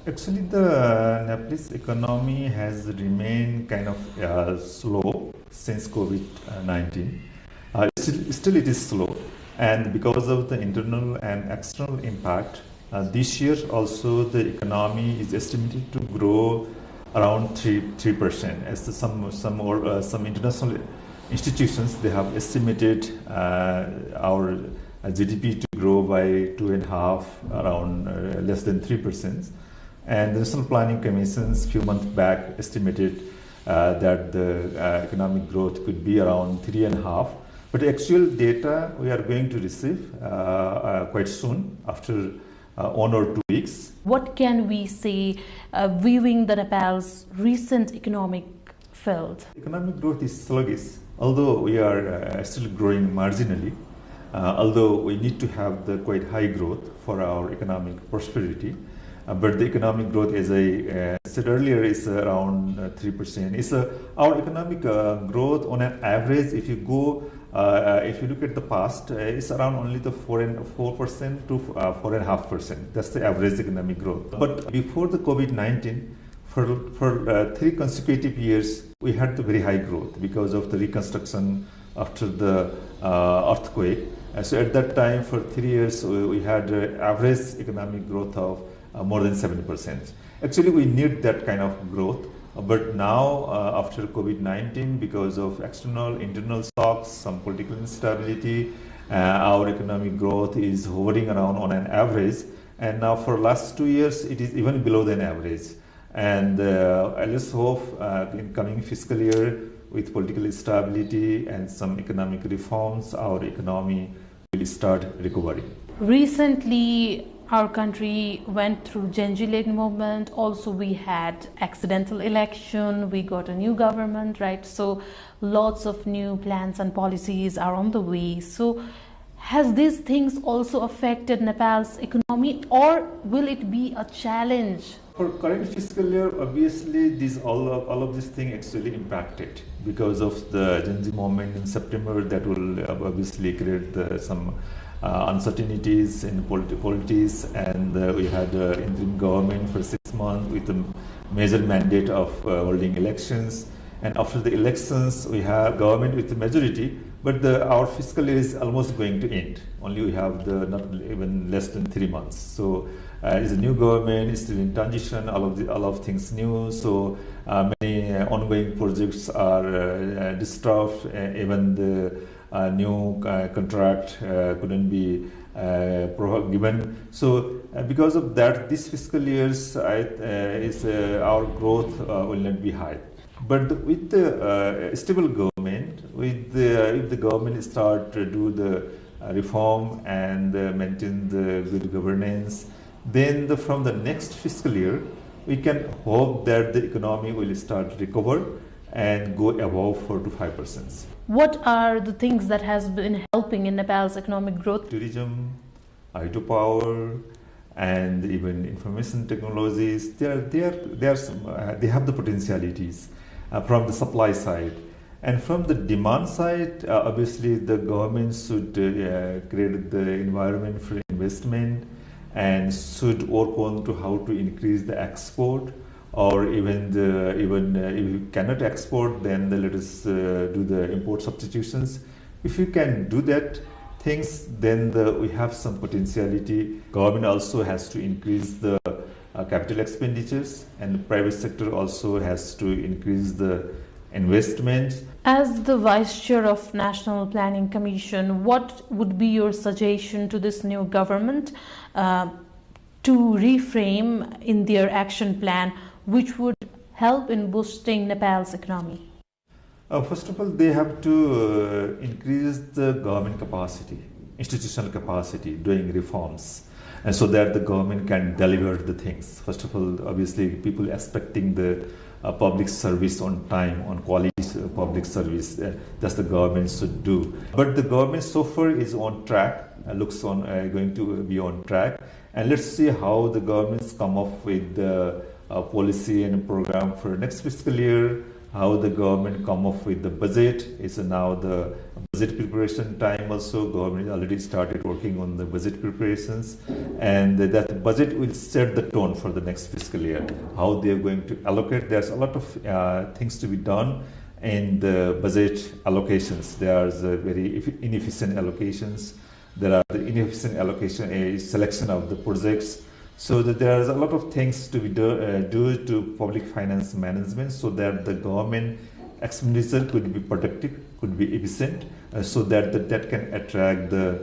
Actually, the Nepalese economy has remained kind of slow since COVID-19. Still it is slow, and because of the internal and external impact, this year also the economy is estimated to grow around 3%. As some international institutions, they have estimated our GDP to grow by 2.5%, around less than 3%. And the National Planning Commission's few months back estimated that the economic growth could be around 3.5%. But the actual data we are going to receive quite soon, after 1 or 2 weeks. What can we say viewing the Nepal's recent economic field? Economic growth is sluggish, although we are still growing marginally. Although we need to have the quite high growth for our economic prosperity. But the economic growth, as I said earlier, is around 3%. It's our economic growth on an average, if you look at the past, it's around only the 4% to 4.5%. That's the average economic growth. But before the COVID-19, for 3 consecutive years, we had the very high growth because of the reconstruction after the earthquake. So at that time, for 3 years, we had average economic growth of more than 7%. Actually, we need that kind of growth. But now, after COVID-19, because of external, internal shocks, some political instability, our economic growth is hovering around on an average. And now for last 2 years, it is even below than average. And I just hope in coming fiscal year, with political stability and some economic reforms, our economy will start recovering. Recently, our country went through Gen-Z-led movement. Also, we had accidental election. We got a new government, right? So lots of new plans and policies are on the way. So has these things also affected Nepal's economy, or will it be a challenge? For current fiscal year, obviously, all of these things actually impacted because of the Gen-Z movement in September. That will obviously create some uncertainties in politics, and we had interim government for 6 months with a major mandate of holding elections. And after the elections, we have government with the majority, But our fiscal year is almost going to end. Only we have not even less than 3 months. So it's a new government, it's still in transition, all of things new. So many ongoing projects are disturbed. Even the new contract couldn't be given. So because of that, this fiscal year's our growth will not be high. But with the stable government, if the government start to do the reform and maintain the good governance, then from the next fiscal year, we can hope that the economy will start to recover and go above 4 to 5%. What are the things that has been helping in Nepal's economic growth? Tourism, hydropower, and even information technologies. They have the potentialities from the supply side. And from the demand side, obviously the government should create the environment for investment and should work on to how to increase the export, or even if you cannot export, then let us do the import substitutions. If you can do that things, then we have some potentiality. Government also has to increase the capital expenditures, and the private sector also has to increase the investments. As the Vice Chair of National Planning Commission, what would be your suggestion to this new government to reframe in their action plan, which would help in boosting Nepal's economy? First of all, they have to increase the government capacity, institutional capacity, doing reforms, and so that the government can deliver the things. First of all, obviously, people expecting the public service on time, on quality public service. That's the government should do. But the government so far is on track, looks on going to be on track. And let's see how the governments come up with the policy and program for next fiscal year, how the government come up with the budget. It's now the budget preparation time also. Government already started working on the budget preparations, and that budget will set the tone for the next fiscal year. How they are going to allocate. There's a lot of things to be done in the budget allocations. There's very inefficient allocations. There are the inefficient allocation, selection of the projects. So that there is a lot of things to be do to public finance management, so that the government expenditure could be productive, could be efficient, so that that can attract the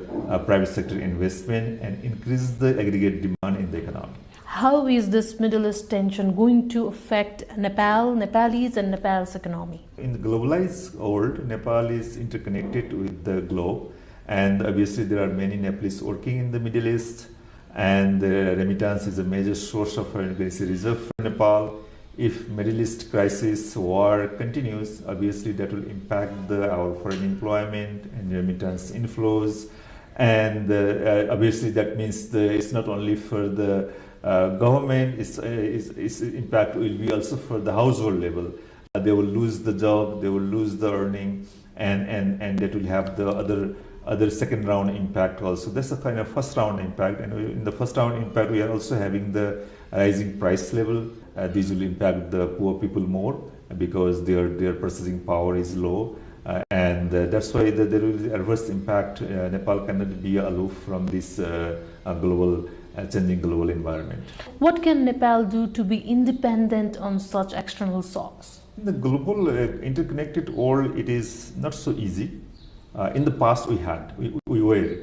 private sector investment and increase the aggregate demand in the economy. How is this Middle East tension going to affect Nepal, Nepalis and Nepal's economy? In the globalized world, Nepal is interconnected with the globe, and obviously there are many Nepalese working in the Middle East. And remittance is a major source of foreign currency reserve for Nepal. If Middle East crisis war continues, obviously that will impact our foreign employment and remittance inflows. And obviously that means it's not only for the government, its impact will be also for the household level. They will lose the job, they will lose the earning, and that will have the other second round impact also. That's a kind of first round impact, and in the first round impact we are also having the rising price level. These will impact the poor people more because their purchasing power is low, and that's why there will be adverse impact. Nepal cannot be aloof from this changing global environment. What can Nepal do to be independent on such external shocks? In the global interconnected world, it is not so easy. In the past we were,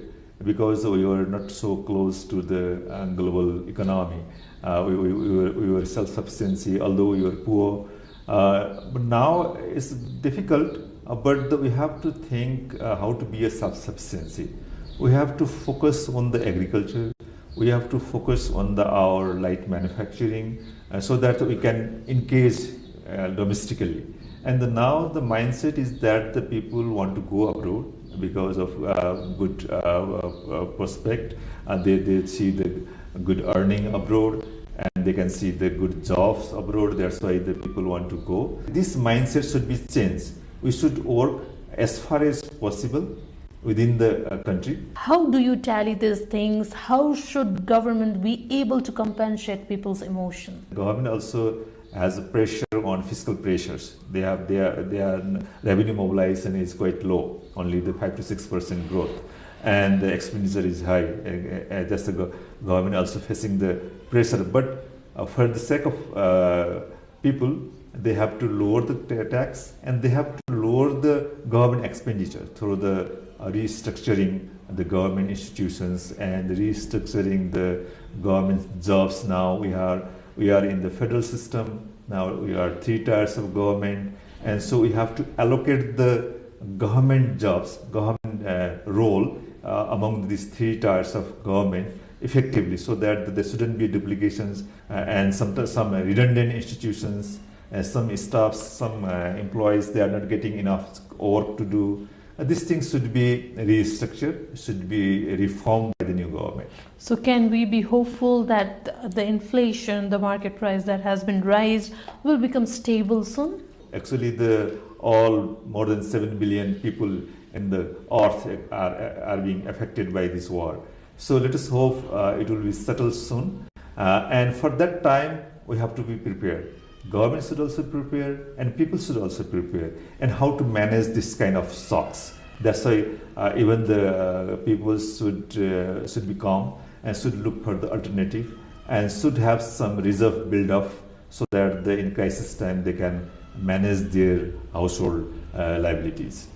because we were not so close to the global economy. We were self-sufficiency, although we were poor. But now it's difficult, but we have to think how to be a self-sufficiency. We have to focus on the agriculture. We have to focus on our light manufacturing, so that we can engage domestically. And now the mindset is that the people want to go abroad because of good prospect. They see the good earning abroad, and they can see the good jobs abroad. That's why the people want to go. This mindset should be changed. We should work as far as possible within the country. How do you tally these things? How should government be able to compensate people's emotion? Government also has a pressure on fiscal pressures. Their revenue mobilization is quite low only the 5 to 6% growth, and the expenditure is high. That's the government also facing the pressure. But for the sake of people, they have to lower the tax, and they have to lower the government expenditure through the restructuring the government institutions and restructuring the government jobs. Now we are in the federal system. Now we are 3 tiers of government, and so we have to allocate the government jobs, government role among these 3 tiers of government effectively, so that there shouldn't be duplications and some redundant institutions, some staffs, some employees, they are not getting enough work to do. These things should be restructured, should be reformed by the new government. So can we be hopeful that the inflation, the market price that has been raised will become stable soon? Actually, all more than 7 billion people in the earth are being affected by this war. So let us hope it will be settled soon. And for that time, we have to be prepared. Government should also prepare, and people should also prepare, and how to manage this kind of shocks. That's why even the people should be calm and should look for the alternative, and should have some reserve build up, so that in crisis time they can manage their household liabilities.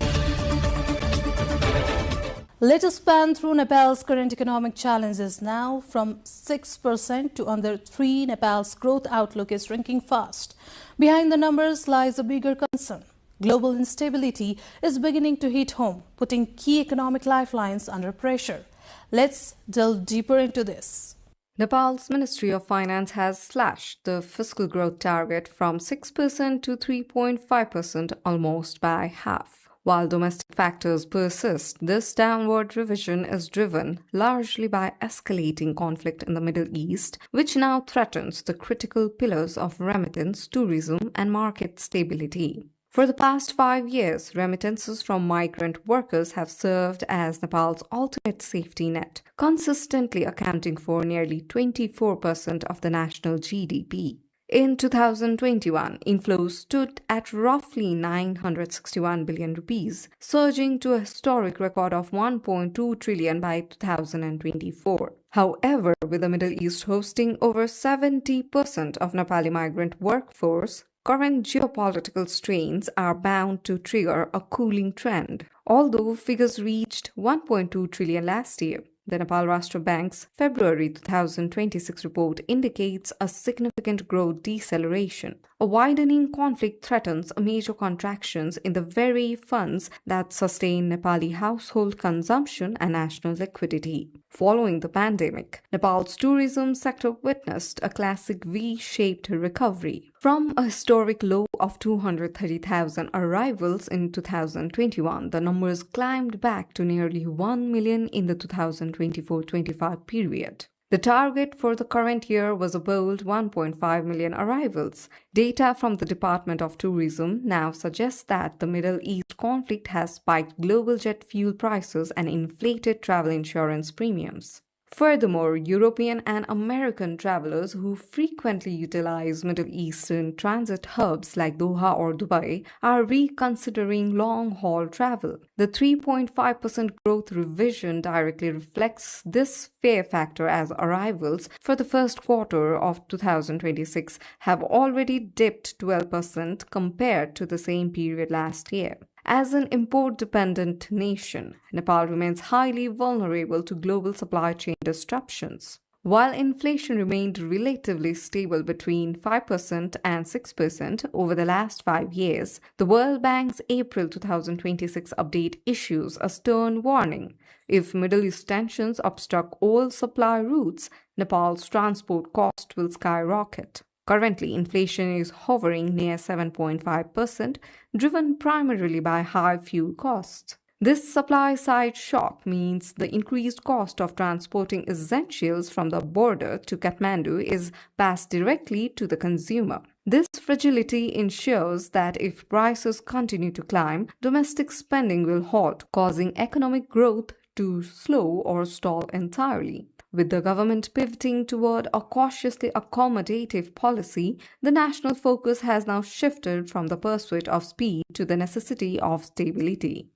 Let us span through Nepal's current economic challenges now. From 6% to under 3%, Nepal's growth outlook is shrinking fast. Behind the numbers lies a bigger concern. Global instability is beginning to hit home, putting key economic lifelines under pressure. Let's delve deeper into this. Nepal's Ministry of Finance has slashed the fiscal growth target from 6% to 3.5%, almost by half. While domestic factors persist, this downward revision is driven largely by escalating conflict in the Middle East, which now threatens the critical pillars of remittance, tourism, and market stability. For the past 5 years, remittances from migrant workers have served as Nepal's ultimate safety net, consistently accounting for nearly 24% of the national GDP. In 2021, inflows stood at roughly 961 billion rupees, surging to a historic record of 1.2 trillion by 2024. However, with the Middle East hosting over 70% of Nepali migrant workforce, current geopolitical strains are bound to trigger a cooling trend. Although figures reached 1.2 trillion last year, the Nepal Rashtra Bank's February 2026 report indicates a significant growth deceleration. A widening conflict threatens a major contractions in the very funds that sustain Nepali household consumption and national liquidity. Following the pandemic, Nepal's tourism sector witnessed a classic V-shaped recovery. From a historic low of 230,000 arrivals in 2021, the numbers climbed back to nearly 1 million in the 2024-25 period. The target for the current year was a bold 1.5 million arrivals. Data from the Department of Tourism now suggests that the Middle East conflict has spiked global jet fuel prices and inflated travel insurance premiums. Furthermore, European and American travelers who frequently utilize Middle Eastern transit hubs like Doha or Dubai are reconsidering long-haul travel. The 3.5% growth revision directly reflects this fear factor, as arrivals for the first quarter of 2026 have already dipped 12% compared to the same period last year. As an import-dependent nation, Nepal remains highly vulnerable to global supply chain disruptions. While inflation remained relatively stable between 5% and 6% over the last 5 years, the World Bank's April 2026 update issues a stern warning. If Middle East tensions obstruct all supply routes, Nepal's transport cost will skyrocket. Currently, inflation is hovering near 7.5%, driven primarily by high fuel costs. This supply-side shock means the increased cost of transporting essentials from the border to Kathmandu is passed directly to the consumer. This fragility ensures that if prices continue to climb, domestic spending will halt, causing economic growth to slow or stall entirely. With the government pivoting toward a cautiously accommodative policy, the national focus has now shifted from the pursuit of speed to the necessity of stability.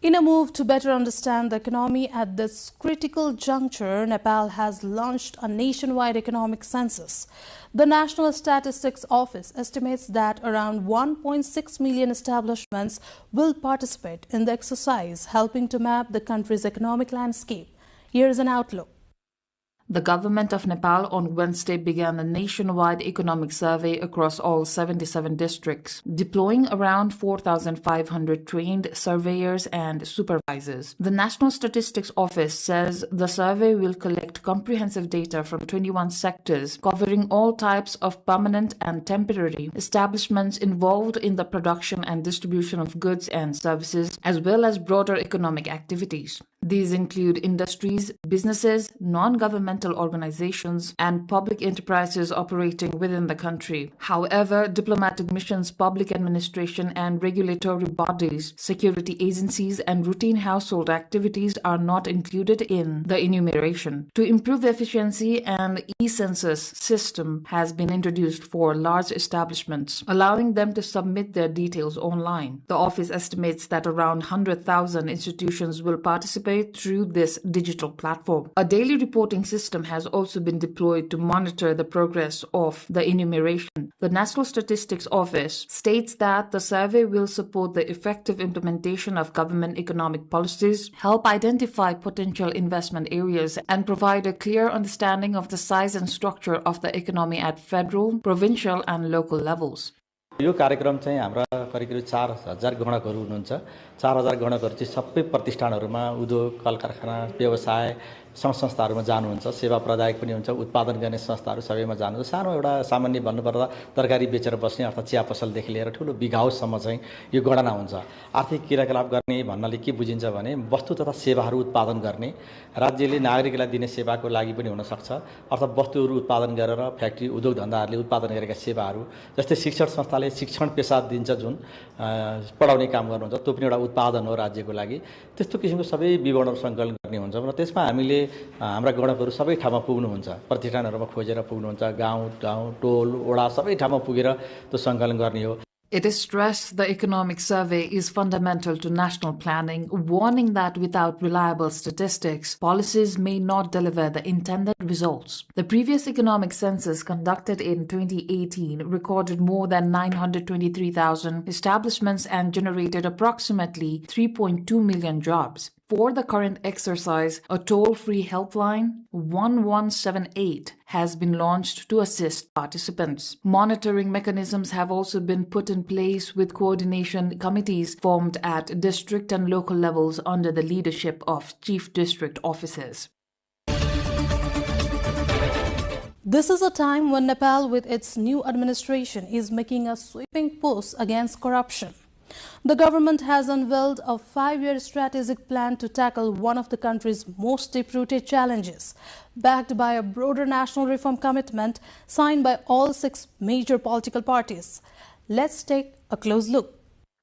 In a move to better understand the economy at this critical juncture, Nepal has launched a nationwide economic census. The National Statistics Office estimates that around 1.6 million establishments will participate in the exercise, helping to map the country's economic landscape. Here is an outlook. The government of Nepal on Wednesday began a nationwide economic survey across all 77 districts, deploying around 4,500 trained surveyors and supervisors. The National Statistics Office says the survey will collect comprehensive data from 21 sectors, covering all types of permanent and temporary establishments involved in the production and distribution of goods and services, as well as broader economic activities. These include industries, businesses, non-governmental organizations, and public enterprises operating within the country. However, diplomatic missions, public administration, and regulatory bodies, security agencies, and routine household activities are not included in the enumeration. To improve efficiency, an e-census system has been introduced for large establishments, allowing them to submit their details online. The office estimates that around 100,000 institutions will participate through this digital platform. A daily reporting system has also been deployed to monitor the progress of the enumeration. The National Statistics Office states that the survey will support the effective implementation of government economic policies, help identify potential investment areas, and provide a clear understanding of the size and structure of the economy at federal, provincial, and local levels. यो कार्यक्रम चाहिँ हाम्रा करिब 4000 गणकहरू हुनुहुन्छ 4000 गणकहरू चाहिँ सबै प्रतिष्ठानहरुमा उद्योग कल कारखाना व्यवसाय संस्थाहरुमा जानुहुन्छ सेवा प्रदायक पनि हुन्छ उत्पादन गर्ने संस्थाहरु सबैमा जानुहुन्छ सानो एउटा सामान्य भन्नुपर्दा तरकारी बेचेर बस्ने अर्थात चिया पसलदेखि लिएर ठूलो बिघाउसम्म चाहिँ यो गणना हुन्छ आर्थिक क्रियाकलाप गर्ने भन्नाले के बुझिन्छ भने वस्तु तथा सेवाहरु उत्पादन गर्ने राज्यले नागरिकलाई दिने सेवाको लागि पनि हुन सक्छ अर्थात वस्तुहरु उत्पादन गरेर फ्याक्ट्री उद्योग धन्दाहरुले उत्पादन गरेका सेवाहरु जस्तै शिक्षण संस्थाले शिक्षण पेशा दिन्छ जुन पढाउने काम गर्नुहुन्छ त्यो पनि एउटा उत्पादन हो राज्यको लागि त्यस्तो किसिमको सबै विवरणहरु संकलन गर्ने हुन्छ र त्यसमा हामीले हाम्रा गणकहरु सबै ठाउँमा पुग्नुहुन्छ प्रतिष्ठानहरुमा खोजेर पुग्नुहुन्छ गाउँ टोल वडा सबै ठाउँमा पुगेर त्यो संकलन गर्ने हो It is stressed the economic survey is fundamental to national planning, warning that without reliable statistics, policies may not deliver the intended results. The previous economic census conducted in 2018 recorded more than 923,000 establishments and generated approximately 3.2 million jobs. For the current exercise, a toll-free helpline, 1178, has been launched to assist participants. Monitoring mechanisms have also been put in place with coordination committees formed at district and local levels under the leadership of chief district officers. This is a time when Nepal, with its new administration, is making a sweeping push against corruption. The government has unveiled a 5-year strategic plan to tackle one of the country's most deep-rooted challenges, backed by a broader national reform commitment signed by all 6 major political parties. Let's take a close look.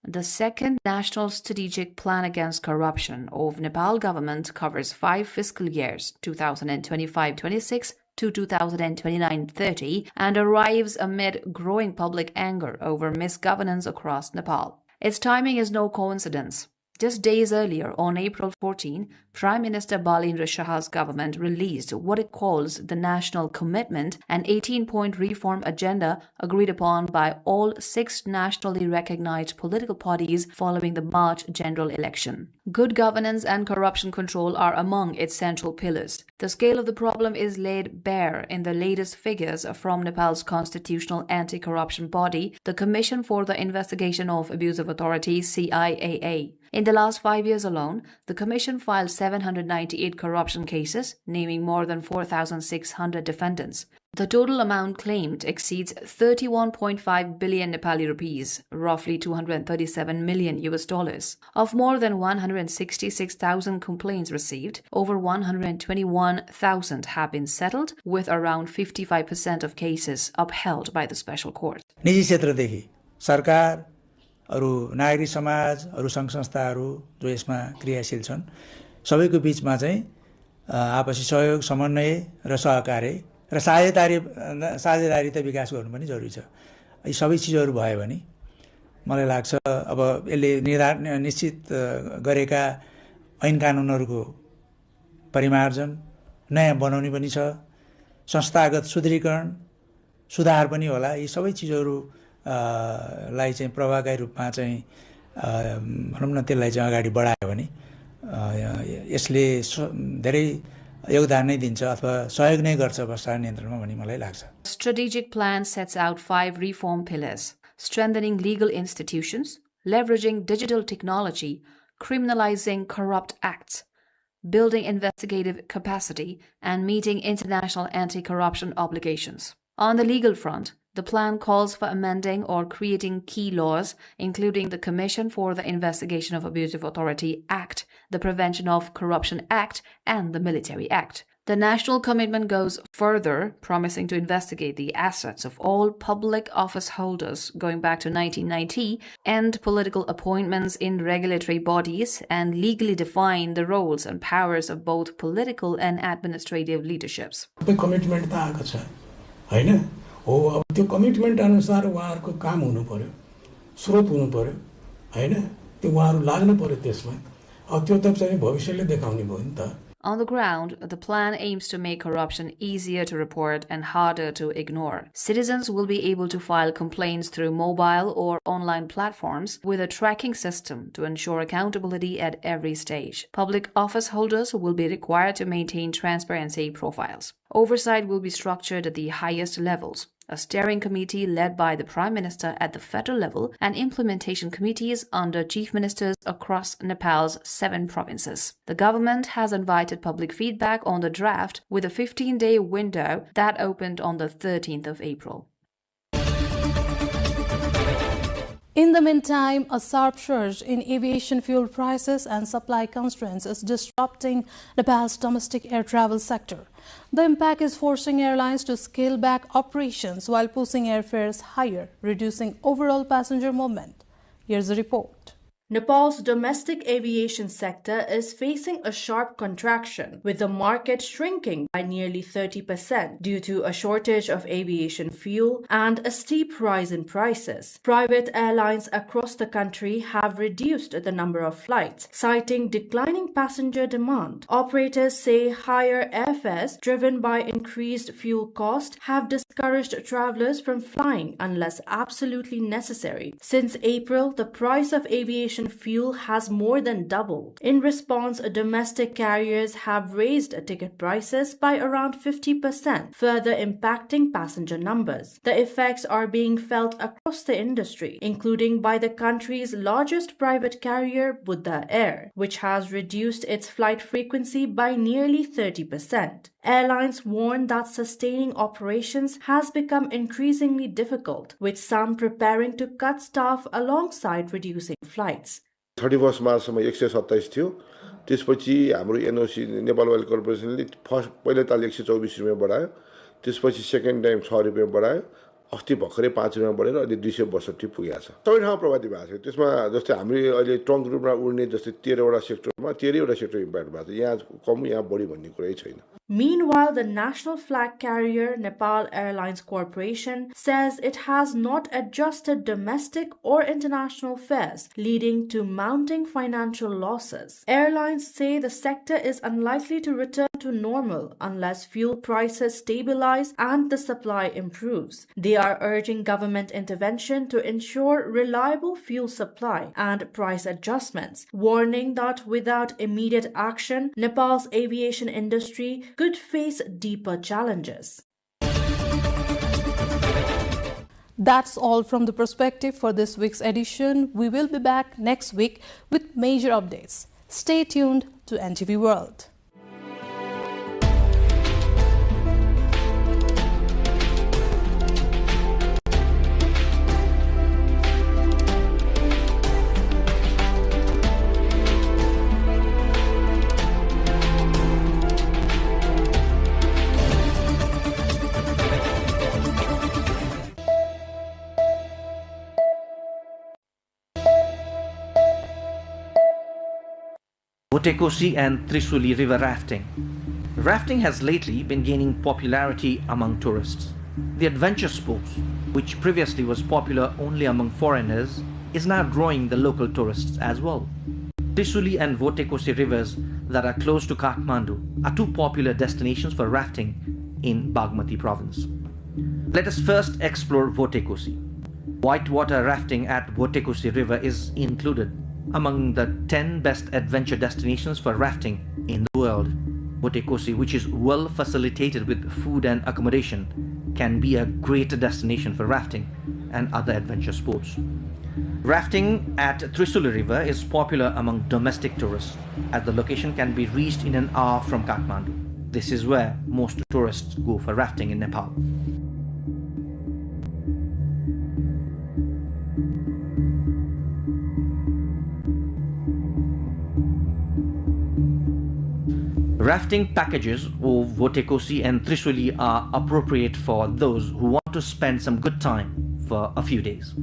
The second National Strategic Plan Against Corruption of Nepal government covers 5 fiscal years, 2025-26 to 2029-30, and arrives amid growing public anger over misgovernance across Nepal. Its timing is no coincidence. Just days earlier, on April 14, Prime Minister Balendra Shah's government released what it calls the National Commitment, an 18-point reform agenda agreed upon by all 6 nationally recognized political parties following the March general election. Good governance and corruption control are among its central pillars. The scale of the problem is laid bare in the latest figures from Nepal's constitutional anti-corruption body, the Commission for the Investigation of Abusive Authority, CIAA. In the last 5 years alone, the Commission filed 798 corruption cases, naming more than 4,600 defendants. The total amount claimed exceeds 31.5 billion Nepali rupees, roughly $237 million. Of more than 166,000 complaints received, over 121,000 have been settled, with around 55% of cases upheld by the special court. निजी क्षेत्रदेखि सरकार अरु नागरिक समाज अरु संघ संस्थाहरु जो यसमा क्रियाशील छन् सबैको बीचमा चाहिँ आपसी सहयोग समन्वय र सहकार्य र साझेदारीता विकास गर्नु पनि जरुरी छ। यी सबै चीजहरु भयो भने मलाई लाग्छ अब यसले निश्चित गरेका ऐन कानुनहरूको परिमार्जन नयाँ बनाउने पनि छ, संस्थागत सुदृढीकरण सुधार पनि होला। यी सबै चिजहरूलाई चाहिँ प्रभावकारी रूपमा चाहिँ भनौँ न त्यसलाई चाहिँ अगाडि बढायो भने यसले धेरै योगदान नै दिन्छ अथवा सहयोग नै गर्छ भ्रष्टाचार नियन्त्रणमा भन्ने मलाई लाग्छ। Strategic plan sets out 5 reform pillars: strengthening legal institutions, leveraging digital technology, criminalizing corrupt acts, building investigative capacity, and meeting international anti-corruption obligations. On the legal front, the plan calls for amending or creating key laws, including the Commission for the Investigation of Abusive Authority Act, the Prevention of Corruption Act, and the Military Act. The national commitment goes further, promising to investigate the assets of all public office holders going back to 1990, end political appointments in regulatory bodies, and legally define the roles and powers of both political and administrative leaderships. Commitment हैन हो, अब त्यो commitment अनुसार उहाँहरुको काम हुनु पर्यो, स्रोत हुनु पर्यो हैन, त्यो उहाँहरु लाग्नु पर्यो त्यसमा। अब त्यो त चाहिँ भविष्यले देखाउने भयो नि त। On the ground, the plan aims to make corruption easier to report and harder to ignore. Citizens will be able to file complaints through mobile or online platforms with a tracking system to ensure accountability at every stage. Public office holders will be required to maintain transparency profiles. Oversight will be structured at the highest levels: a steering committee led by the Prime Minister at the federal level, and implementation committees under chief ministers across Nepal's 7 provinces. The government has invited public feedback on the draft with a 15-day window that opened on the 13th of April. In the meantime, a sharp surge in aviation fuel prices and supply constraints is disrupting Nepal's domestic air travel sector. The impact is forcing airlines to scale back operations while pushing airfares higher, reducing overall passenger movement. Here's a report. Nepal's domestic aviation sector is facing a sharp contraction, with the market shrinking by nearly 30% due to a shortage of aviation fuel and a steep rise in prices. Private airlines across the country have reduced the number of flights, citing declining passenger demand. Operators say higher airfares driven by increased fuel cost have discouraged travelers from flying unless absolutely necessary. Since April, the price of aviation fuel has more than doubled. In response, domestic carriers have raised ticket prices by around 50%, further impacting passenger numbers. The effects are being felt across the industry, including by the country's largest private carrier, Buddha Air, which has reduced its flight frequency by nearly 30%. Airlines warn that sustaining operations has become increasingly difficult, with some preparing to cut staff alongside reducing flights. 31 मार्चसम्म 127 थियो, त्यसपछि हाम्रो NOC Nepal oil कर्पोरेसनले first पहिलो ताल 124 रुपैयाँ बढायो, त्यसपछि second time 6 रुपैयाँ बढायो, अस्ति भर्खरै 5 रुपैयाँ बढेर अहिले 262 पुगेको छ। सबै ठाउँमा प्रभावित भएको छ। त्यसमा जस्तै हाम्रो अहिले ट्रङ्क रूपमा उड्ने जस्तै 13 वटा सेक्टरमा 13 वटा सेक्टर इम्प्याक्ट भएको छ। यहाँ कम यहाँ बढी भन्ने कुरै छैन। Meanwhile, the national flag carrier Nepal Airlines Corporation says it has not adjusted domestic or international fares, leading to mounting financial losses. Airlines say the sector is unlikely to return to normal unless fuel prices stabilize and the supply improves. They are urging government intervention to ensure reliable fuel supply and price adjustments, warning that without immediate action, Nepal's aviation industry could face deeper challenges. That's all from the perspective for this week's edition. We will be back next week with major updates. Stay tuned to NTV World. Botekoshi and Trishuli river rafting. Rafting has lately been gaining popularity among tourists. The adventure sport, which previously was popular only among foreigners, is now drawing the local tourists as well. Trisuli and Votekosi rivers that are close to Kathmandu are two popular destinations for rafting in Bagmati province. Let us first explore Votekosi. Whitewater rafting at Votekosi river is included among the 10 best adventure destinations for rafting in the world. Votekosi, which is well facilitated with food and accommodation, can be a great destination for rafting and other adventure sports. Rafting at Trisuli River is popular among domestic tourists, as the location can be reached in an hour from Kathmandu. This is where most tourists go for rafting in Nepal. Rafting packages of Votekosi and Trisuli are appropriate for those who want to spend some good time for a few days.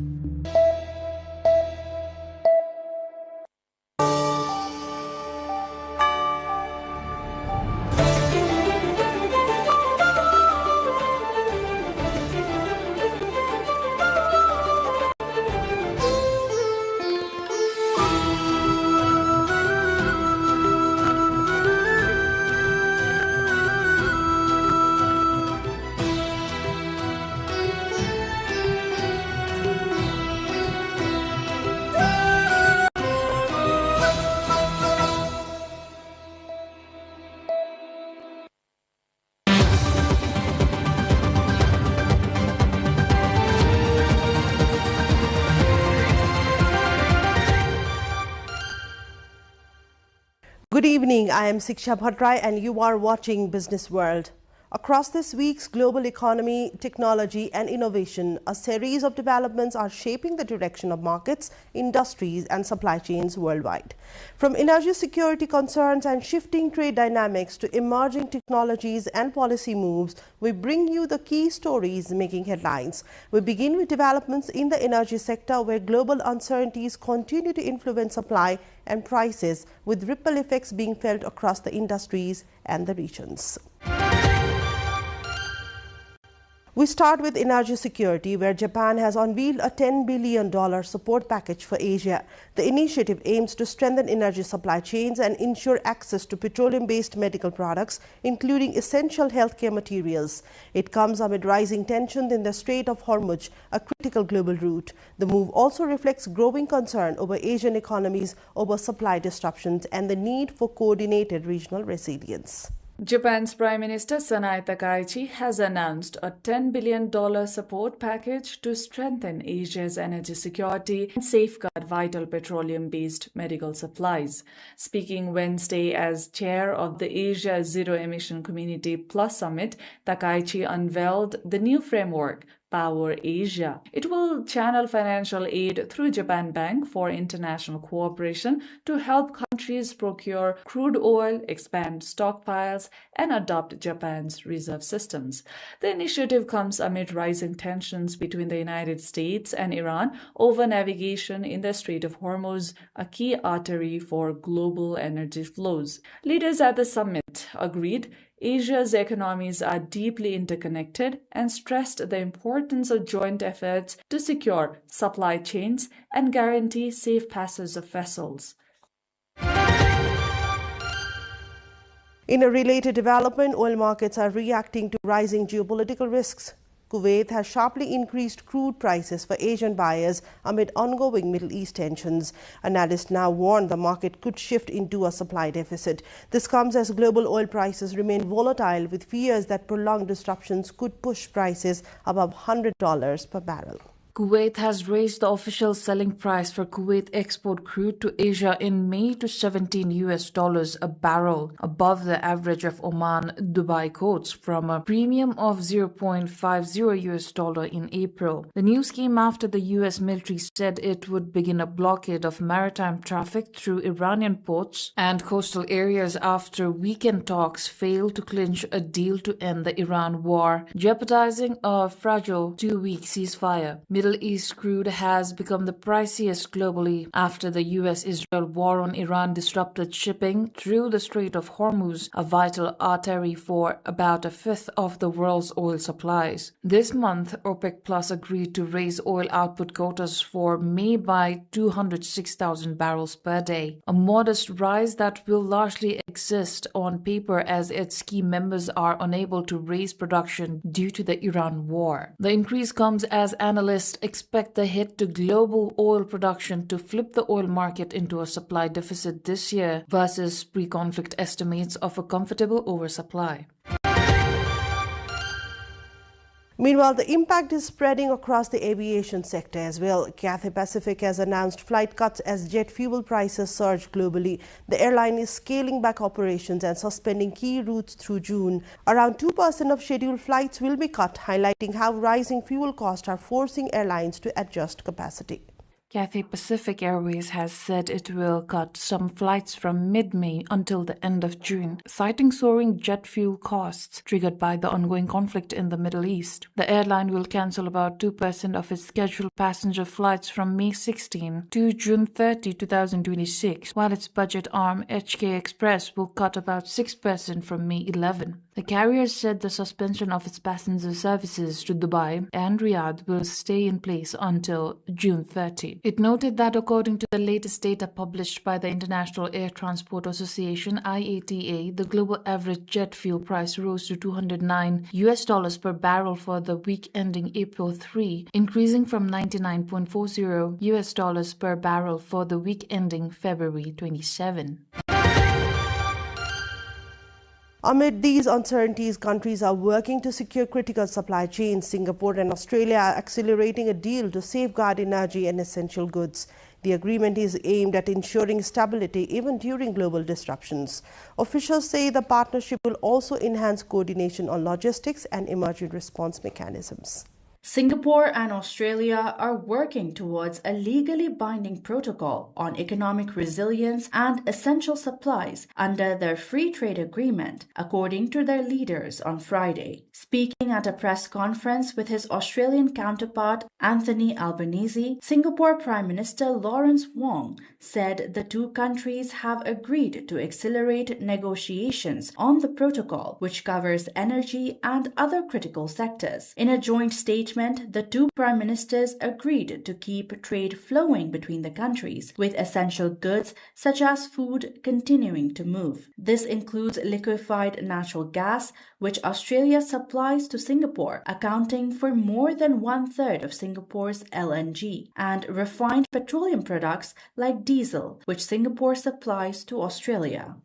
Good evening, I am Siksha Bhattrai and you are watching Business World. Across this week's global economy, technology and innovation, a series of developments are shaping the direction of markets, industries and supply chains worldwide. From energy security concerns and shifting trade dynamics to emerging technologies and policy moves, we bring you the key stories making headlines. We begin with developments in the energy sector where global uncertainties continue to influence supply and prices, with ripple effects being felt across the industries and the regions. We start with energy security, where Japan has unveiled a $10 billion support package for Asia. The initiative aims to strengthen energy supply chains and ensure access to petroleum-based medical products, including essential healthcare materials. It comes amid rising tensions in the Strait of Hormuz, a critical global route. The move also reflects growing concern over Asian economies over supply disruptions and the need for coordinated regional resilience. Japan's Prime Minister Sanae Takaichi has announced a $10 billion support package to strengthen Asia's energy security and safeguard vital petroleum-based medical supplies. Speaking Wednesday as chair of the Asia Zero Emission Community Plus Summit, Takaichi unveiled the new framework, Power Asia. It will channel financial aid through Japan Bank for International Cooperation to help countries procure crude oil, expand stockpiles, and adopt Japan's reserve systems. The initiative comes amid rising tensions between the United States and Iran over navigation in the Strait of Hormuz, a key artery for global energy flows. Leaders at the summit agreed Asia's economies are deeply interconnected and stressed the importance of joint efforts to secure supply chains and guarantee safe passage of vessels. In a related development, oil markets are reacting to rising geopolitical risks. Kuwait has sharply increased crude prices for Asian buyers amid ongoing Middle East tensions. Analysts now warn the market could shift into a supply deficit. This comes as global oil prices remain volatile, with fears that prolonged disruptions could push prices above $100 per barrel. Kuwait has raised the official selling price for Kuwait export crude to Asia in May to $17 a barrel, above the average of Oman Dubai quotes, from a premium of $0.50 in April. The news came after the US military said it would begin a blockade of maritime traffic through Iranian ports and coastal areas after weekend talks failed to clinch a deal to end the Iran war, jeopardizing a fragile 2-week ceasefire. Middle East crude has become the priciest globally after the US-Israel war on Iran disrupted shipping through the Strait of Hormuz, a vital artery for about a fifth of the world's oil supplies. This month, OPEC Plus agreed to raise oil output quotas for May by 206,000 barrels per day, a modest rise that will largely exist on paper as its key members are unable to raise production due to the Iran war. The increase comes as analysts expect the hit to global oil production to flip the oil market into a supply deficit this year versus pre-conflict estimates of a comfortable oversupply. Meanwhile, the impact is spreading across the aviation sector as well. Cathay Pacific has announced flight cuts as jet fuel prices surge globally. The airline is scaling back operations and suspending key routes through June. Around 2% of scheduled flights will be cut, highlighting how rising fuel costs are forcing airlines to adjust capacity. Cathay Pacific Airways has said it will cut some flights from mid-May until the end of June, citing soaring jet fuel costs triggered by the ongoing conflict in the Middle East. The airline will cancel about 2% of its scheduled passenger flights from May 16 to June 30, 2026, while its budget arm HK Express will cut about 6% from May 11. The carrier said the suspension of its passenger services to Dubai and Riyadh will stay in place until June 30. It noted that according to the latest data published by the International Air Transport Association (IATA), the global average jet fuel price rose to $209 per barrel for the week ending April 3, increasing from $99.40 per barrel for the week ending February 27. Amid these uncertainties, countries are working to secure critical supply chains. Singapore and Australia are accelerating a deal to safeguard energy and essential goods. The agreement is aimed at ensuring stability even during global disruptions. Officials say the partnership will also enhance coordination on logistics and emergency response mechanisms. Singapore and Australia are working towards a legally binding protocol on economic resilience and essential supplies under their free trade agreement, according to their leaders on Friday. Speaking at a press conference with his Australian counterpart, Anthony Albanese, Singapore Prime Minister Lawrence Wong said the two countries have agreed to accelerate negotiations on the protocol, which covers energy and other critical sectors. In a joint statement, the two prime ministers agreed to keep trade flowing between the countries, with essential goods such as food continuing to move. This includes liquefied natural gas, which Australia supplies to Singapore, accounting for more than one-third of Singapore's LNG, and refined petroleum products like diesel, which Singapore supplies to Australia.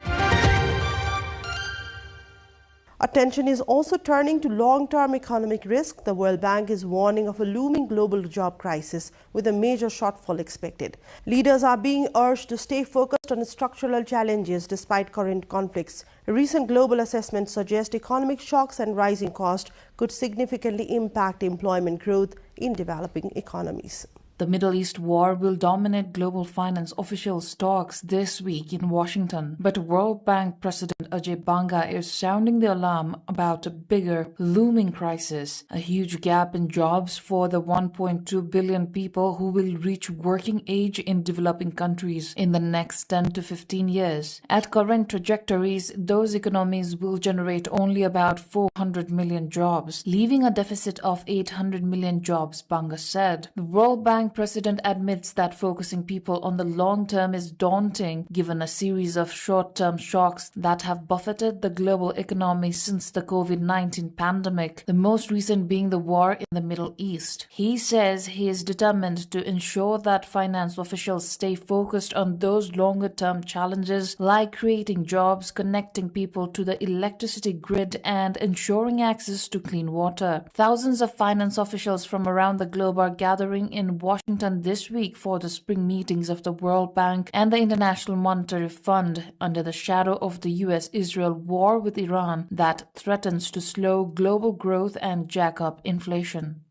Attention is also turning to long-term economic risk. The World Bank is warning of a looming global job crisis with a major shortfall expected. Leaders are being urged to stay focused on structural challenges despite current conflicts. A recent global assessment suggests economic shocks and rising costs could significantly impact employment growth in developing economies. The Middle East war will dominate global finance officials' talks this week in Washington, but World Bank President Ajay Banga is sounding the alarm about a bigger, looming crisis, a huge gap in jobs for the 1.2 billion people who will reach working age in developing countries in the next 10 to 15 years. At current trajectories, those economies will generate only about 400 million jobs, leaving a deficit of 800 million jobs, Banga said. The World Bank President admits that focusing people on the long term is daunting given a series of short-term shocks that have buffeted the global economy since the COVID-19 pandemic, the most recent being the war in the Middle East. He says he is determined to ensure that finance officials stay focused on those longer-term challenges like creating jobs, connecting people to the electricity grid, and ensuring access to clean water. Thousands of finance officials from around the globe are gathering in Washington this week for the spring meetings of the World Bank and the International Monetary Fund under the shadow of the US-Israel war with Iran that threatens to slow global growth and jack up inflation.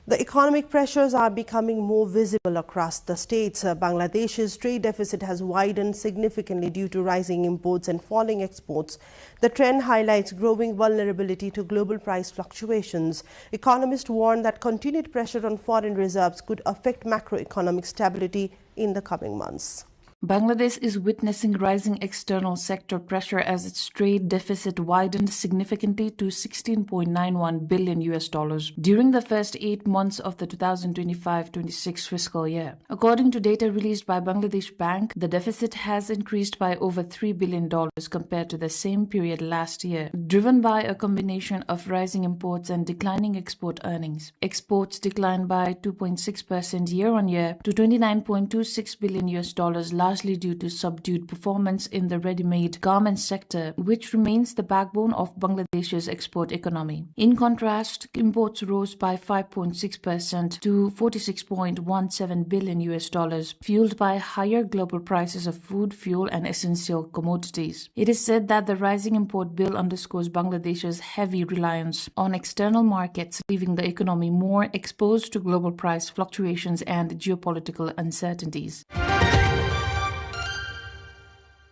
The economic pressures are becoming more visible across the states. Bangladesh's trade deficit has widened significantly due to rising imports and falling exports. The trend highlights growing vulnerability to global price fluctuations. Economists warn that continued pressure on foreign reserves could affect macroeconomic stability in the coming months. Bangladesh is witnessing rising external sector pressure as its trade deficit widened significantly to $16.91 billion during the first 8 months of the 2025-26 fiscal year. According to data released by Bangladesh Bank, the deficit has increased by over $3 billion compared to the same period last year, driven by a combination of rising imports and declining export earnings. Exports declined by 2.6% year-on-year to $29.26 billion, largely due to subdued performance in the ready-made garment sector, which remains the backbone of Bangladesh's export economy. In contrast, imports rose by 5.6% to $46.17 billion, fueled by higher global prices of food, fuel, and essential commodities. It is said that the rising import bill underscores Bangladesh's heavy reliance on external markets, leaving the economy more exposed to global price fluctuations and geopolitical uncertainties.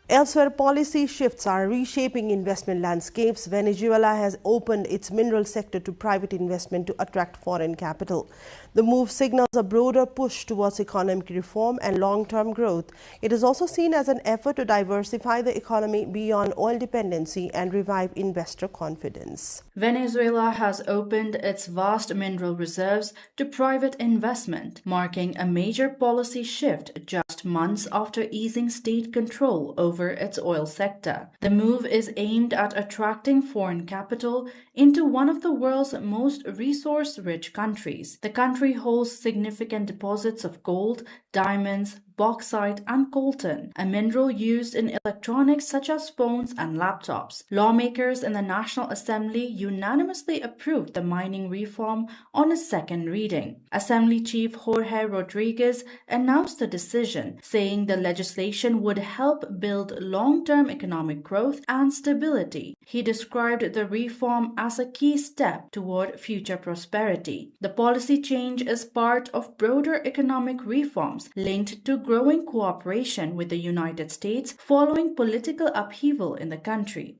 Elsewhere, policy shifts are reshaping investment landscapes. Venezuela has opened its mineral sector to private investment to attract foreign capital. The move signals a broader push towards economic reform and long-term growth. It is also seen as an effort to diversify the economy beyond oil dependency and revive investor confidence. Venezuela has opened its vast mineral reserves to private investment, marking a major policy shift just months after easing state control over its oil sector. The move is aimed at attracting foreign capital into one of the world's most resource-rich countries. The country holds significant deposits of gold, diamonds, bauxite, and coltan, a mineral used in electronics such as phones and laptops. Lawmakers in the National Assembly unanimously approved the mining reform on a second reading. Assembly Chief Jorge Rodriguez announced the decision, saying the legislation would help build long-term economic growth and stability. He described the reform as a key step toward future prosperity. The policy change is part of broader economic reforms linked to growing cooperation with the United States following political upheaval in the country.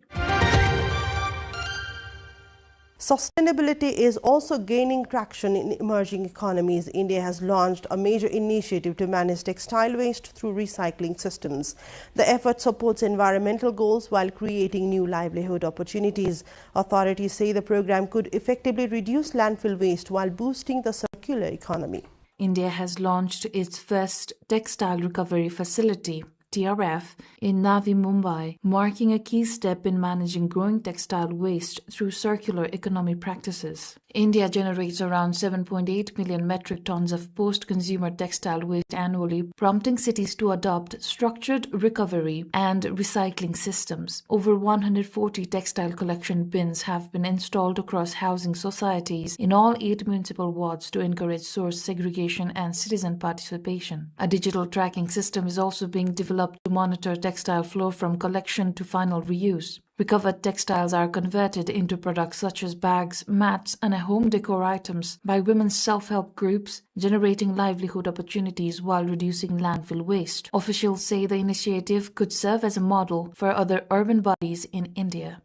Sustainability is also gaining traction in emerging economies. India has launched a major initiative to manage textile waste through recycling systems. The effort supports environmental goals while creating new livelihood opportunities. Authorities say the program could effectively reduce landfill waste while boosting the circular economy. India has launched its first textile recovery facility, TRF, in Navi Mumbai, marking a key step in managing growing textile waste through circular economy practices. India generates around 7.8 million metric tons of post-consumer textile waste annually, prompting cities to adopt structured recovery and recycling systems. Over 140 textile collection bins have been installed across housing societies in all 8 municipal wards to encourage source segregation and citizen participation. A digital tracking system is also being developed to monitor textile flow from collection to final reuse. Recovered textiles are converted into products such as bags, mats, and home decor items by women's self-help groups, generating livelihood opportunities while reducing landfill waste. Officials say the initiative could serve as a model for other urban bodies in India.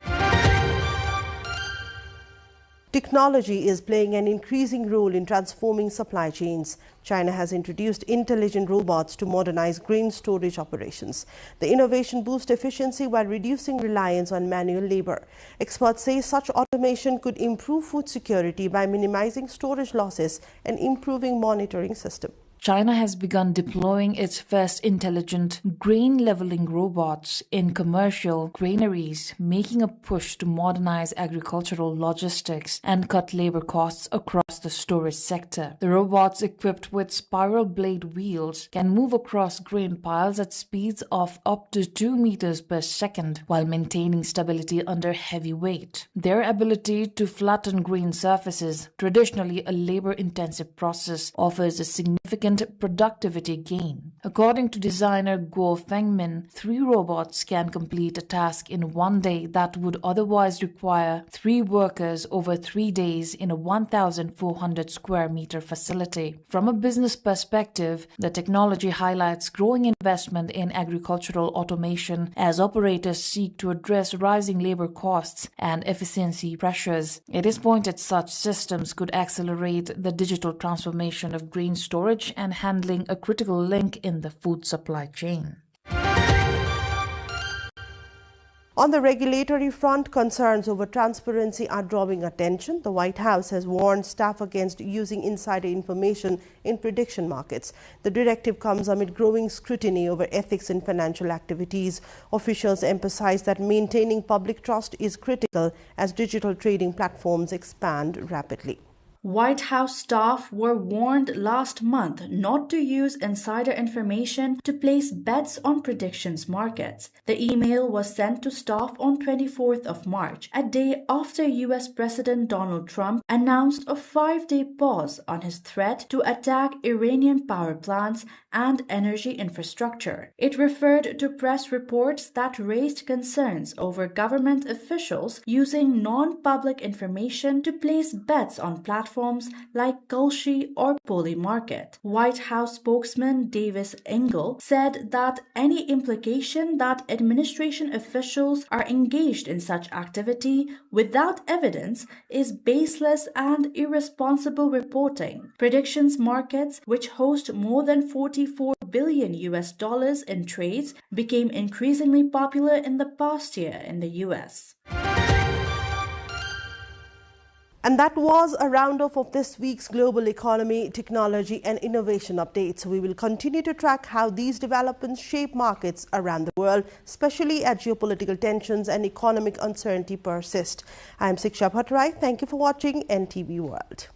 Technology is playing an increasing role in transforming supply chains. China has introduced intelligent robots to modernize grain storage operations. The innovation boosts efficiency while reducing reliance on manual labor. Experts say such automation could improve food security by minimizing storage losses and improving monitoring systems. China has begun deploying its first intelligent grain leveling robots in commercial granaries, making a push to modernize agricultural logistics and cut labor costs across the storage sector. The robots, equipped with spiral blade wheels, can move across grain piles at speeds of up to 2 meters per second while maintaining stability under heavy weight. Their ability to flatten grain surfaces, traditionally a labor-intensive process, offers a significant significant productivity gain. According to designer Guo Fengmin, 3 robots can complete a task in 1 day that would otherwise require 3 workers over 3 days in a 1,400 square meter facility. From a business perspective, the technology highlights growing investment in agricultural automation as operators seek to address rising labor costs and efficiency pressures. It is pointed such systems could accelerate the digital transformation of grain storage and handling, a critical link in the food supply chain. On the regulatory front, concerns over transparency are drawing attention. The White House has warned staff against using insider information in prediction markets. The directive comes amid growing scrutiny over ethics in financial activities. Officials emphasize that maintaining public trust is critical as digital trading platforms expand rapidly. White House staff were warned last month not to use insider information to place bets on predictions markets. The email was sent to staff on 24th of March, a day after US President Donald Trump announced a 5-day pause on his threat to attack Iranian power plants and energy infrastructure. It referred to press reports that raised concerns over government officials using non-public information to place bets on platforms like Kalshi or Polymarket. White House spokesman Davis Engel said that any implication that administration officials are engaged in such activity without evidence is baseless and irresponsible reporting. Predictions markets, which host more than $44 billion in trades, became increasingly popular in the past year in the US. And that was a roundup of this week's global economy, technology and innovation updates. We will continue to track how these developments shape markets around the world, especially as geopolitical tensions and economic uncertainty persist. I am Siksha Bhattarai. Thank you for watching NTV World.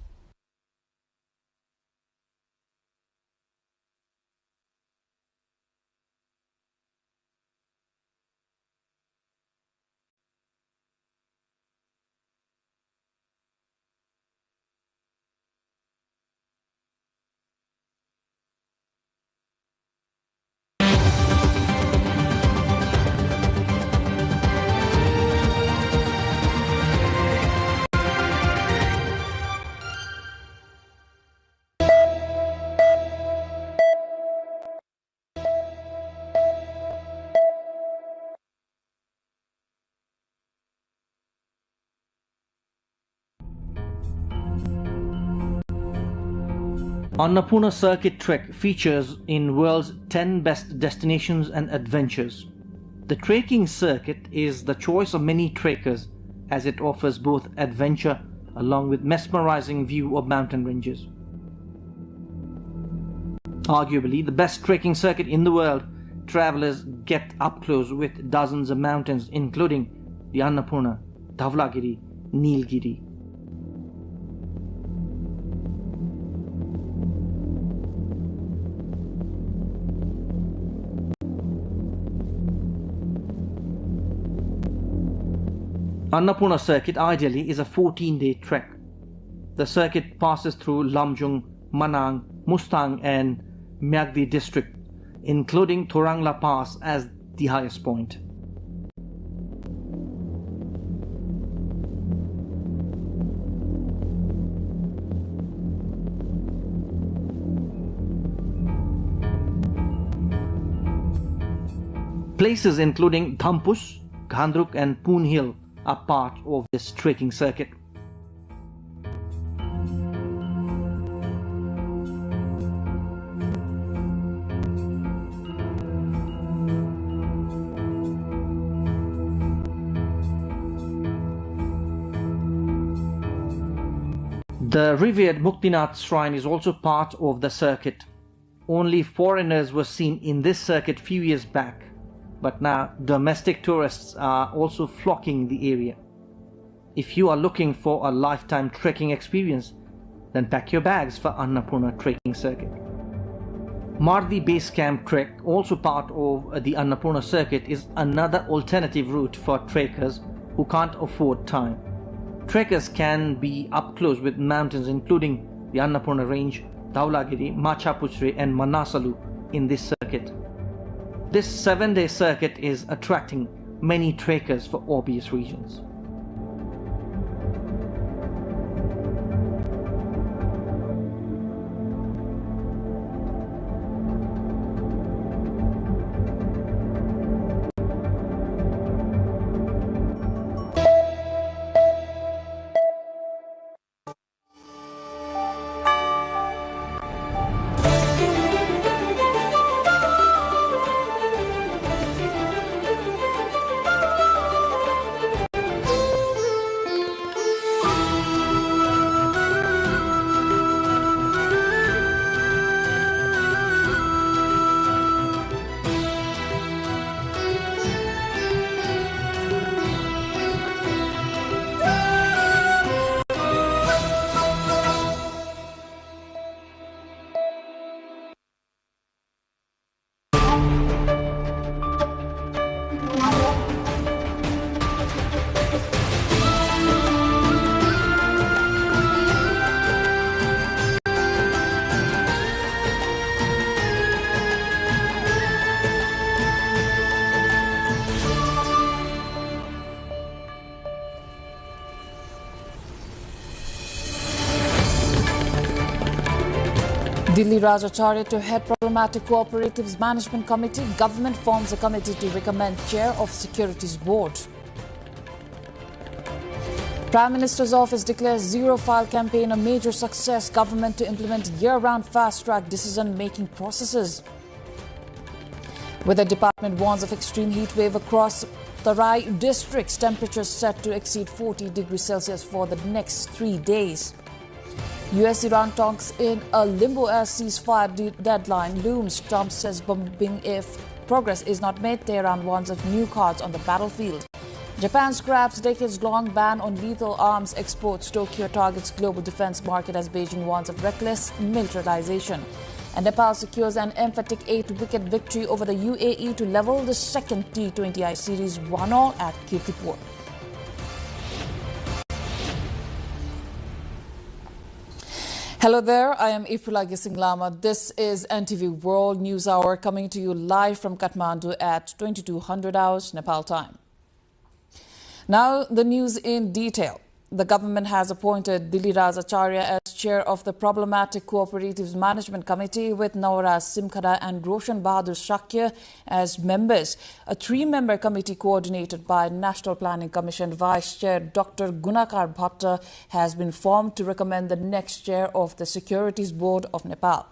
Annapurna Circuit Trek features in world's 10 best destinations and adventures. The trekking circuit is the choice of many trekkers as it offers both adventure along with mesmerizing view of mountain ranges. Arguably the best trekking circuit in the world, travelers get up close with dozens of mountains including the Annapurna, Dhaulagiri, Nilgiri. Annapurna Circuit ideally is a 14-day trek. The circuit passes through Lamjung, Manang, Mustang and Myagdi district, including Thorangla Pass as the highest point. Places including Thampus, Ghandruk and Poon Hill are part of this trekking circuit. The revered Muktinath shrine is also part of the circuit. Only foreigners were seen in this circuit few years back, but now domestic tourists are also flocking the area. If you are looking for a lifetime trekking experience, then pack your bags for Annapurna trekking circuit. Mardi Base Camp Trek, also part of the Annapurna circuit, is another alternative route for trekkers who can't afford time. Trekkers can be up close with mountains including the Annapurna range, Dhaulagiri, Machapuchre and Manasalu in this circuit. This 7-day circuit is attracting many trekkers for obvious reasons. Delhi Rajacharya to head problematic cooperatives management committee. Government forms a committee to recommend chair of securities board. Prime Minister's office declares zero-file campaign a major success. Government to implement year-round fast-track decision-making processes. Weather Department warns of extreme heat wave across Tarai districts. Temperatures set to exceed 40 degrees Celsius for the next 3 days. US-Iran talks in a limbo as ceasefire deadline looms. Trump says bombing if progress is not made. Tehran warns of new cards on the battlefield. Japan scraps decades-long ban on lethal arms exports. Tokyo targets global defense market as Beijing warns of reckless militarization. And Nepal secures an emphatic 8-wicket victory over the UAE to level the second T20I series 1-all at Kirtipur. Hello there, I am Ifrulagi Singlama. This is NTV World News Hour coming to you live from Kathmandu at 2200 hours Nepal time. Now the news in detail. The government has appointed Delhi Rajacharya as chair of the Problematic Cooperatives Management Committee with Nauraj Simkhara and Roshan Bahadur Shakya as members. A 3-member committee coordinated by National Planning Commission Vice Chair Dr. Gunakar Bhatta has been formed to recommend the next chair of the Securities Board of Nepal.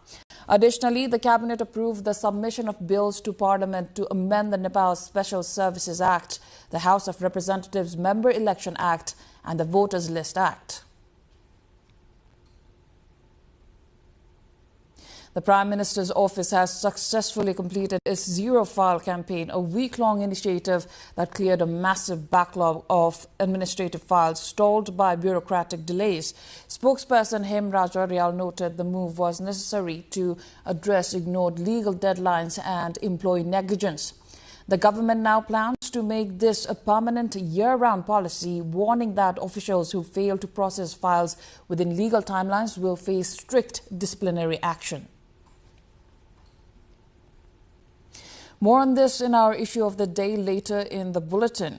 Additionally, the cabinet approved the submission of bills to Parliament to amend the Nepal Special Services Act, the House of Representatives Member Election Act, and the Voters List Act. The Prime Minister's office has successfully completed its zero-file campaign, a week-long initiative that cleared a massive backlog of administrative files stalled by bureaucratic delays. Spokesperson Hemraj Aryal noted the move was necessary to address ignored legal deadlines and employee negligence. The government now plans to make this a permanent year-round policy, warning that officials who fail to process files within legal timelines will face strict disciplinary action. More on this in our issue of the day later in the bulletin.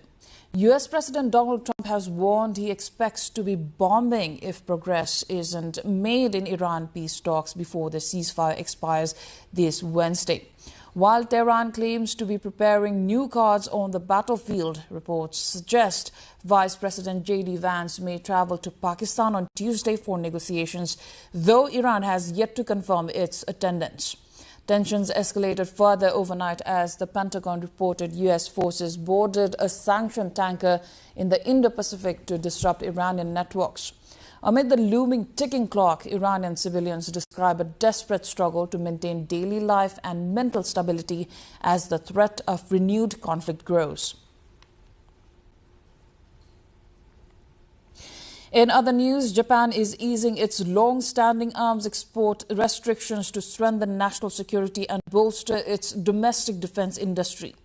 US President Donald Trump has warned he expects to be bombing if progress isn't made in Iran peace talks before the ceasefire expires this Wednesday. While Tehran claims to be preparing new cards on the battlefield, reports suggest Vice President J.D. Vance may travel to Pakistan on Tuesday for negotiations, though Iran has yet to confirm its attendance. Tensions escalated further overnight as the Pentagon reported U.S. forces boarded a sanctioned tanker in the Indo-Pacific to disrupt Iranian networks. Amid the looming ticking clock, Iranian civilians describe a desperate struggle to maintain daily life and mental stability as the threat of renewed conflict grows. In other news, Japan is easing its long-standing arms export restrictions to strengthen national security and bolster its domestic defense industry.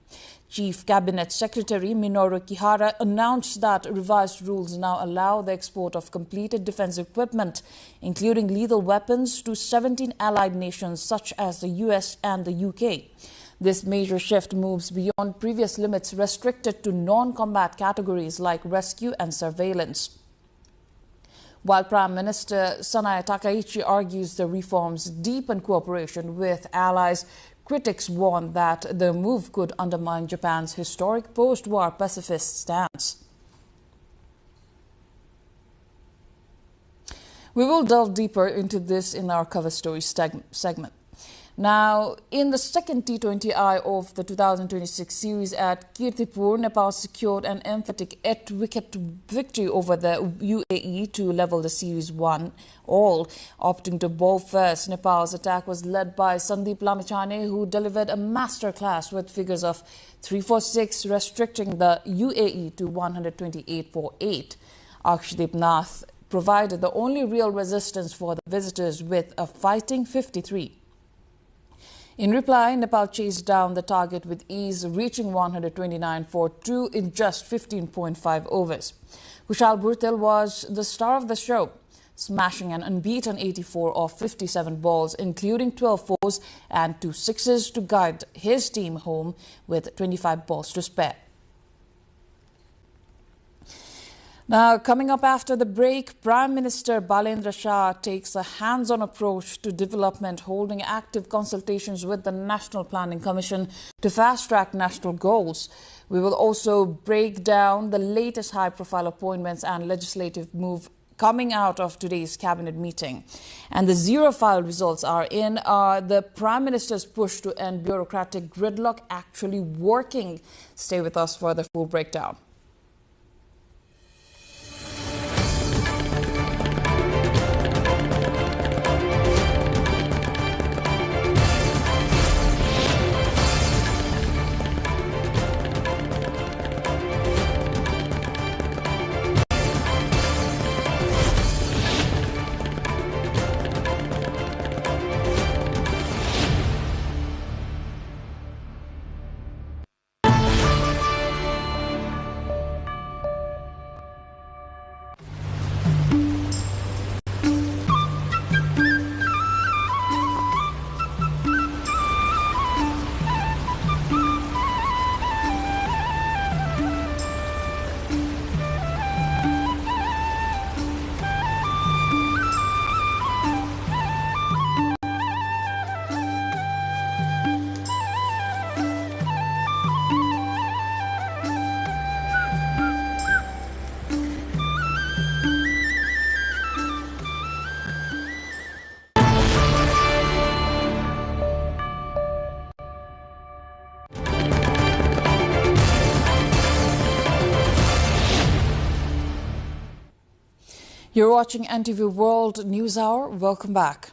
Chief Cabinet Secretary Minoru Kihara announced that revised rules now allow the export of completed defense equipment, including lethal weapons, to 17 allied nations such as the US and the UK. This major shift moves beyond previous limits restricted to non-combat categories like rescue and surveillance. While Prime Minister Sanae Takaichi argues the reforms deepen cooperation with allies, critics warn that the move could undermine Japan's historic post-war pacifist stance. We will delve deeper into this in our cover story segment. Now, in the second T20I of the 2026 series at Kirtipur, Nepal secured an emphatic 8-wicket victory over the UAE to level the series 1-all. Opting to bowl first, Nepal's attack was led by Sandeep Lamichhane, who delivered a masterclass with figures of 3 for 6, restricting the UAE to 128 for 8. Akshdeep Nath provided the only real resistance for the visitors with a fighting 53. In reply, Nepal chased down the target with ease, reaching 129 for 2 in just 15.5 overs. Kushal Bhurtel was the star of the show, smashing an unbeaten 84 off 57 balls, including 12 fours and 2 sixes to guide his team home with 25 balls to spare. Now, coming up after the break, Prime Minister Balendra Shah takes a hands-on approach to development, holding active consultations with the National Planning Commission to fast-track national goals. We will also break down the latest high-profile appointments and legislative move coming out of today's cabinet meeting. And the zero-file results are in. Are the Prime Minister's push to end bureaucratic gridlock actually working? Stay with us for the full breakdown. You're watching NTV World News Hour. Welcome back.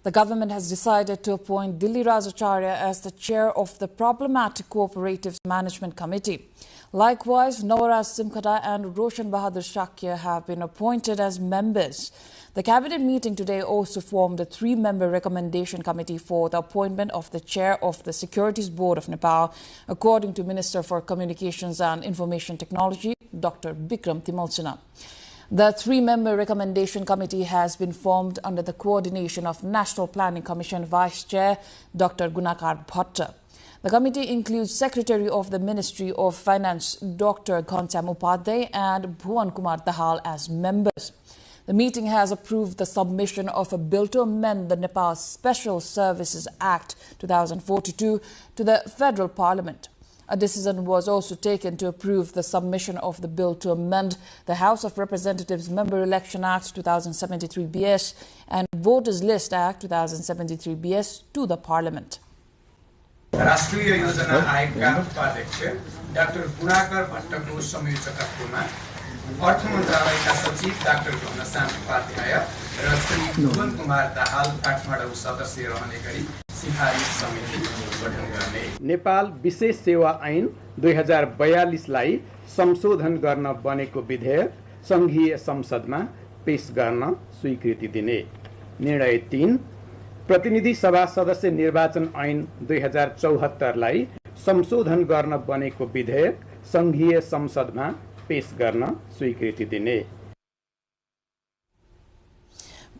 The government has decided to appoint Dilli Rajacharya as the chair of the Problematic Cooperatives Management Committee. Likewise, Nawaraj Simkhata and Roshan Bahadur Shakya have been appointed as members. The cabinet meeting today also formed a 3-member recommendation committee for the appointment of the chair of the Securities Board of Nepal, according to Minister for Communications and Information Technology, Dr. Bikram Timalsina. The 3-member recommendation committee has been formed under the coordination of National Planning Commission Vice Chair Dr. Gunakar Bhatta. The committee includes Secretary of the Ministry of Finance Dr. Ghanshyam Upadhyay and Bhuvan Kumar Dahal as members. The meeting has approved the submission of a bill to amend the Nepal Special Services Act 2042 to the Federal Parliament. A decision was also taken to approve the submission of the bill to amend the House of Representatives Member Election Act 2073 BS and Voters List Act 2073 BS to the Parliament. राष्ट्रिय योजना आयोगका उपाध्यक्ष doctor Gunakar भट्टको संयोजकत्वमा अर्थ मन्त्रालयका सचिव doctor Ghanshyam Upadhyay र श्री भुवन कुमार दाहाल काठमाडौँ सदस्य रहने गरी सिफारिस समिति गठन गर्ने। नेपाल विशेष सेवा ऐन 2042 लाई संशोधन गर्न बनेको विधेयक संघीय संसदमा पेश गर्न स्वीकृति दिने। निर्णय 3 प्रतिनिधि सभा सदस्य निर्वाचन ऐन 2074 लाई संशोधन गर्न बनेको विधेयक संघीय संसदमा पेश गर्न स्वीकृति दिने।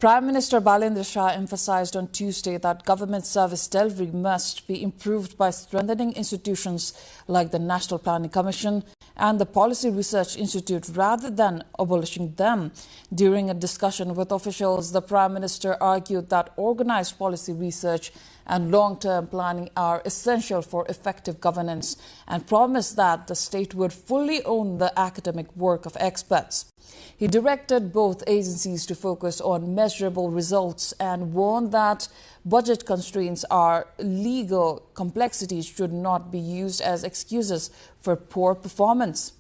Prime Minister Balendra Shah emphasized on Tuesday that government service delivery must be improved by strengthening institutions like the National Planning Commission and the Policy Research Institute rather than abolishing them. During a discussion with officials, the Prime Minister argued that organized policy research and long-term planning are essential for effective governance and promised that the state would fully own the academic work of experts. He directed both agencies to focus on measurable results and warned that budget constraints or legal complexities should not be used as excuses for poor performance.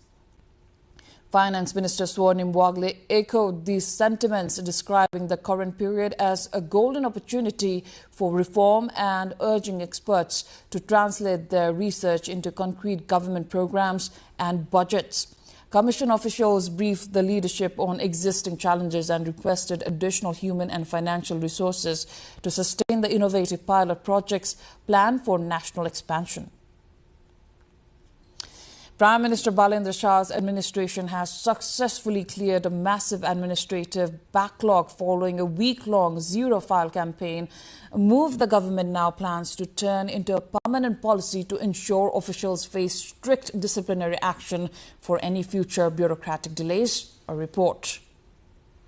Finance Minister Swarnim Wagle echoed these sentiments, describing the current period as a golden opportunity for reform and urging experts to translate their research into concrete government programs and budgets. Commission officials briefed the leadership on existing challenges and requested additional human and financial resources to sustain the innovative pilot projects planned for national expansion. Prime Minister Balendra Shah's administration has successfully cleared a massive administrative backlog following a week-long zero-file campaign, a move the government now plans to turn into a permanent policy to ensure officials face strict disciplinary action for any future bureaucratic delays. A report.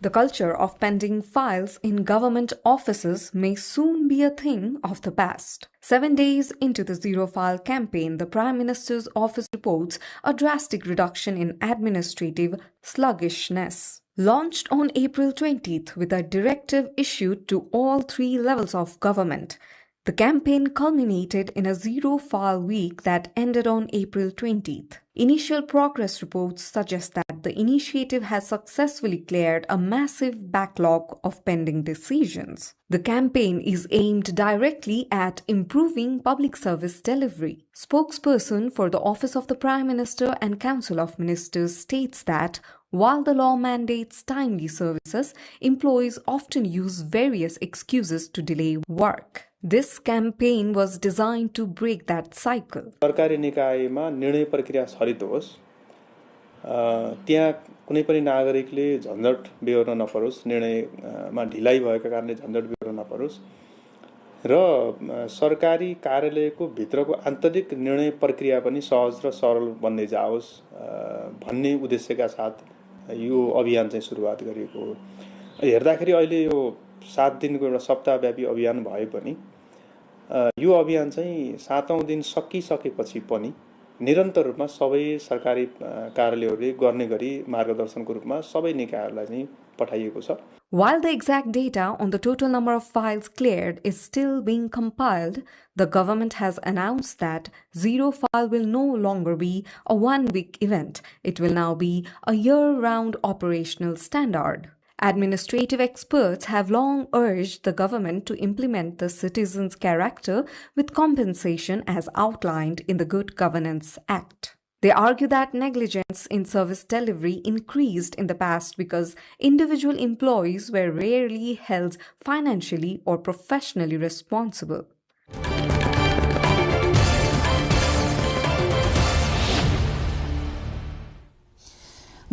The culture of pending files in government offices may soon be a thing of the past. 7 days into the zero-file campaign, the Prime Minister's office reports a drastic reduction in administrative sluggishness. Launched on April 20th with a directive issued to all 3 levels of government, the campaign culminated in a zero-file week that ended on April 20th. Initial progress reports suggest that the initiative has successfully cleared a massive backlog of pending decisions. The campaign is aimed directly at improving public service delivery. Spokesperson for the Office of the Prime Minister and Council of Ministers states that while the law mandates timely services, employees often use various excuses to delay work. This campaign was designed to break that cycle. सरकारी निकायमा निर्णय प्रक्रिया छरितो होस्, त्यहाँ कुनै पनि नागरिकले झन्झट बेहोर्न नपरोस्, निर्णयमा ढिलाइ भएको कारणले झन्झट बेहोर्न नपरोस् र सरकारी कार्यलयको भित्रको आन्तरिक निर्णय प्रक्रिया पनि सहज र सरल बन्दै जाओस् भन्ने उद्देश्यका साथ यो अभियान चाहिँ सुरुवात गरिएको हो। हेर्दाखेरि अहिले यो 7 दिनको एउटा सप्ताहव्यापी अभियान भए पनि यो अभियान चाहिँ 7औं दिन सकिसकेपछि पनि निरन्तर रूपमा सबै सरकारी कार्यालयहरूले गर्ने गरी मार्गदर्शनको रूपमा सबै निकायहरूलाई चाहिँ पठाइएको छ। While the exact data on the total number of files cleared is still being compiled, the government has announced that zero file will no longer be a one-week event. It will now be a year-round operational standard. Administrative experts have long urged the government to implement the citizen's character with compensation as outlined in the Good Governance Act. They argue that negligence in service delivery increased in the past because individual employees were rarely held financially or professionally responsible.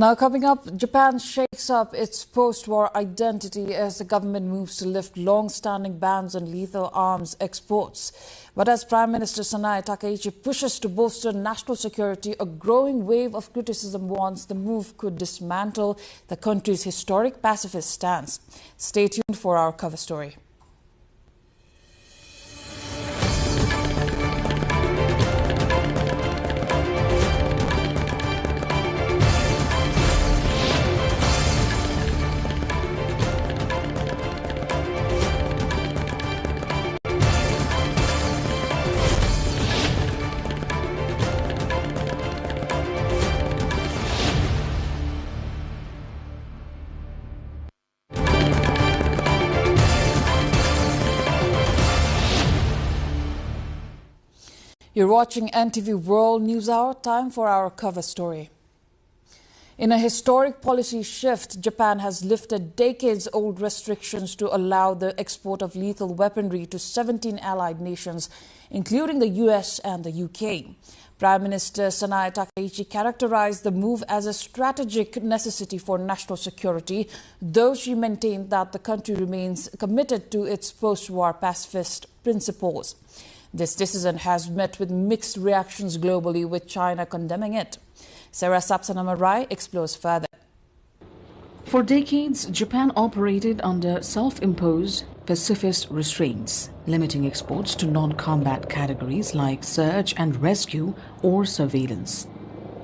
Now coming up, Japan shakes up its post-war identity as the government moves to lift long-standing bans on lethal arms exports. But as Prime Minister Sanae Takaichi pushes to bolster national security, a growing wave of criticism warns the move could dismantle the country's historic pacifist stance. Stay tuned for our cover story. You're watching NTV World News Hour. Time for our cover story. In a historic policy shift, Japan has lifted decades-old restrictions to allow the export of lethal weaponry to 17 allied nations, including the US and the UK. Prime Minister Sanae Takaichi characterized the move as a strategic necessity for national security, though she maintained that the country remains committed to its post-war pacifist principles. This decision has met with mixed reactions globally, with China condemning it. Sarah Sapsanama-Rai explores further. For decades, Japan operated under self-imposed pacifist restraints, limiting exports to non-combat categories like search and rescue or surveillance.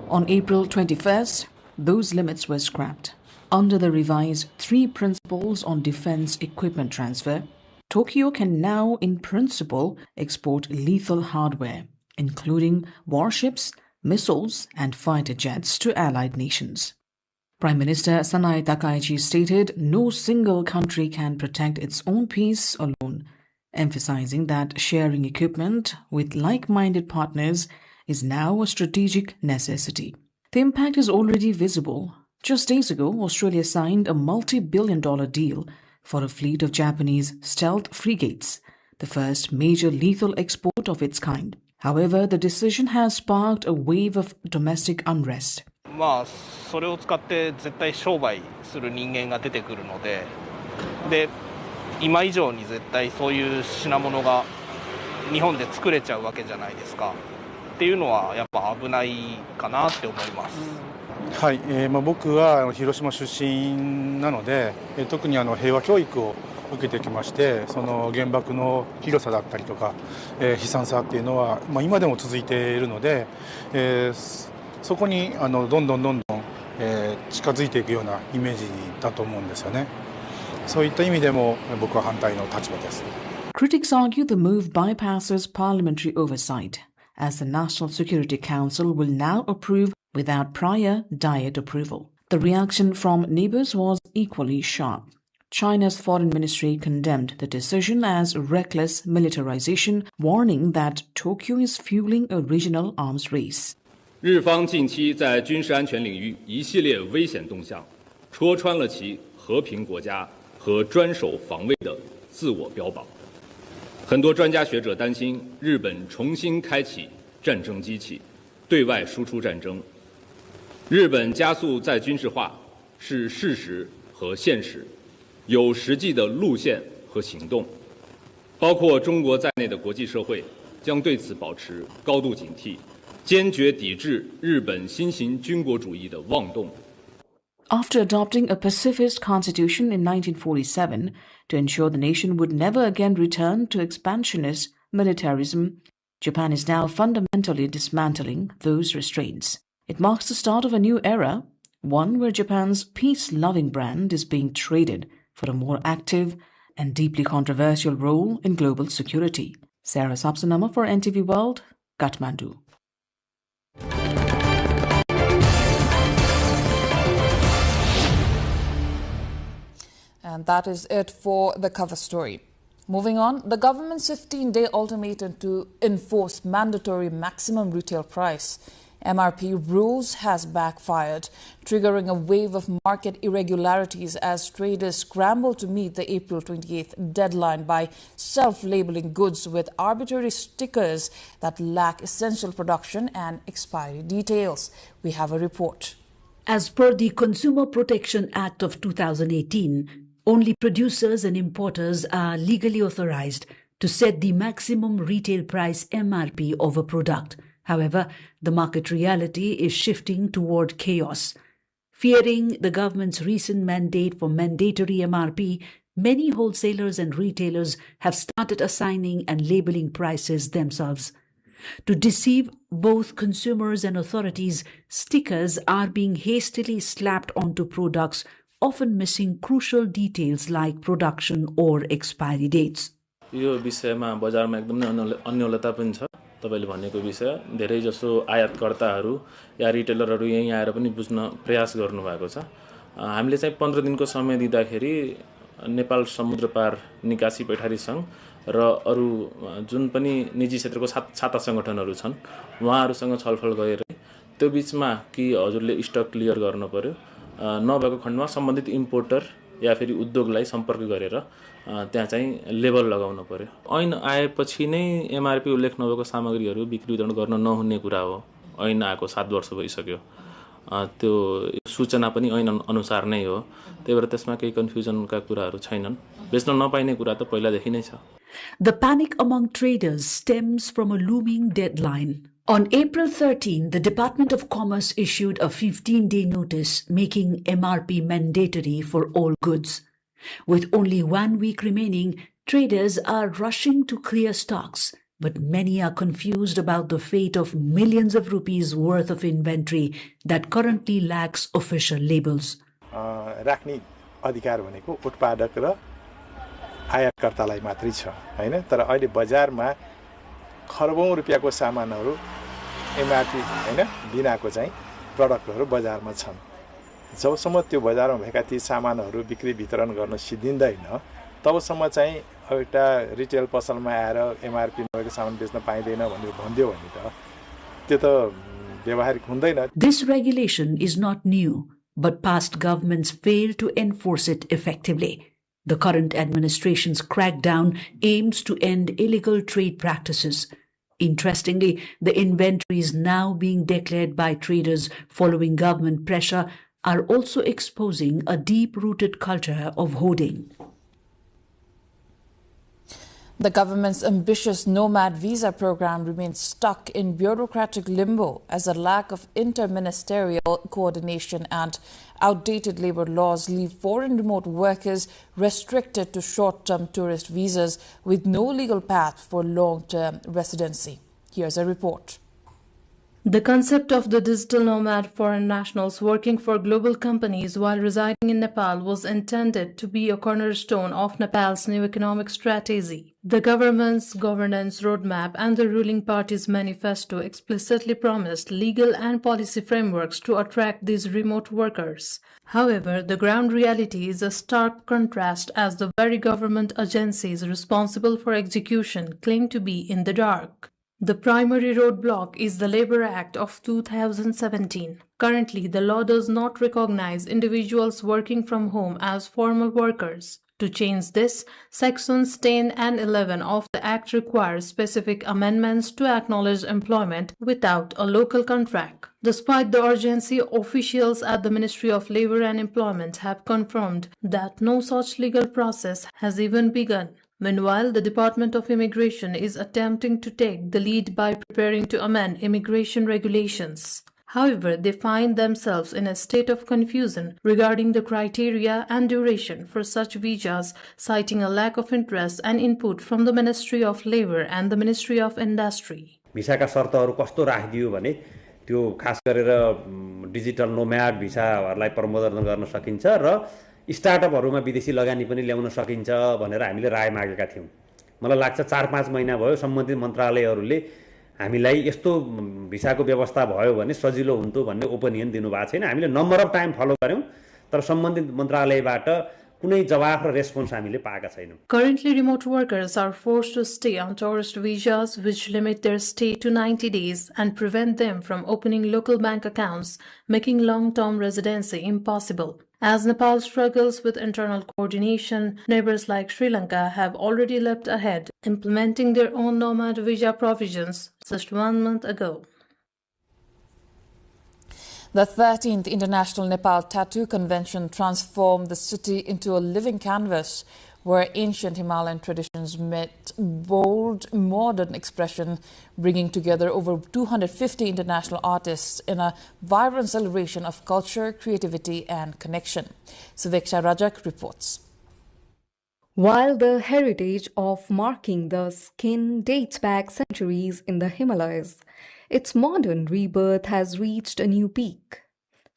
On April 21st, those limits were scrapped. Under the revised 3 principles on defense equipment transfer, Tokyo can now, in principle, export lethal hardware, including warships, missiles and fighter jets to allied nations. Prime Minister Sanae Takaichi stated no single country can protect its own peace alone, emphasizing that sharing equipment with like-minded partners is now a strategic necessity. The impact is already visible. Just days ago, Australia signed a multi-billion-dollar deal for a fleet of Japanese stealth frigates, the first major lethal export of its kind. However, the decision has sparked a wave of domestic unrest. それを使って絶対商売する人間が出てくるので、今以上に絶対そういう品物が日本で作れちゃうわけじゃないですか。っていうのはやっぱ危ないかなって思います。はい、僕は広島出身なので、特に平和教育を受けてきまして、その原爆の広さだったりとか、悲惨さっていうのは、今でも続いているので、そこにどんどん近づいていくようなイメージだと思うんですよね。そういった意味でも僕は反対の立場です。Critics argue the move bypasses parliamentary oversight, as the National Security Council will now approve without prior Diet approval. The reaction from neighbors was equally sharp. China's foreign ministry condemned the decision as reckless militarization, warning that Tokyo is fueling a regional arms race. 日方近期在军事安全领域一系列危险动向，戳穿了其和平国家和专守防卫的自我标榜。很多专家学者担心，日本重新开启战争机器，对外输出战争。日本加速再军事化是事实和现实，有实际的路线和行动。包括中国在内的国际社会将对此保持高度警惕，坚决抵制日本新型军国主义的妄动。After adopting a pacifist constitution in 1947 to ensure the nation would never again return to expansionist militarism, Japan is now fundamentally dismantling those restraints. It marks the start of a new era, one where Japan's peace-loving brand is being traded for a more active and deeply controversial role in global security. Sarah Sapsanama for NTV World, Kathmandu. And that is it for the cover story. Moving on, the government's 15-day ultimatum to enforce mandatory maximum retail price MRP rules has backfired, triggering a wave of market irregularities as traders scramble to meet the April 28th deadline by self-labeling goods with arbitrary stickers that lack essential production and expiry details. We have a report. As per the Consumer Protection Act of 2018, only producers and importers are legally authorized to set the maximum retail price MRP of a product. However, the market reality is shifting toward chaos. Fearing the government's recent mandate for mandatory MRP, many wholesalers and retailers have started assigning and labeling prices themselves. To deceive both consumers and authorities, stickers are being hastily slapped onto products, often missing crucial details like production or expiry dates. यो विषयमा बजारमा एकदम नै अन्यलता पनि छ। तपाईले भनेको विषय धेरै जसो आयातकर्ताहरू या रिटेलरहरू यही आएर पनि बुझ्न प्रयास गर्नु भएको छ। हामीले चाहिँ 15 दिनको समय दिँदाखेरि नेपाल समुद्र पार निकासी पैठारी संघ र अरु जुन पनि निजी क्षेत्रको छाता संगठनहरू छन् उहाँहरुसँग छलफल गरेर त्यो बिचमा कि हजुरले स्टक क्लियर गर्नु पर्यो नभएको खण्डमा सम्बन्धित इम्पोर्टर या फेरि उद्योगलाई सम्पर्क गरेर त्यहाँ चाहिँ लेबल लगाउनु पर्यो ऐन आएपछि नै एमआरपी उल्लेख नभएको सामग्रीहरू बिक्री वितरण गर्न नहुने कुरा हो ऐन आएको 7 वर्ष भइसक्यो त्यो सूचना पनि ऐन अनुसार नै हो त्यही भएर त्यसमा केही कन्फ्युजनका कुराहरू छैनन् बेच्न नपाइने कुरा त पहिलादेखि नै छ The panic among traders stems from a looming deadline. On April 13, the Department of Commerce issued a 15-day notice making MRP mandatory for all goods. With only 1 week remaining, traders are rushing to clear stocks, but many are confused about the fate of millions of rupees worth of inventory that currently lacks official labels. राख्ने अधिकार भनेको उत्पादक र आयातकर्तालाई मात्रै छ हैन तर अहिले बजारमा खरबौं रुपैयाँको सामानहरू एमआरपी हैन बिनाको चाहिँ प्रोडक्टहरू बजारमा छन् जबसम्म त्यो बजारमा भएका ती सामानहरू बिक्री वितरण गर्न सिद्धिँदैन तबसम्म चाहिँ एउटा रिटेल पसलमा आएर एमआरपी नभएको सामान बेच्न पाइदैन भनेर भन्दियो भने त त्यो त व्यवहारिक हुँदैन. This regulation is not new, but past governments failed to enforce it effectively. The current administration's crackdown aims to end illegal trade practices. Interestingly, the inventories now being declared by traders following government pressure are also exposing a deep-rooted culture of hoarding. The government's ambitious nomad visa program remains stuck in bureaucratic limbo as a lack of interministerial coordination and outdated labor laws leave foreign remote workers restricted to short-term tourist visas with no legal path for long-term residency. Here's a report. The concept of the digital nomad foreign nationals working for global companies while residing in Nepal was intended to be a cornerstone of Nepal's new economic strategy. The government's governance roadmap and the ruling party's manifesto explicitly promised legal and policy frameworks to attract these remote workers. However, the ground reality is a stark contrast as the very government agencies responsible for execution claim to be in the dark. The primary roadblock is the Labour Act of 2017. Currently, the law does not recognize individuals working from home as formal workers. To change this, Sections 10 and 11 of the Act require specific amendments to acknowledge employment without a local contract. Despite the urgency, officials at the Ministry of Labour and Employment have confirmed that no such legal process has even begun. Meanwhile, the Department of Immigration is attempting to take the lead by preparing to amend immigration regulations. However, they find themselves in a state of confusion regarding the criteria and duration for such visas, citing a lack of interest and input from the Ministry of Labour and the Ministry of Industry. भिसाका शर्तहरू कस्तो राखिदियो भने त्यो खास गरेर digital नोम्याड भिसाहरूलाई Pramodan गर्न सकिन्छ र स्टार्टअपहरुमा विदेशी लगानी पनि ल्याउन सकिन्छ भनेर हामीले राय मागेका थियौं. मलाई लाग्छ 4-5 महिना भयो सम्बन्धित मन्त्रालयहरूले हामीलाई यस्तो भिसाको व्यवस्था भयो भने सजिलो हुन्थ्यो भन्ने ओपिनियन दिनुभएको छैन. हामीले नम्बर अफ टाइम फलो गर्यौं तर सम्बन्धित मन्त्रालयबाट कुनै जवाफ र रेस्पोन्स हामीले पाएका छैनौं. Currently, remote workers are forced to stay on tourist visas which limit their stay to 90 days and prevent them from opening local bank accounts, making long-term residency impossible. As Nepal struggles with internal coordination, neighbors like Sri Lanka have already leapt ahead, implementing their own nomad visa provisions just 1 month ago. The 13th International Nepal Tattoo Convention transformed the city into a living canvas where ancient Himalayan traditions met bold, modern expression, bringing together over 250 international artists in a vibrant celebration of culture, creativity and connection. Suveksha Rajak reports. While the heritage of marking the skin dates back centuries in the Himalayas, its modern rebirth has reached a new peak.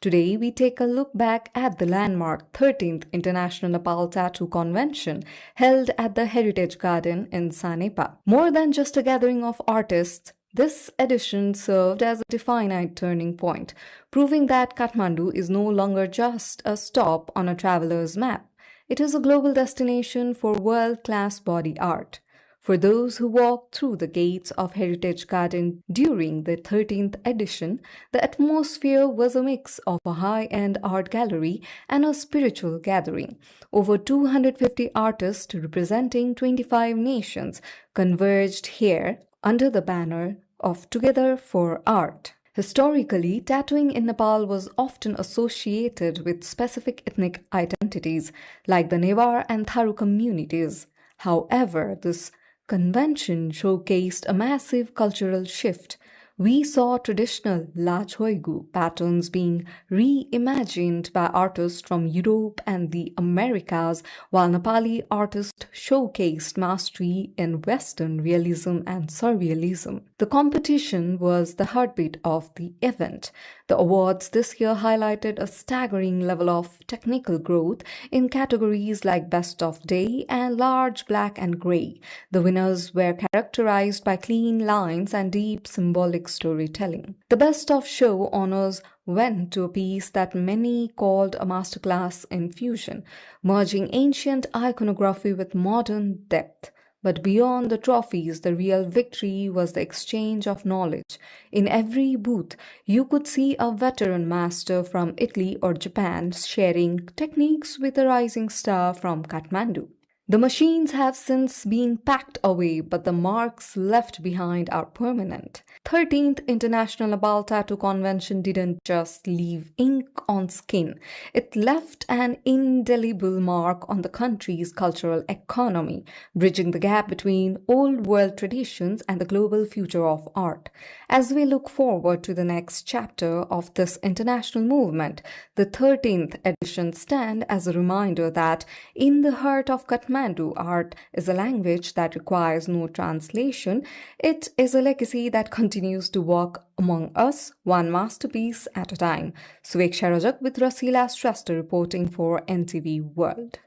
Today, we take a look back at the landmark 13th International Nepal Tattoo Convention held at the Heritage Garden in Sanepa. More than just a gathering of artists, this edition served as a definite turning point, proving that Kathmandu is no longer just a stop on a traveler's map. It is a global destination for world-class body art. For those who walked through the gates of Heritage Garden during the 13th edition, the atmosphere was a mix of a high-end art gallery and a spiritual gathering. Over 250 artists representing 25 nations converged here under the banner of Together for Art. Historically, tattooing in Nepal was often associated with specific ethnic identities, like the Newar and Tharu communities. However, this convention showcased a massive cultural shift. We saw traditional Lachhoigu patterns being reimagined by artists from Europe and the Americas, while Nepali artists showcased mastery in Western realism and surrealism. The competition was the heartbeat of the event. The awards this year highlighted a staggering level of technical growth in categories like Best of Day and Large Black and Grey. The winners were characterized by clean lines and deep symbolic storytelling. The Best of Show honors went to a piece that many called a masterclass in fusion, merging ancient iconography with modern depth. But beyond the trophies, the real victory was the exchange of knowledge. In every booth, you could see a veteran master from Italy or Japan sharing techniques with a rising star from Kathmandu. The machines have since been packed away, but the marks left behind are permanent. 13th International Nepal Tattoo Convention didn't just leave ink on skin. It left an indelible mark on the country's cultural economy, bridging the gap between old world traditions and the global future of art. As we look forward to the next chapter of this international movement, the 13th edition stands as a reminder that in the heart of Kathmandu, art is a language that requires no translation. It is a legacy that continues to walk among us, one masterpiece at a time. Suveksha Rajak with Rasila Shrestha reporting for NTV World.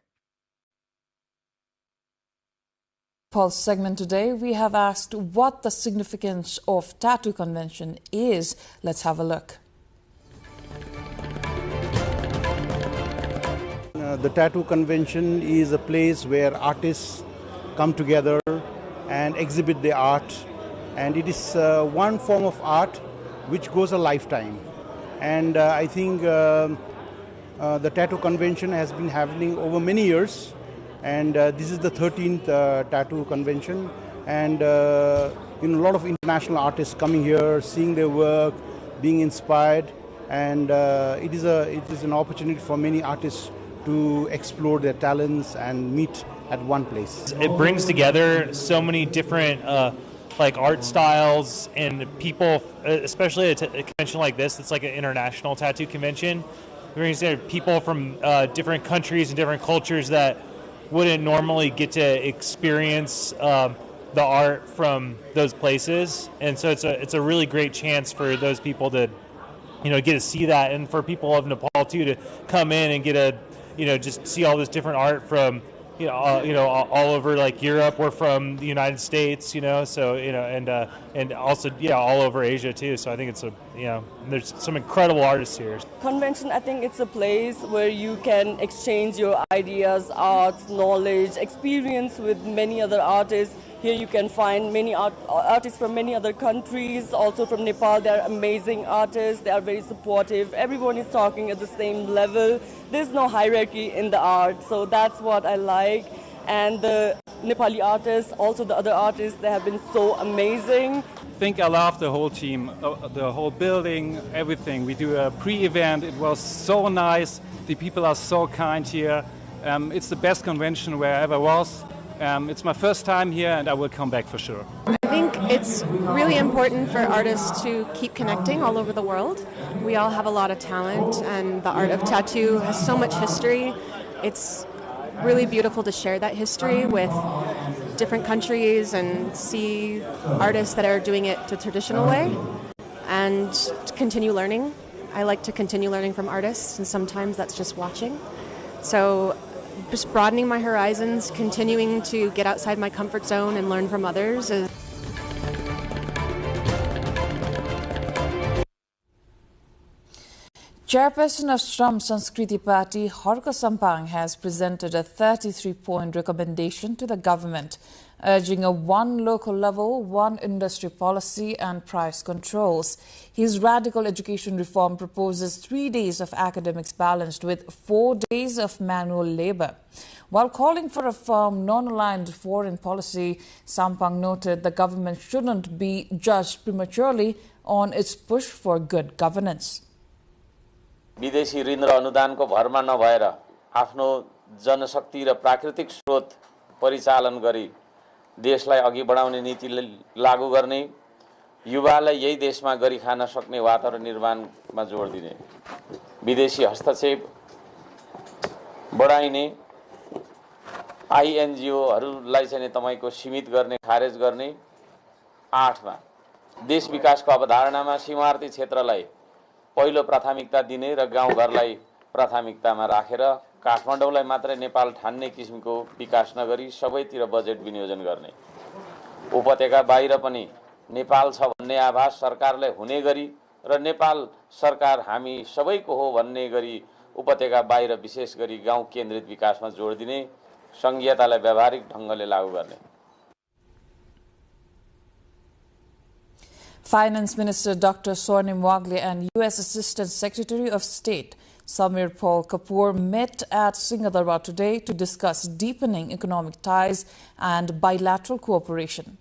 Pulse segment today, we have asked what the significance of Tattoo Convention is. Let's have a look. The Tattoo Convention is a place where artists come together and exhibit their art, and it is one form of art which goes a lifetime. And I think the Tattoo Convention has been happening over many years, and this is the 13th Tattoo Convention, and a lot of international artists coming here, seeing their work, being inspired, and it is an opportunity for many artists to explore their talents and meet at one place. It brings together so many different like art styles and people, especially a convention like this. It's like an international tattoo convention. It brings together people from different countries and different cultures that wouldn't normally get to experience the art from those places, and so it's a really great chance for those people to get to see that, and for people of Nepal too to come in and get a just see all this different art from all over like Europe. We're from the United States, so and also all over Asia too. So I think it's there's some incredible artists here. Convention, I think it's a place where you can exchange your ideas, arts, knowledge, experience with many other artists. Here you can find many artists from many other countries, also from Nepal. They are amazing artists. They are very supportive. Everyone is talking at the same level. There's no hierarchy in the art, so that's what I like. And the Nepali artists, also the other artists, they have been so amazing. I think I love the whole team, the whole building, everything. We do a pre-event. It was so nice. The people are so kind here. It's the best convention where I ever was. It's my first time here, and I will come back for sure. I think it's really important for artists to keep connecting all over the world. We all have a lot of talent, and the art of tattoo has so much history. It's really beautiful to share that history with different countries and see artists that are doing it the traditional way and to continue learning. I like to continue learning from artists, and sometimes that's just watching. So just broadening my horizons, continuing to get outside my comfort zone and learn from others. Chairperson of Shram Sanskriti Party, Harka Sampang, has presented a 33-point recommendation to the government. urging a one local level, one industry policy and price controls. His radical education reform proposes 3 days of academics balanced with 4 days of manual labor. While calling for a firm, non-aligned foreign policy, Sampang noted the government shouldn't be judged prematurely on its push for good governance. विदेशी ऋण र अनुदानको भरमा नभएर आफ्नो जनशक्ति र प्राकृतिक स्रोत परिचालन गरी देशलाई अघि बढाउने नीति लागू गर्ने, युवालाई यही देशमा गरी खान सक्ने वातावरण निर्माणमा जोड दिने, विदेशी हस्तक्षेप बढाइने, आईएनजीओहरूलाई चाहिँ तपाईको सीमित गर्ने, खारेज गर्ने, 8 मा देश विकासको अवधारणामा सीमावर्ती क्षेत्रलाई पहिलो प्राथमिकता दिने र गाउँघरलाई प्राथमिकतामा राखेर काठमाडौँलाई मात्रै नेपाल ठान्ने किसिमको विकास नगरी सबैतिर बजेट विनियोजन गर्ने, उपत्यका बाहिर पनि नेपाल छ भन्ने आभास सरकारलाई हुने गरी र नेपाल सरकार हामी सबैको हो भन्ने गरी उपत्यका बाहिर विशेष गरी गाउँ केन्द्रित विकासमा जोड दिने, संघीयतालाई व्यावहारिक ढंगले लागू गर्ने। Finance Minister Dr. Swarnim Wagle and U.S. Assistant Secretary of State Samir Paul Kapoor met at Singapore today to discuss deepening economic ties and bilateral cooperation.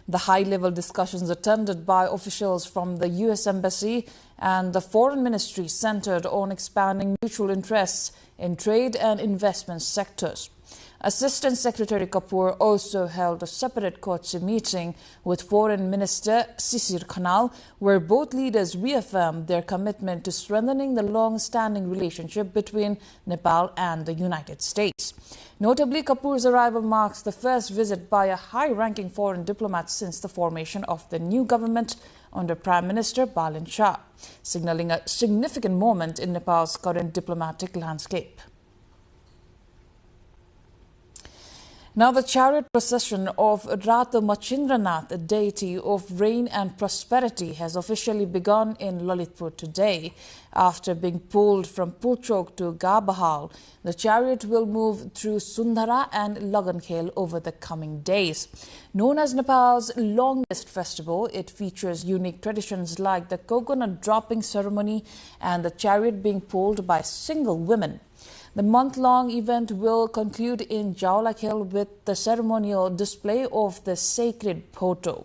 The high-level discussions attended by officials from the U.S. Embassy and the Foreign Ministry centered on expanding mutual interests in trade and investment sectors. Assistant Secretary Kapoor also held a separate courtesy meeting with Foreign Minister Sisir Khanal, where both leaders reaffirmed their commitment to strengthening the long-standing relationship between Nepal and the United States. Notably, Kapoor's arrival marks the first visit by a high-ranking foreign diplomat since the formation of the new government under Prime Minister Balin Shah, signaling a significant moment in Nepal's current diplomatic landscape. Now, the chariot procession of Rata Machindranath, a deity of rain and prosperity, has officially begun in Lalitpur today. After being pulled from Pulchok to Gabahal, the chariot will move through Sundara and Lagankhel over the coming days. Known as Nepal's longest festival, it features unique traditions like the coconut dropping ceremony and the chariot being pulled by single women. The month-long event will conclude in Jaolakhel with the ceremonial display of the sacred photo.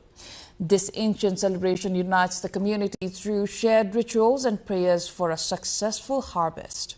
This ancient celebration unites the community through shared rituals and prayers for a successful harvest.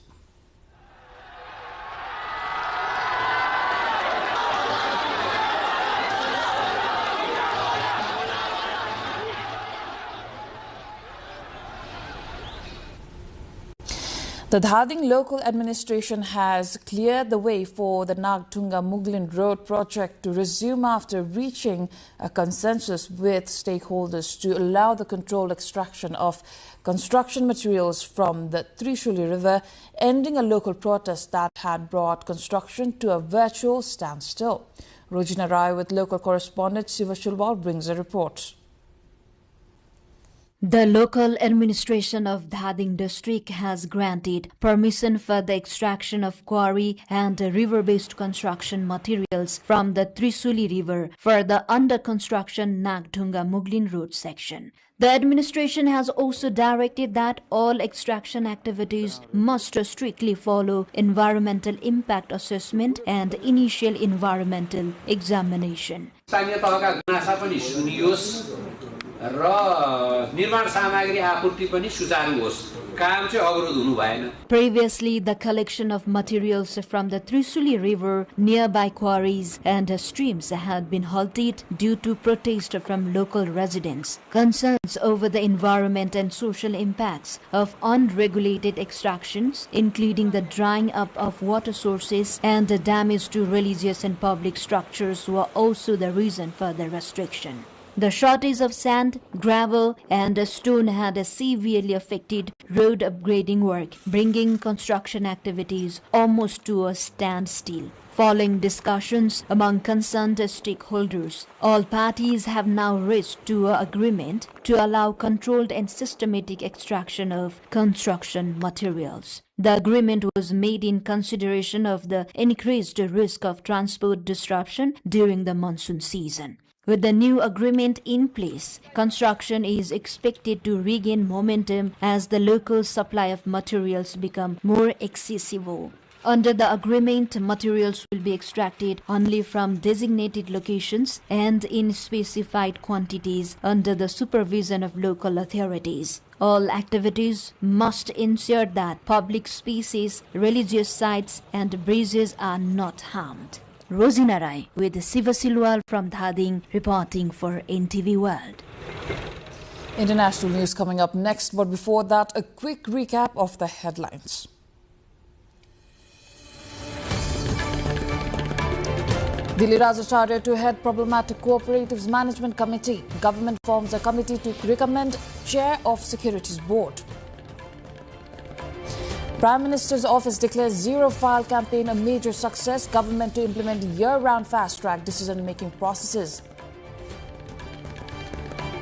The Dhading local administration has cleared the way for the Nagtunga Muglin Road project to resume after reaching a consensus with stakeholders to allow the controlled extraction of construction materials from the Trishuli River, ending a local protest that had brought construction to a virtual standstill. Rojina Rai with local correspondent Siva Shulwal brings a report. The local administration of Dhading district has granted permission for the extraction of quarry and river-based construction materials from the Trishuli River for the under-construction Nagtunga Muglin Road section. The administration has also directed that all extraction activities must strictly follow environmental impact assessment and initial environmental examination. र निर्माण सामग्री आपूर्ति पनि सुचारू होस्, काम चाहिँ अवरोध हुनु भएन. Previously, the collection of materials from the Trishuli River, nearby quarries and streams had been halted due to protest from local residents. Concerns over the environment and social impacts of unregulated extractions, including the drying up of water sources and the damage to religious and public structures, were also the reason for the restriction. The shortage of sand, gravel, and stone had severely affected road upgrading work, bringing construction activities almost to a standstill. Following discussions among concerned stakeholders, all parties have now reached to an agreement to allow controlled and systematic extraction of construction materials. The agreement was made in consideration of the increased risk of transport disruption during the monsoon season. With the new agreement in place, construction is expected to regain momentum as the local supply of materials become more accessible. Under the agreement, materials will be extracted only from designated locations and in specified quantities under the supervision of local authorities. All activities must ensure that public spaces, religious sites, and bridges are not harmed. Rosina Rai with Siva Silwal from Dhading reporting for NTV World. International news coming up next, but before that, a quick recap of the headlines. Delhi Rajacharya to head problematic cooperatives management committee. Government forms a committee to recommend chair of securities board. Prime Minister's office declares zero-file campaign a major success. Government to implement year-round fast-track decision-making processes.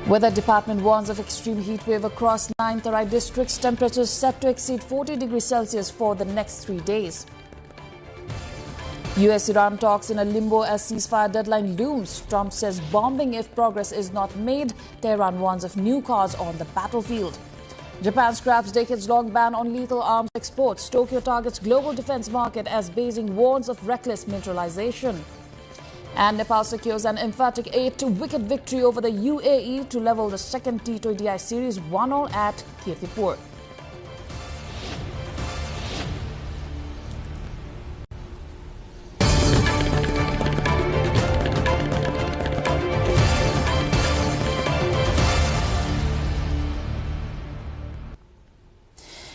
Weather Department warns of extreme heat wave across 9 Tarai districts. Temperatures set to exceed 40 degrees Celsius for the next 3 days. US-Iran talks in a limbo as ceasefire deadline looms. Trump says bombing if progress is not made. Tehran warns of new cars on the battlefield. Japan scraps decades-long ban on lethal arms exports. Tokyo targets global defense market as Beijing warns of reckless militarization. And Nepal secures an emphatic 8-wicket victory over the UAE to level the second T20I series 1-1 at Kirtipur.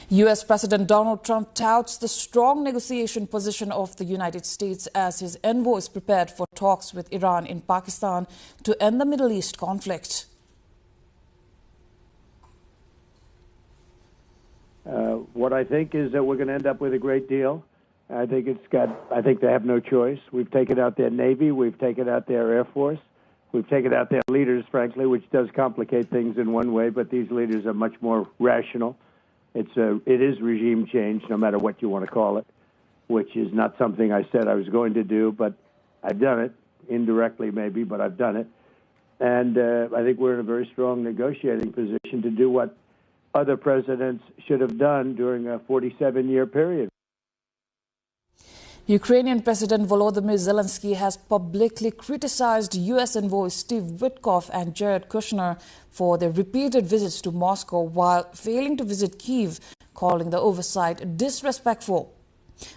U.S. President Donald Trump touts the strong negotiation position of the United States as his envoys prepared for talks with Iran in Pakistan to end the Middle East conflict. What I think is that we're going to end up with a great deal. I think they have no choice. We've taken out their Navy. We've taken out their Air Force. We've taken out their leaders, frankly, which does complicate things in one way, but these leaders are much more rational. It is regime change, no matter what you want to call it, which is not something I said I was going to do, but I've done it, indirectly maybe, but I've done it. And I think we're in a very strong negotiating position to do what other presidents should have done during a 47-year period. Ukrainian President Volodymyr Zelensky has publicly criticized U.S. envoys Steve Witkoff and Jared Kushner for their repeated visits to Moscow while failing to visit Kyiv, calling the oversight disrespectful.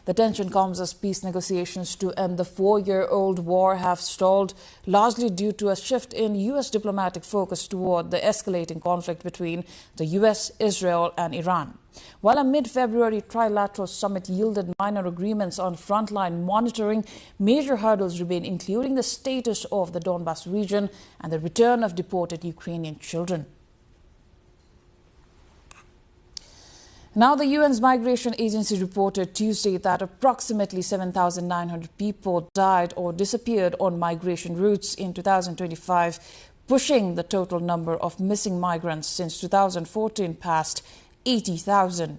The tension comes as peace negotiations to end the 4-year-old war have stalled, largely due to a shift in U.S. diplomatic focus toward the escalating conflict between the U.S., Israel and Iran. While a mid-February trilateral summit yielded minor agreements on frontline monitoring, major hurdles remain, including the status of the Donbas region and the return of deported Ukrainian children. Now, the UN's Migration Agency reported Tuesday that approximately 7,900 people died or disappeared on migration routes in 2025, pushing the total number of missing migrants since 2014 past 80,000.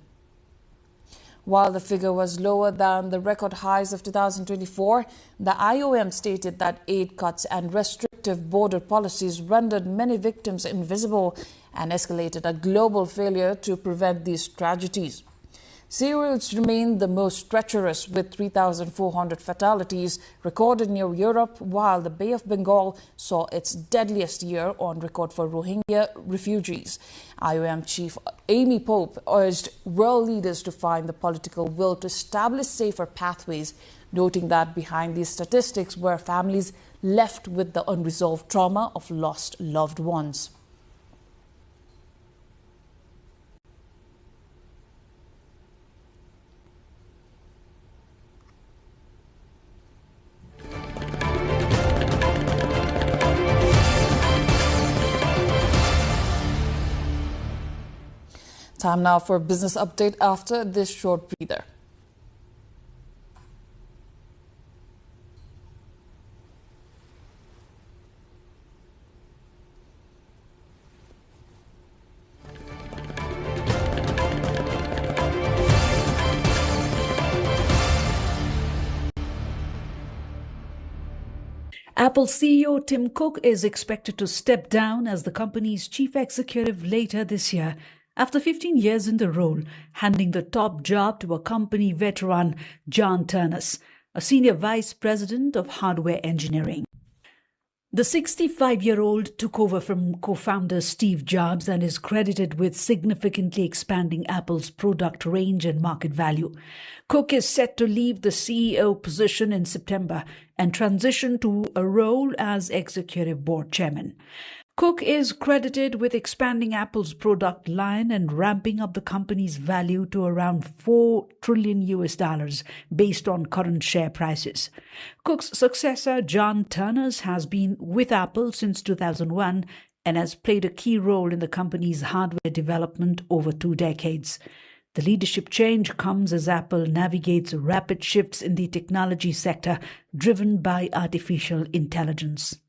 While the figure was lower than the record highs of 2024, the IOM stated that aid cuts and restrictive border policies rendered many victims invisible and escalated a global failure to prevent these tragedies. Sea routes remain the most treacherous, with 3,400 fatalities recorded near Europe, while the Bay of Bengal saw its deadliest year on record for Rohingya refugees. IOM Chief Amy Pope urged world leaders to find the political will to establish safer pathways, noting that behind these statistics were families left with the unresolved trauma of lost loved ones. Time now for a business update after this short breather. Apple CEO Tim Cook is expected to step down as the company's chief executive later this year, after 15 years in the role, handing the top job to a company veteran, John Ternus, a senior vice president of hardware engineering. The 65-year-old took over from co-founder Steve Jobs and is credited with significantly expanding Apple's product range and market value. Cook is set to leave the CEO position in September and transition to a role as executive board chairman. Cook is credited with expanding Apple's product line and ramping up the company's value to around $4 trillion based on current share prices. Cook's successor, John Ternus, has been with Apple since 2001 and has played a key role in the company's hardware development over 2 decades. The leadership change comes as Apple navigates rapid shifts in the technology sector driven by artificial intelligence.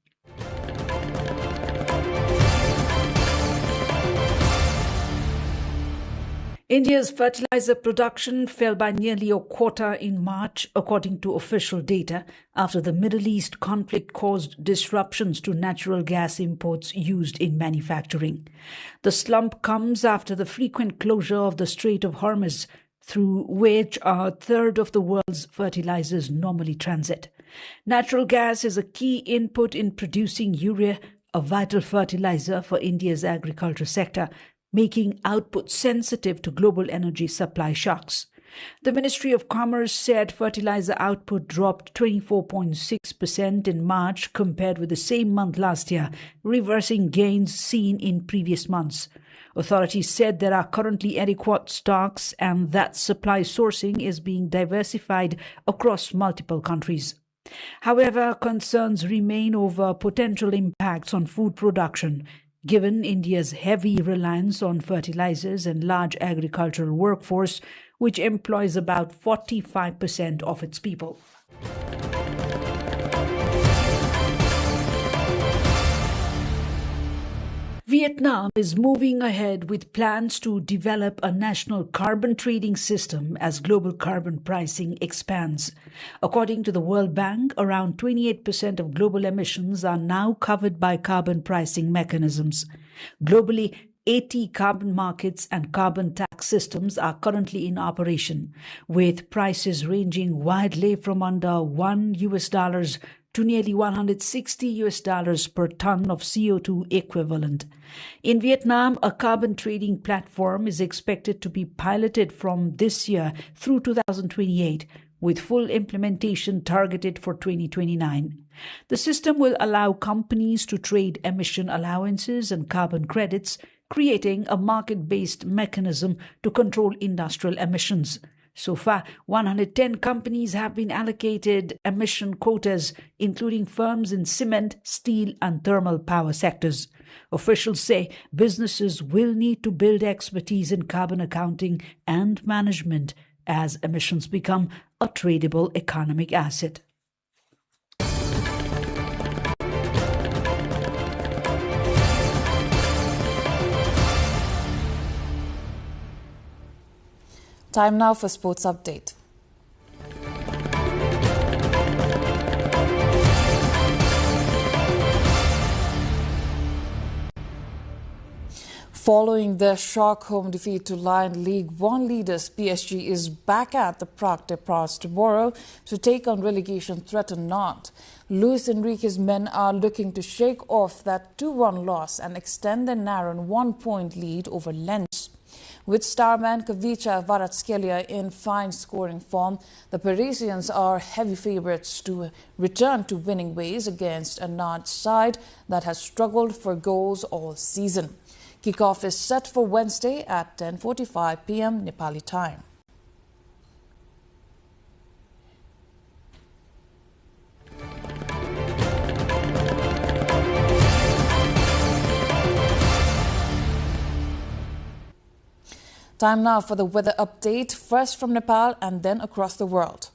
India's fertilizer production fell by nearly a quarter in March, according to official data, after the Middle East conflict caused disruptions to natural gas imports used in manufacturing. The slump comes after the frequent closure of the Strait of Hormuz, through which a third of the world's fertilizers normally transit. Natural gas is a key input in producing urea, a vital fertilizer for India's agriculture sector, making output sensitive to global energy supply shocks. The Ministry of Commerce said fertilizer output dropped 24.6% in March compared with the same month last year, reversing gains seen in previous months. Authorities said there are currently adequate stocks and that supply sourcing is being diversified across multiple countries. However, concerns remain over potential impacts on food production, given India's heavy reliance on fertilizers and large agricultural workforce, which employs about 45% of its people. Vietnam is moving ahead with plans to develop a national carbon trading system as global carbon pricing expands. According to the World Bank, around 28% of global emissions are now covered by carbon pricing mechanisms. Globally, 80 carbon markets and carbon tax systems are currently in operation, with prices ranging widely from under $1 to nearly $160 per ton of CO2 equivalent. In Vietnam, a carbon trading platform is expected to be piloted from this year through 2028, with full implementation targeted for 2029. The system will allow companies to trade emission allowances and carbon credits, creating a market-based mechanism to control industrial emissions. So far, 110 companies have been allocated emission quotas, including firms in cement, steel, and thermal power sectors. Officials say businesses will need to build expertise in carbon accounting and management as emissions become a tradable economic asset. Time now for sports update. Following their shock home defeat to Lion League One leaders, PSG is back at the Parc des Princes tomorrow to take on relegation-threatened Nantes. Luis Enrique's men are looking to shake off that 2-1 loss and extend their narrow 1-point lead over Lens. With starman Kavica Kvaratskhelia in fine scoring form, the Parisians are heavy favourites to return to winning ways against a Nantes side that has struggled for goals all season. Kickoff is set for Wednesday at 10:45 p.m. Nepali time. Time now for the weather update, first from Nepal and then across the world.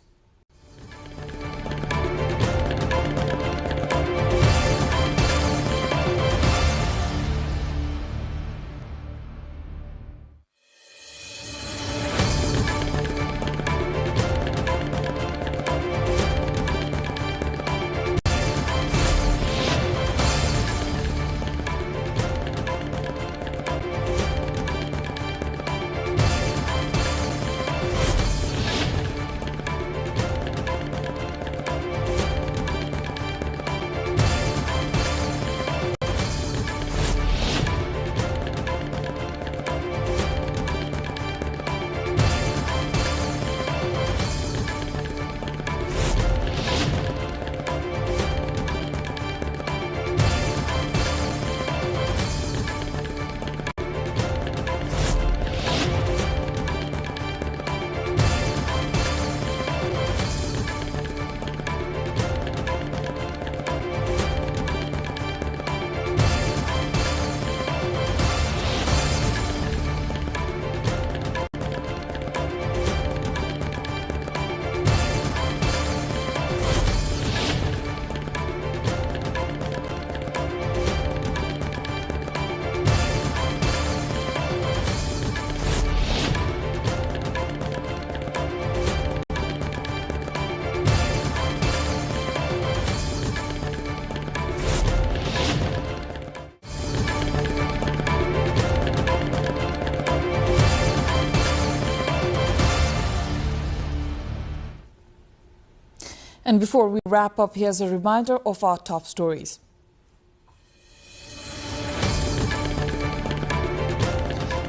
And before we wrap up, here's a reminder of our top stories.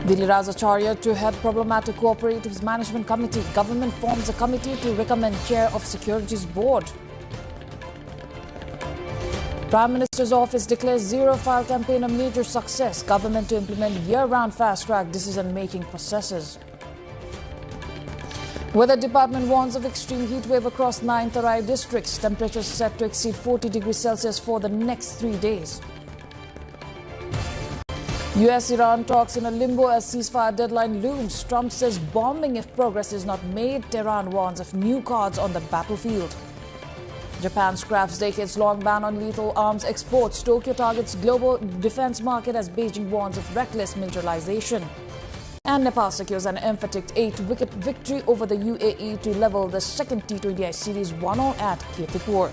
Dilli Rajacharya to head problematic cooperatives management committee. Government forms a committee to recommend chair of Securities Board. Prime Minister's office declares zero-file campaign a major success. Government to implement year-round fast-track decision-making processes. Weather Department warns of extreme heat wave across 9 Tarai districts. Temperatures set to exceed 40 degrees Celsius for the next 3 days. US-Iran talks in a limbo as ceasefire deadline looms. Trump says bombing if progress is not made. Tehran warns of new cards on the battlefield. Japan scraps decades-long ban on lethal arms exports. Tokyo targets global defense market as Beijing warns of reckless militarization. And Nepal secures an emphatic 8-wicket victory over the UAE to level the second T20I series 1-0 at Kirtipur.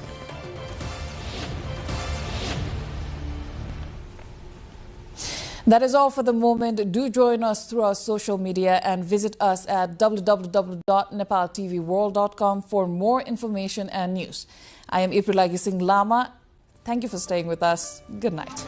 That is all for the moment. Do join us through our social media and visit us at www.nepaltelevision.com for more information and news. I am April Singh Lama. Thank you for staying with us. Good night.